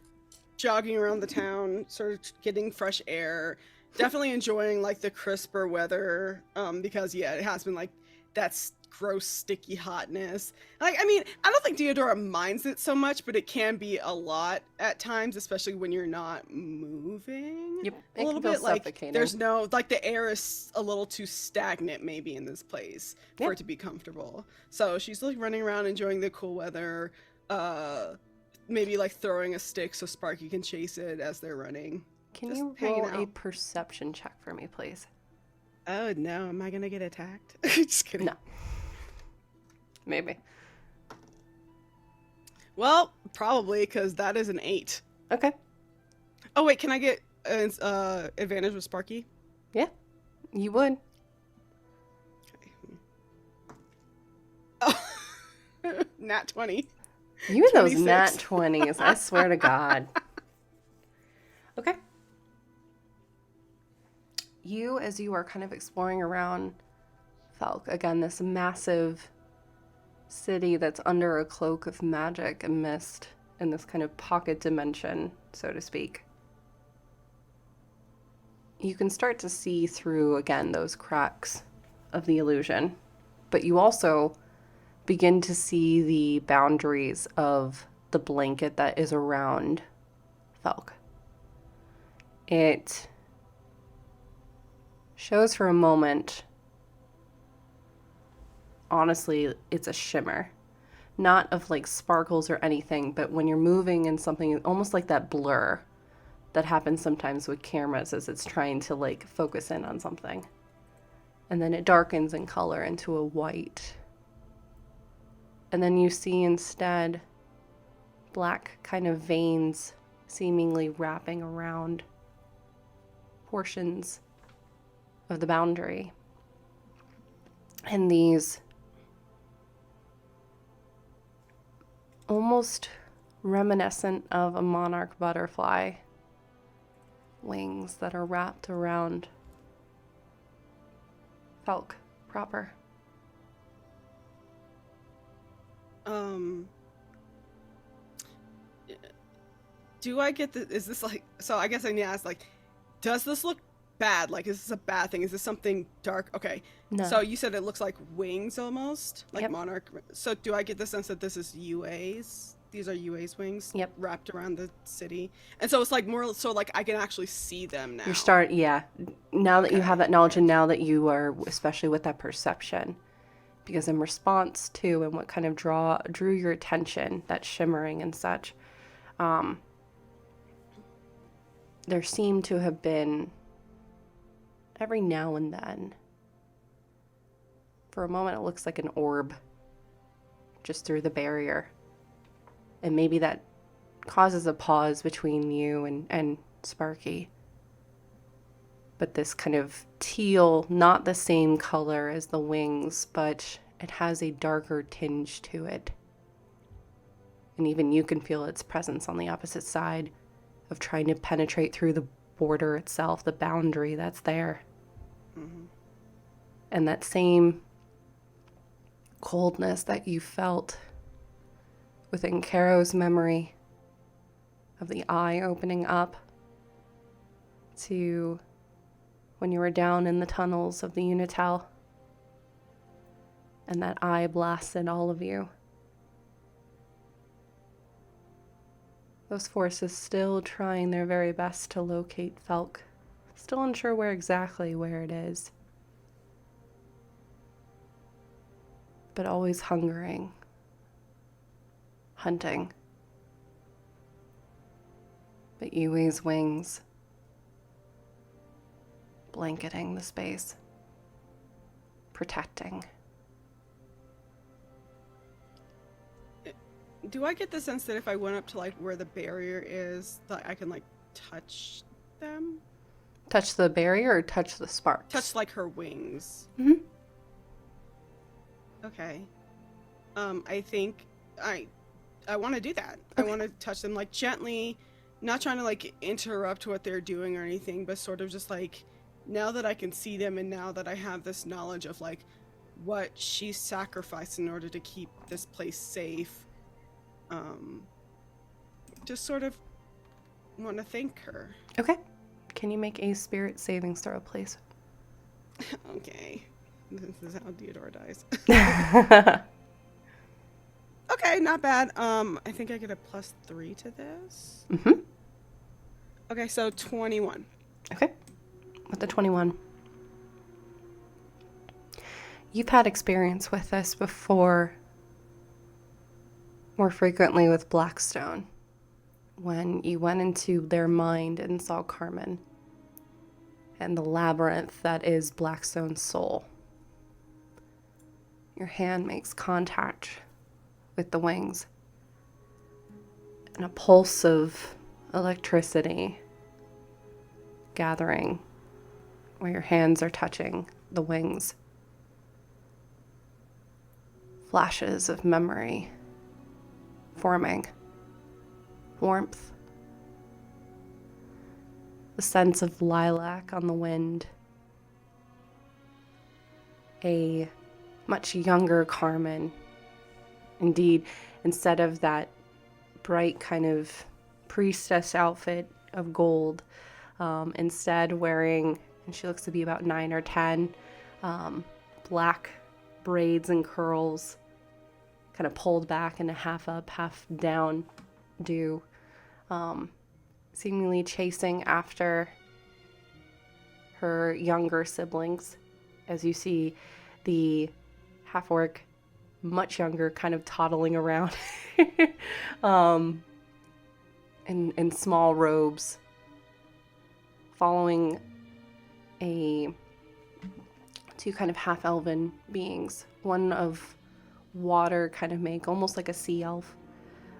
jogging around the town, sort of getting fresh air. Definitely enjoying like the crisper weather, because it has been like that's gross sticky hotness. Like, I mean, I don't think Deodora minds it so much, but it can be a lot at times, especially when you're not moving. Yep, a little bit like there's no, like the air is a little too stagnant maybe in this place for it to be comfortable. So she's like running around enjoying the cool weather, maybe like throwing a stick so Sparky can chase it as they're running. Can Just you hanging roll a out. perception check for me, please? Oh no, am I gonna get attacked? Just kidding. No. Maybe. Well, probably, because that is an 8. Okay. Oh wait, can I get advantage with Sparky? Yeah, you would. Oh, nat 20. You and those 26. nat 20s, I swear to God. Okay. You, as you are kind of exploring around Felk, again, this massive city that's under a cloak of magic and mist in this kind of pocket dimension, so to speak. You can start to see through, again, those cracks of the illusion, but you also begin to see the boundaries of the blanket that is around Felk. It shows for a moment, honestly, it's a shimmer. Not of like sparkles or anything, but when you're moving in something, almost like that blur that happens sometimes with cameras as it's trying to like focus in on something. And then it darkens in color into a white. And then you see instead black kind of veins seemingly wrapping around portions of the boundary. And these almost reminiscent of a monarch butterfly. Wings that are wrapped around Felk proper. Do I get the, is this like, so I guess I need to ask, like, does this look bad? Like, is this a bad thing? Is this something dark? Okay. No. So you said it looks like wings almost? Like Yep. monarch. So do I get the sense that this is UA's? These are UA's wings? Yep. Wrapped around the city. And so it's like more, so like I can actually see them now. Now that you Okay. have that knowledge and now that you are, especially with that perception, because in response to and what kind of drew your attention, that shimmering and such, there seemed to have been every now and then, for a moment it looks like an orb just through the barrier, and maybe that causes a pause between you and Sparky. But this kind of teal, not the same color as the wings, but it has a darker tinge to it. And even you can feel its presence on the opposite side of trying to penetrate through the border itself, the boundary that's there. Mm-hmm. And that same coldness that you felt within Caro's memory of the eye opening up to when you were down in the tunnels of the Unitel and that eye blasted all of you. Those forces still trying their very best to locate Felk, still unsure where it is, but always hungering, hunting. But Yui's wings blanketing the space, protecting. Do I get the sense that if I went up to like where the barrier is, that I can like touch them? Touch the barrier or touch the sparks? Touch like her wings. Mhm. Okay. I think I want to do that. Okay. I want to touch them like gently, not trying to like interrupt what they're doing or anything, but sort of just like, now that I can see them and now that I have this knowledge of like what she sacrificed in order to keep this place safe, just sort of want to thank her. Okay. Can you make a spirit savings throw, please? Okay. This is how Theodore dies. Okay, not bad. I think I get a +3 to this. Mm-hmm. Okay, so 21. Okay. With the 21. You've had experience with this before, more frequently with Blackstone, when you went into their mind and saw Carmen and the labyrinth that is Blackstone's soul. Your hand makes contact with the wings, and a pulse of electricity gathering where your hands are touching the wings. Flashes of memory forming. Warmth. The sense of lilac on the wind. A much younger Carmen. Indeed, instead of that bright kind of priestess outfit of gold, instead wearing, and she looks to be about 9 or 10, black braids and curls, kind of pulled back in a half up, half down do, seemingly chasing after her younger siblings, as you see the half-orc, much younger, kind of toddling around in small robes, following two kind of half-elven beings, one of water kind of make, almost like a sea elf,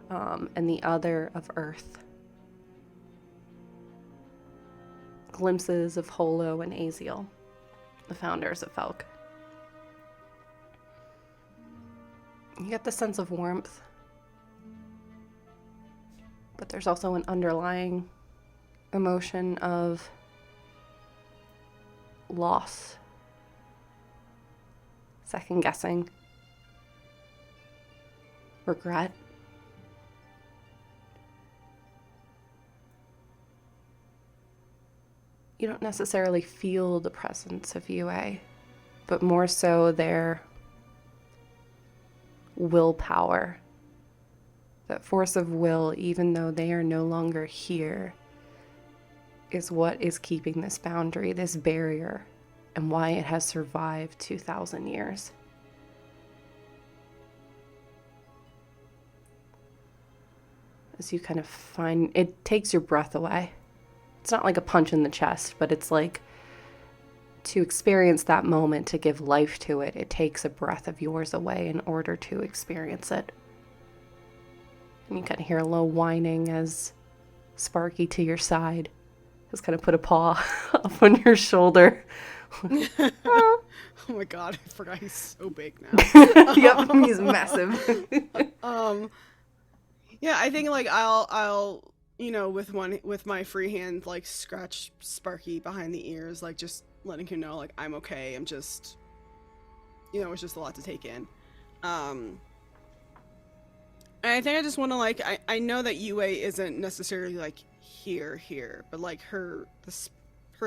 and the other of earth. Glimpses of Holo and Aziel, the founders of Felk. You get the sense of warmth But there's also an underlying emotion of loss, second guessing, regret. You don't necessarily feel the presence of UA, but more so their willpower. That force of will, even though they are no longer here, is what is keeping this boundary, this barrier, and why it has survived 2,000 years. As you kind of find, it takes your breath away. It's not like a punch in the chest, but it's like to experience that moment, to give life to it, it takes a breath of yours away in order to experience it. And you kind of hear a low whining as Sparky to your side has kind of put a paw up on your shoulder. Oh my god, I forgot he's so big now. Yep, he's massive. Yeah, I think like I'll with my free hand like scratch Sparky behind the ears, like just letting him know like I'm okay. I'm just it's just a lot to take in. And I think I just want to like I know that UA isn't necessarily like here, but like her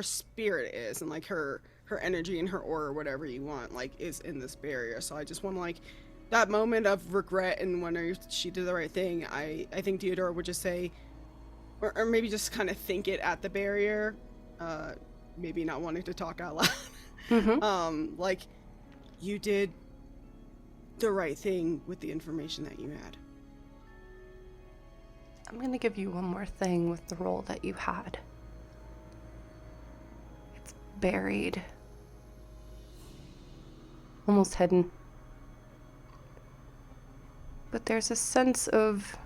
spirit is, and like her energy and her aura, whatever you want, like is in this barrier. So I just want to like that moment of regret and wonder if she did the right thing. I think Theodore would just say, or maybe just kind of think it at the barrier, maybe not wanting to talk out loud. Mm-hmm. Like you did the right thing with the information that you had. I'm going to give you one more thing with the role that you had. It's buried. Almost hidden. But there's a sense of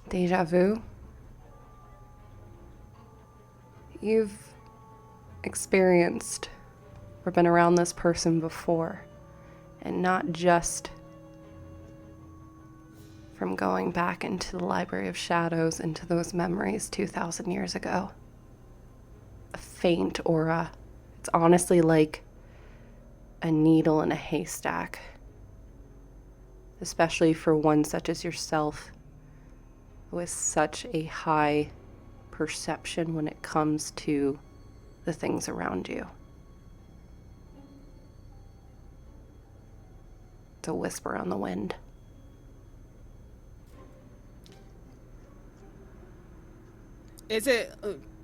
deja vu. You've experienced or been around this person before, and not just from going back into the Library of Shadows, into those memories 2,000 years ago. A faint aura. It's honestly like a needle in a haystack. Especially for one such as yourself, with such a high perception when it comes to the things around you. It's a whisper on the wind. Is it,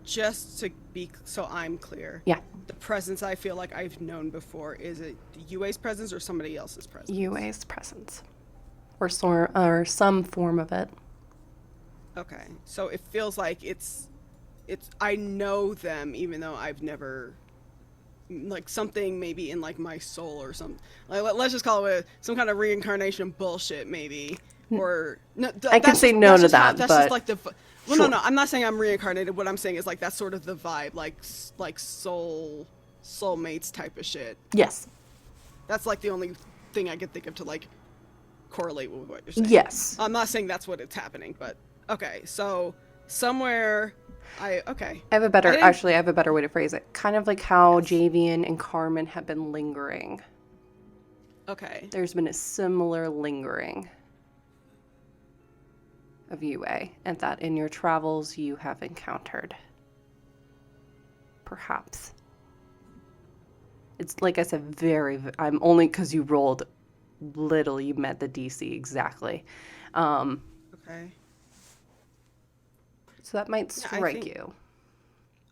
just to be so I'm clear, Yeah. the presence I feel like I've known before, is it UA's presence or somebody else's presence? UA's presence. Or some form of it. Okay, so it feels like it's I know them even though I've never, like something maybe in like my soul or something. Like let's just call it some kind of reincarnation bullshit maybe. Or no, I can say no to that, that's but just like the well, sure. no, I'm not saying I'm reincarnated. What I'm saying is like that's sort of the vibe, like soulmates type of shit. Yes. That's like the only thing I can think of to like correlate with what you're saying. Yes. I'm not saying that's what it's happening, but okay. So somewhere, I have a better way to phrase it. Kind of like how Yes. Javian and Carmen have been lingering. Okay. There's been a similar lingering of UA, and that in your travels you have encountered. Perhaps. It's like I said, I'm only because you rolled little, you met the DC exactly. Okay. So that might Yeah, I strike think- you.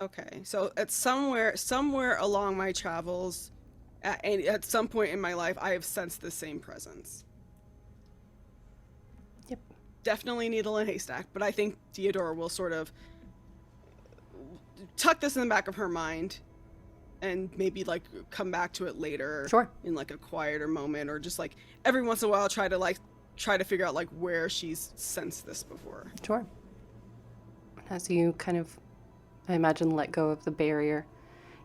Okay. So at somewhere along my travels, at some point in my life, I have sensed the same presence. Yep. Definitely needle in haystack, but I think Theodora will sort of tuck this in the back of her mind and maybe like come back to it later. Sure. In like a quieter moment, or just like every once in a while try to figure out like where she's sensed this before. Sure. As you kind of, I imagine, let go of the barrier,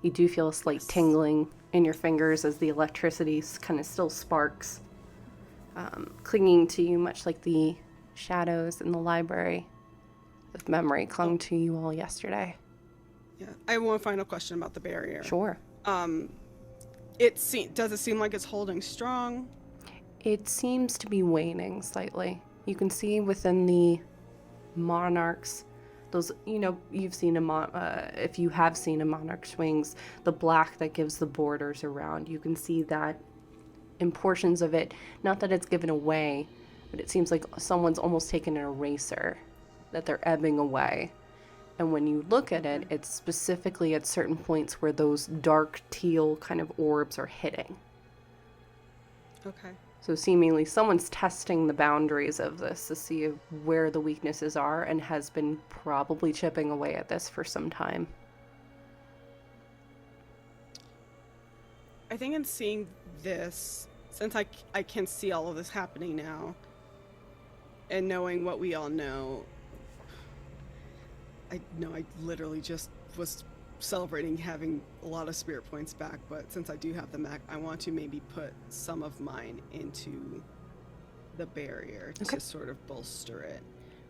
you do feel a slight tingling in your fingers as the electricity kind of still sparks, clinging to you, much like the shadows in the library of memory clung to you all yesterday. Yeah. I have one final question about the barrier. Sure. Does it seem like it's holding strong? It seems to be waning slightly. You can see within the monarchs, those, you've seen if you have seen a monarch's wings, the black that gives the borders around, you can see that in portions of it, not that it's given away, but it seems like someone's almost taken an eraser, that they're ebbing away. And when you look at it, it's specifically at certain points where those dark teal kind of orbs are hitting. Okay. So seemingly someone's testing the boundaries of this to see where the weaknesses are and has been probably chipping away at this for some time. I think in seeing this, since I can see all of this happening now, and knowing what we all know, I literally just was celebrating having a lot of spirit points back, but since I do have them back, I want to maybe put some of mine into the barrier to sort of bolster it,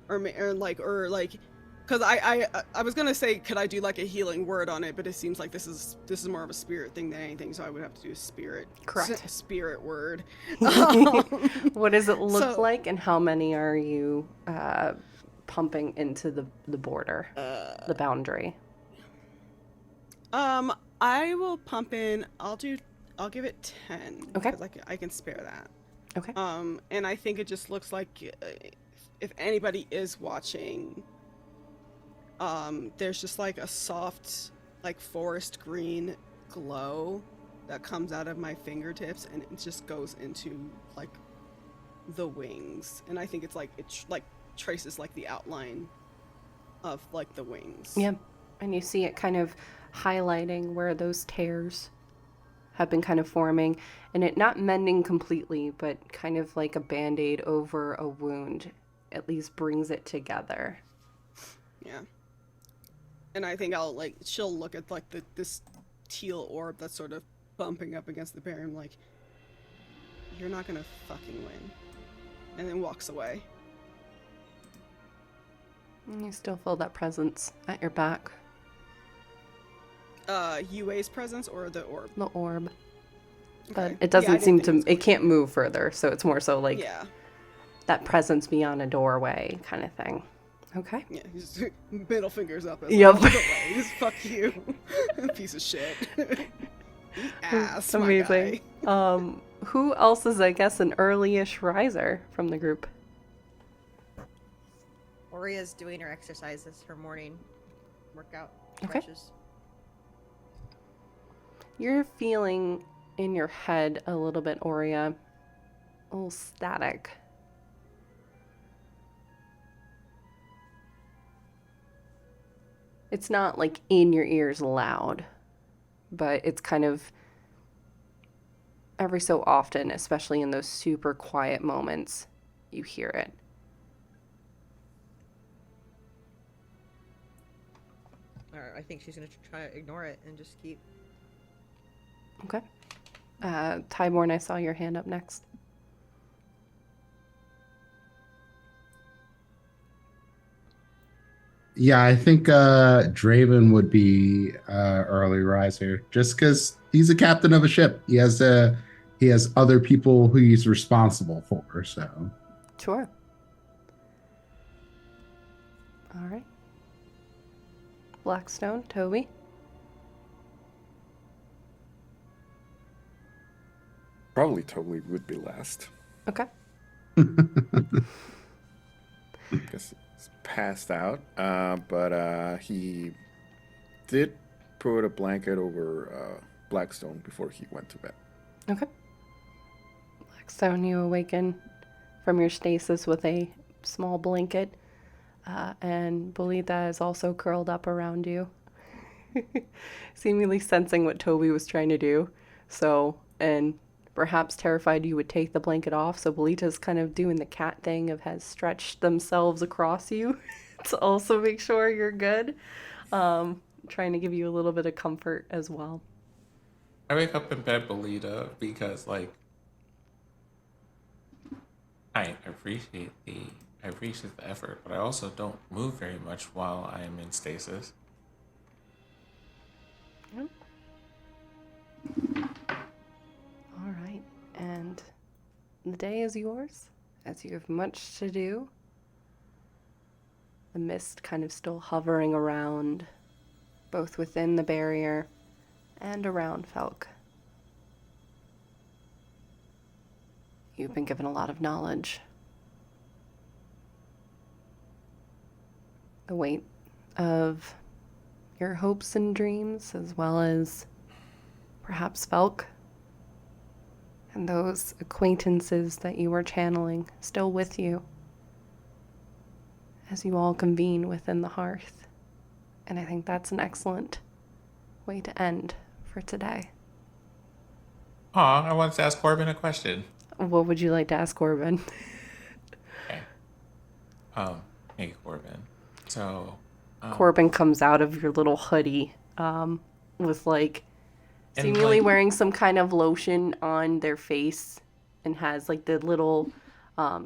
or because I was gonna say, could I do like a healing word on it, but it seems like this is more of a spirit thing than anything, so I would have to do a spirit. Correct. Spirit word. What does it look like, and how many are you pumping into the border, the boundary? I will pump in. I'll give it 10. Okay. Because I can spare that. Okay. And I think it just looks like if anybody is watching, there's just like a soft, like forest green glow that comes out of my fingertips, and it just goes into like the wings, and I think it's like it traces like the outline of like the wings. Yeah, and you see it kind of highlighting where those tears have been kind of forming, and it not mending completely, but kind of like a band-aid over a wound, at least brings it together. Yeah. And I think she'll look at like this teal orb that's sort of bumping up against the barrier, and like, you're not gonna fucking win, and then walks away. And you still feel that presence at your back. UA's presence or the orb? The orb. But Okay. it doesn't Yeah, I seem didn't think to, it can't move further, so it's more so like Yeah. that presence beyond a doorway kind of thing. Okay. Yeah, he's middle fingers up. As Yep. like, he's fuck you, piece of shit. Eat ass, Amazing. My guy. Who else is, I guess, an early-ish riser from the group? Oria's doing her exercises, her morning workout Okay. stretches. You're feeling in your head a little bit, Aurea, a little static. It's not like in your ears loud, but it's kind of every so often, especially in those super quiet moments, you hear it. I think she's gonna try to ignore it and just keep. Okay. Tyborn, I saw your hand up next. Yeah, I think Draven would be early riser, just because he's a captain of a ship. He has other people who he's responsible for. So Sure. All right. Blackstone, Toby. Probably totally would be last. Okay. Because he's passed out. But he did put a blanket over Blackstone before he went to bed. Okay. Blackstone, you awaken from your stasis with a small blanket, and Bolita is also curled up around you, seemingly sensing what Toby was trying to do. So, and perhaps terrified you would take the blanket off, so Bolita's kind of doing the cat thing of has stretched themselves across you to also make sure you're good, trying to give you a little bit of comfort as well. I wake up in bed, Belita, because, like, I appreciate the I appreciate the effort, but I also don't move very much while I am in stasis. Yep. All right, and the day is yours, as you have much to do. The mist kind of still hovering around, both within the barrier and around Felk. You've been given a lot of knowledge. The weight of your hopes and dreams, as well as perhaps Felk and those acquaintances that you were channeling still with you as you all convene within the hearth. And I think that's an excellent way to end for today. Aw, I wanted to ask Corbin a question. What would you like to ask Corbin? Okay. Hey, Corbin. So, Corbin comes out of your little hoodie with like And, seemingly like- wearing some kind of lotion on their face and has like the little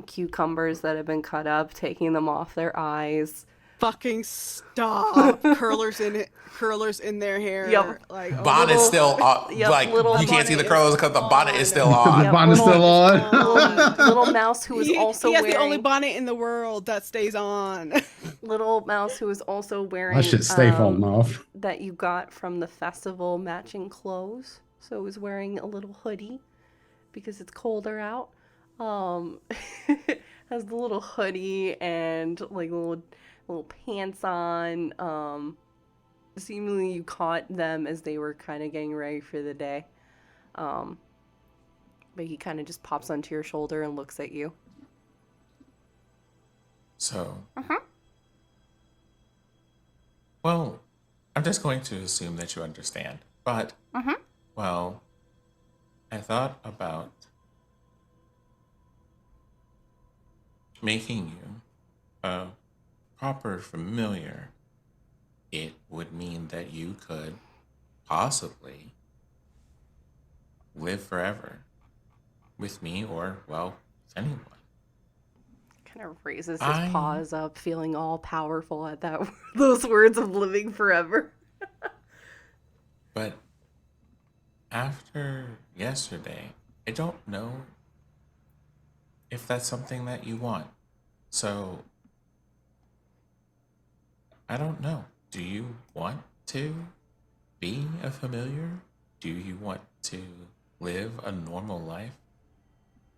cucumbers that have been cut up, taking them off their eyes. Fucking stop. Curlers in their hair. Yep. Like, oh, Bonnet's still up. Yep, Like, little you can't see the bonnet curls is because the bonnet is still on. on. Yep, Bond is little- still on. Little mouse who is also he has wearing the only bonnet in the world that stays on. little mouse who is also wearing I should stay falling off. that you got from the festival matching clothes. So is wearing a little hoodie because it's colder out. Has the little hoodie and like little pants on. Seemingly you caught them as they were kind of getting ready for the day. But he kind of just pops onto your shoulder and looks at you. So, well, I'm just going to assume that you understand. But, well, I thought about making you a proper familiar. It would mean that you could possibly live forever with me or, well, with anyone. Kind of raises his I- paws up, feeling all powerful at that those words of living forever. But after yesterday, I don't know if that's something that you want. So, I don't know. Do you want to be a familiar? Do you want to live a normal life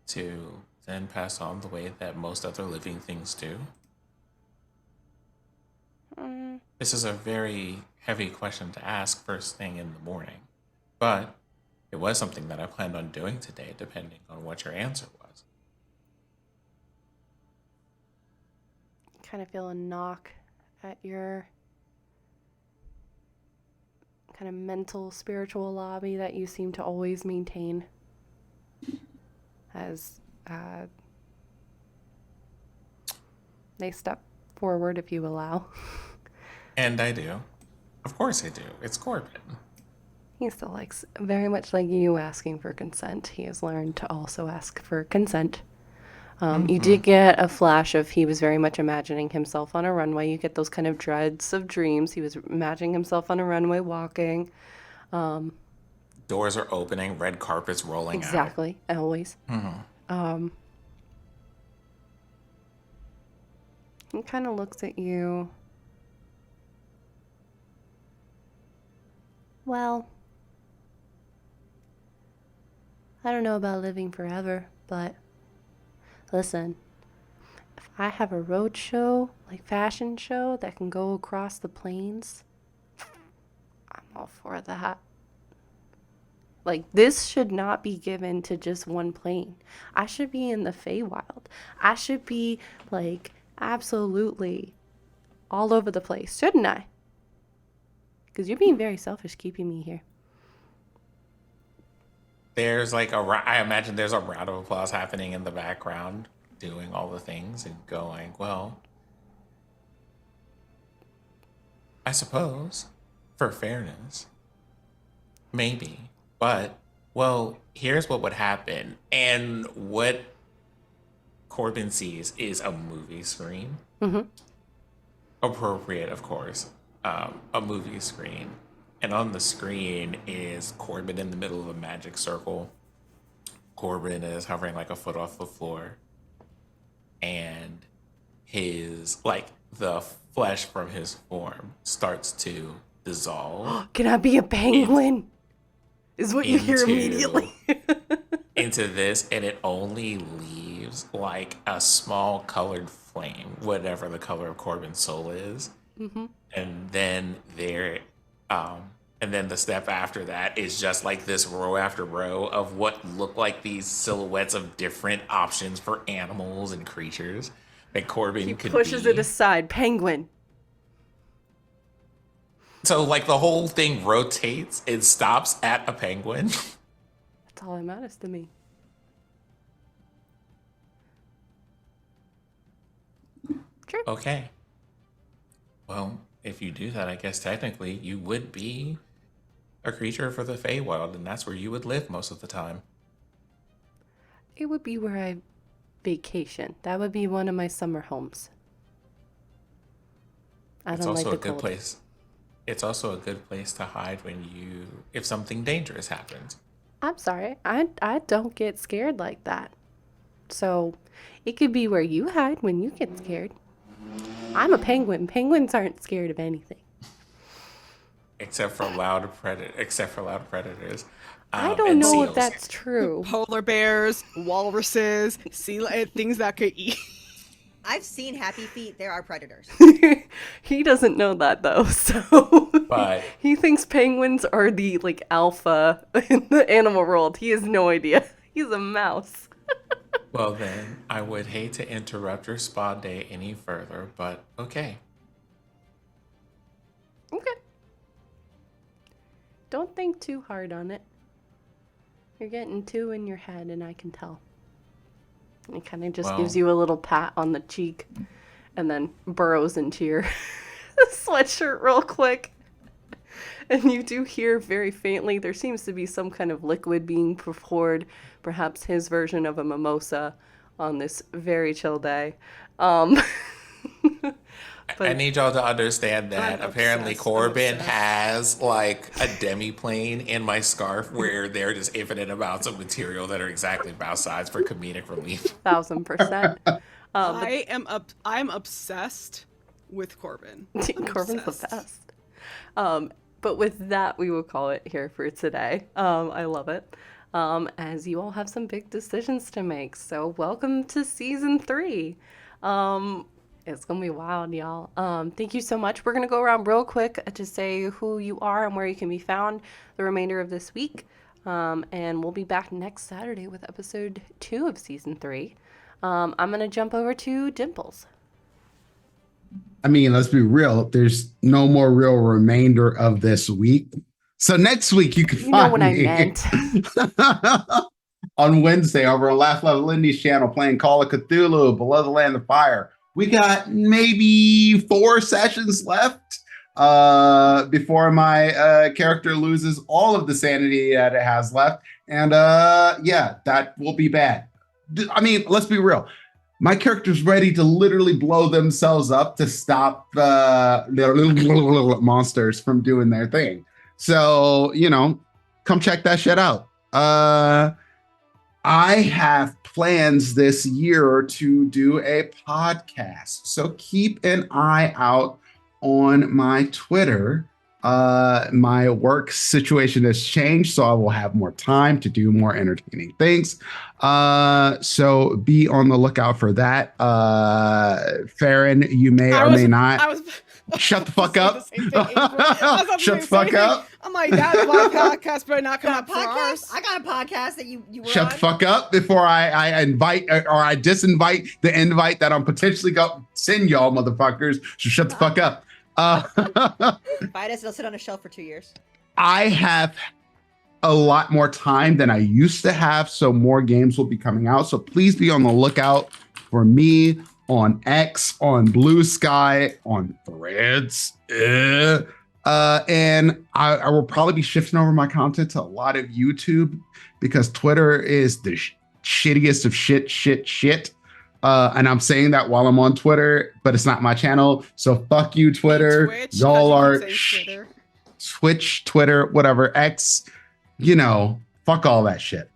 to then pass on the way that most other living things do? This is a very heavy question to ask first thing in the morning, but it was something that I planned on doing today, depending on what your answer was. Kind of feel a knock at your kind of mental, spiritual lobby that you seem to always maintain. As they step forward, if you allow. And I do. Of course I do. It's Corbin. He still likes, very much like you, asking for consent. He has learned to also ask for consent. You did get a flash of he was very much imagining himself on a runway. You get those kind of dreads of dreams. He was imagining himself on a runway walking. Doors are opening, red carpets rolling out. Exactly, always. He kind of looks at you. Well, I don't know about living forever, but listen, if I have a road show, like fashion show, that can go across the plains, I'm all for that. Like, this should not be given to just one plane. I should be in the Feywild. I should be, like, absolutely all over the place, shouldn't I? Because you're being very selfish keeping me here. There's like I imagine there's a round of applause happening in the background, doing all the things and going, well, I suppose, for fairness, maybe. But, well, here's what would happen. And what Corbin sees is a movie screen. Mm-hmm. Appropriate, of course. A movie screen. And on the screen is Corbin in the middle of a magic circle. Corbin is hovering like a foot off the floor. And his, like, the flesh from his form starts to dissolve. Can I be a penguin? Is what you hear into- immediately. into this, and it only leaves like a small colored flame, whatever the color of Corbin's soul is. Mm-hmm. And then and then the step after that is just like this row after row of what look like these silhouettes of different options for animals and creatures that Corbin He could pushes be. it aside. Penguin. So like the whole thing rotates and stops at a penguin. That's all that matters to me. True. Okay. Well, if you do that, I guess technically you would be a creature for the Feywild, and that's where you would live most of the time. It would be where I vacation. That would be one of my summer homes. I It's don't also like a the good cold. place. It's also a good place to hide if something dangerous happens. I'm sorry. I don't get scared like that. So it could be where you hide when you get scared. I'm a penguin. Penguins aren't scared of anything. Except for loud predators. I don't and know if seals. that's true. Polar bears, walruses, things that could eat. I've seen Happy Feet. There are predators. He doesn't know that though, so But he thinks penguins are the like alpha in the animal world. He has no idea. He's a mouse. well then, I would hate to interrupt your spa day any further, but okay. Okay. Don't think too hard on it. You're getting too in your head, and I can tell. It kind of just Well- gives you a little pat on the cheek and then burrows into your sweatshirt real quick. And you do hear very faintly, there seems to be some kind of liquid being poured, perhaps his version of a mimosa on this very chill day. I need y'all to understand that I'm apparently obsessed. Corbin I'm obsessed. has like a demiplane in my scarf where there are just infinite amounts of material that are exactly about size for comedic relief. 1000%. I'm obsessed with Corbin. Corbin's the obsessed. best. But with that, we will call it here for today. I love it. As you all have some big decisions to make. So welcome to season 3. It's going to be wild, y'all. Thank you so much. We're going to go around real quick to say who you are and where you can be found the remainder of this week. And we'll be back next Saturday with episode 2 of season 3. I'm going to jump over to Dimples. I mean, let's be real. There's no more real remainder of this week. So next week you can You know find what I me meant. on Wednesday over on Laugh Level Indies channel playing Call of Cthulhu, Below the Land of Fire. We got maybe 4 sessions left before my character loses all of the sanity that it has left. And yeah, that will be bad. I mean, let's be real. My character's ready to literally blow themselves up to stop the little monsters from doing their thing. So, you know, come check that shit out. I have plans this year to do a podcast. So keep an eye out on my Twitter. My work situation has changed, so I will have more time to do more entertaining things. So be on the lookout for that. Farron, you may or may not. Shut the fuck up. Shut the fuck up. I'm like, that's my podcast, but not come Got up a for podcast? ours. I got a podcast that you were Shut on. the fuck up before I invite or I disinvite the invite that I'm potentially going to send y'all motherfuckers. So shut the fuck up. Invite us, it'll sit on a shelf for 2 years. I have a lot more time than I used to have, so more games will be coming out. So please be on the lookout for me on X, on Blue Sky, on Threads. And I will probably be shifting over my content to a lot of YouTube because Twitter is the shittiest of shit. And I'm saying that while I'm on Twitter, but it's not my channel. So fuck you, Twitter. Twitch, 'cause Y'all you are keep saying Twitter. Twitch, Twitter, whatever, X, you know, fuck all that shit.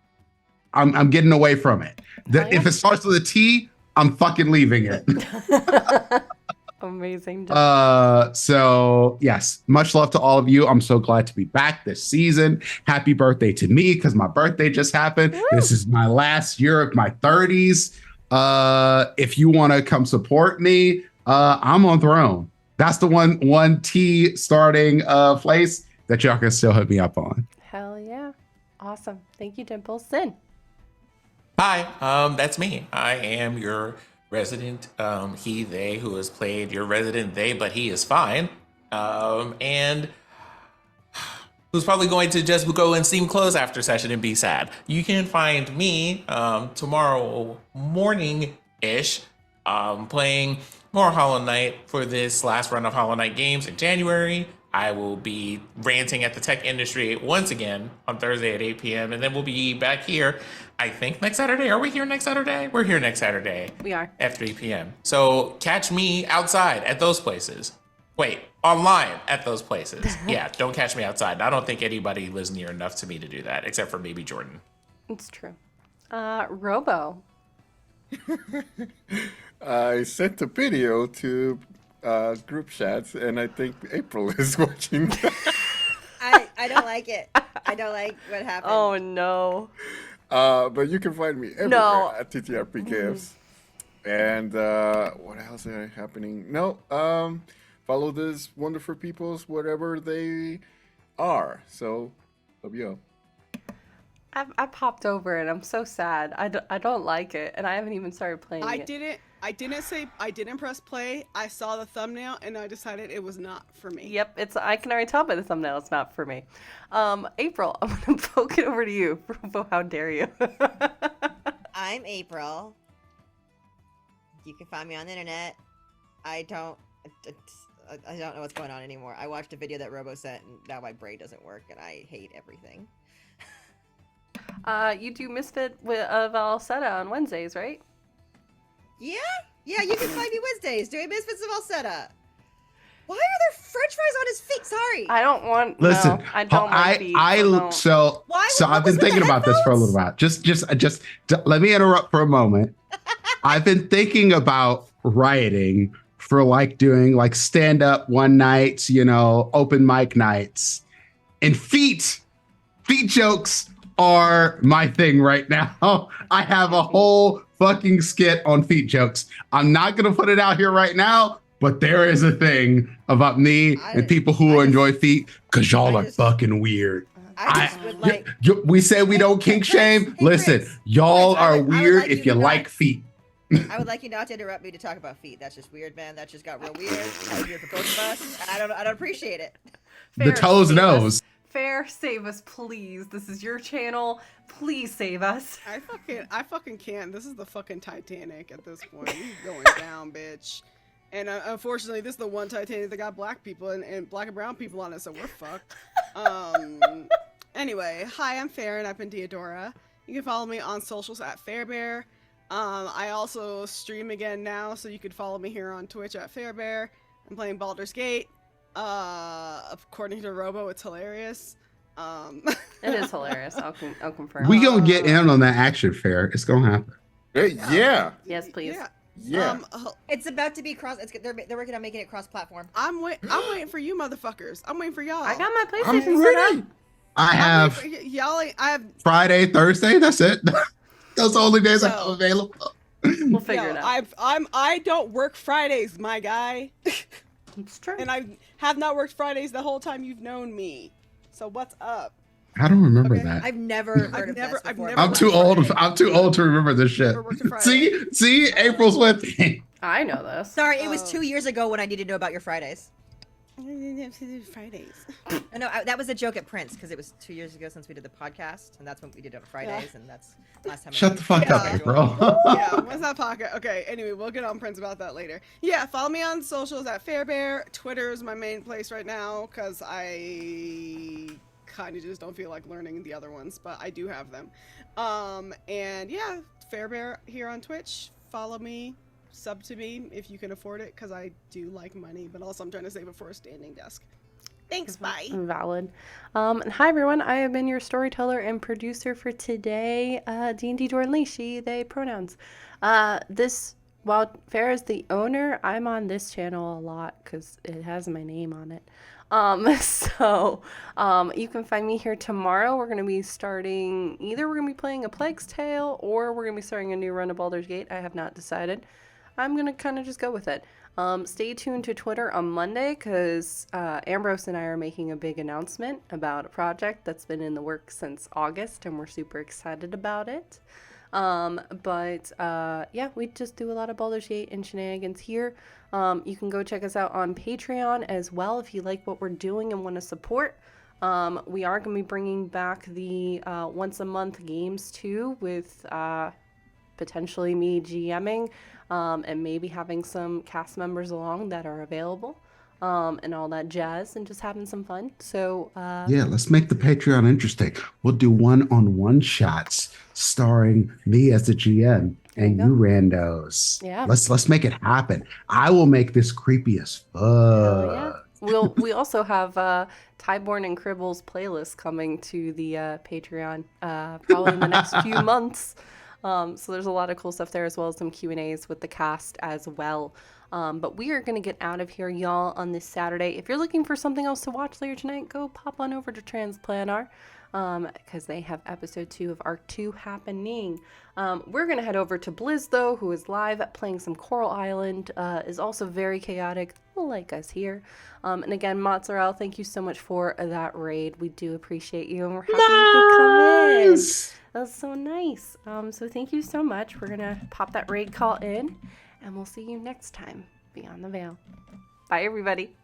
I'm getting away from it. If it starts with a T, I'm fucking leaving it. Amazing. So yes, much love to all of you. I'm so glad to be back this season. Happy birthday to me, because my birthday just happened. Woo! This is my last year of my 30s. If you want to come support me, I'm on Throne. That's the one T starting place that y'all can still hit me up on. Hell yeah. Awesome. Thank you, Dimple. Sin. Hi, that's me. I am your resident he, they, who has played your resident they, but he is fine. And who's probably going to just go and steam clothes after session and be sad. You can find me tomorrow morning-ish playing more Hollow Knight for this last run of Hollow Knight games in January. I will be ranting at the tech industry once again on Thursday at 8 p.m. And then we'll be back here, I think, next Saturday. Are we here next Saturday? We're here next Saturday. We are. At 3 p.m. So catch me outside at those places. Wait, online at those places. Yeah, don't catch me outside. I don't think anybody lives near enough to me to do that, except for maybe Jordan. It's true. Robo. I sent a video to group chats, and I think April is watching that. I don't like it. I don't like what happened. Oh no. But you can find me everywhere at TTRP Gifts. And what else is happening? No, follow these wonderful peoples wherever they are. So, love you. I popped over and I'm so sad. I don't like it, and I haven't even started playing it. I didn't press play. I saw the thumbnail and I decided it was not for me. Yep, I can already tell by the thumbnail it's not for me. April, I'm gonna poke it over to you. Robo, how dare you? I'm April. You can find me on the internet. I don't know what's going on anymore. I watched a video that Robo sent, and now my brain doesn't work, and I hate everything. You do Misfit of Alceta on Wednesdays, right? Yeah, you can find me Wednesdays doing Misfits of Alceta. Why are there French fries on his feet? Sorry. I don't want. Listen, no, I don't like feet. So I've been thinking about this for a little while. Just let me interrupt for a moment. I've been thinking about rioting for doing stand up one nights, open mic nights, and feet jokes are my thing right now. I have a whole fucking skit on feet jokes. I'm not gonna put it out here right now, but there is a thing about me and people who enjoy feet, because y'all are fucking weird. We say we don't kink shame. Listen, y'all are weird if you like feet. I would like you not to interrupt me to talk about feet. That's just weird, man. That just got real weird. That was weird for both of us. I don't appreciate it. The toes knows. Fair, save us, please. This is your channel. Please save us. I fucking can't. This is the fucking Titanic at this point. We're going down, bitch. And unfortunately, this is the one Titanic that got black people and black and brown people on it, so we're fucked. Anyway, hi, I'm Farron. I've been Deodora. You can follow me on socials at Fairbear. I also stream again now, so you can follow me here on Twitch at Fairbear. I'm playing Baldur's Gate. According to Robo, it's hilarious. It is hilarious. I'll confirm. We gonna get in on that action fair. It's gonna happen. Yeah. Yes, please. Yeah. It's about to be they're working on making it cross-platform. I'm waiting for you, motherfuckers. I'm waiting for y'all. I got my PlayStation set up. I have I have Friday, Thursday. That's it. Those are the only days I have available. We'll figure it out. I don't work Fridays, my guy. It's true. And I have not worked Fridays the whole time you've known me. So what's up? I don't remember that. I've never heard of this before. I'm too old. I'm too old to remember this shit. See, April's with me. I know this. Sorry, it was 2 years ago when I needed to know about your Fridays. Fridays. No, that was a joke at Prince because it was 2 years ago since we did the podcast, and that's when we did it on Fridays, and that's last time. Shut the fuck up, April. Yeah, what's that pocket? Okay, anyway, we'll get on Prince about that later. Yeah, follow me on socials at Fairbear. Twitter is my main place right now because I kind of just don't feel like learning the other ones, but I do have them. And yeah, Fairbear here on Twitch. follow me, sub to me if you can afford it, because I do like money, but also I'm trying to save it for a standing desk. Thanks, bye. Valid. And hi everyone, I have been your storyteller and producer for today. D&D Jordan Lee, she, they pronouns. While Farrah is the owner, I'm on this channel a lot because it has my name on it. You can find me here tomorrow. We're going to be starting, either we're going to be playing A Plague's Tale or we're going to be starting a new run of Baldur's Gate. I have not decided. I'm going to kind of just go with it. Stay tuned to Twitter on Monday because Ambrose and I are making a big announcement about a project that's been in the works since August and we're super excited about it. Yeah, we just do a lot of Baldur's Gate and shenanigans here. You can go check us out on Patreon as well if you like what we're doing and want to support. We are going to be bringing back the once a month games too with potentially me GMing and maybe having some cast members along that are available and all that jazz and just having some fun. So yeah, let's make the Patreon interesting. We'll do one-on-one shots starring me as the GM and you randos. Yeah. Let's make it happen. I will make this creepy as fuck. Hell yeah. We also have Tyborn and Cribble's playlist coming to the Patreon probably in the next few months. So there's a lot of cool stuff there as well as some Q&As with the cast as well. But we are going to get out of here, y'all, on this Saturday. If you're looking for something else to watch later tonight, go pop on over to Transplanar because they have episode 2 of Arc 2 happening. We're going to head over to Blizz, though, who is live playing some Coral Island, is also very chaotic, like us here. And again, Mozzarella, thank you so much for that raid. We do appreciate you, and we're happy you could come in. That was so nice. So thank you so much. We're going to pop that raid call in, and we'll see you next time beyond the veil. Bye, everybody.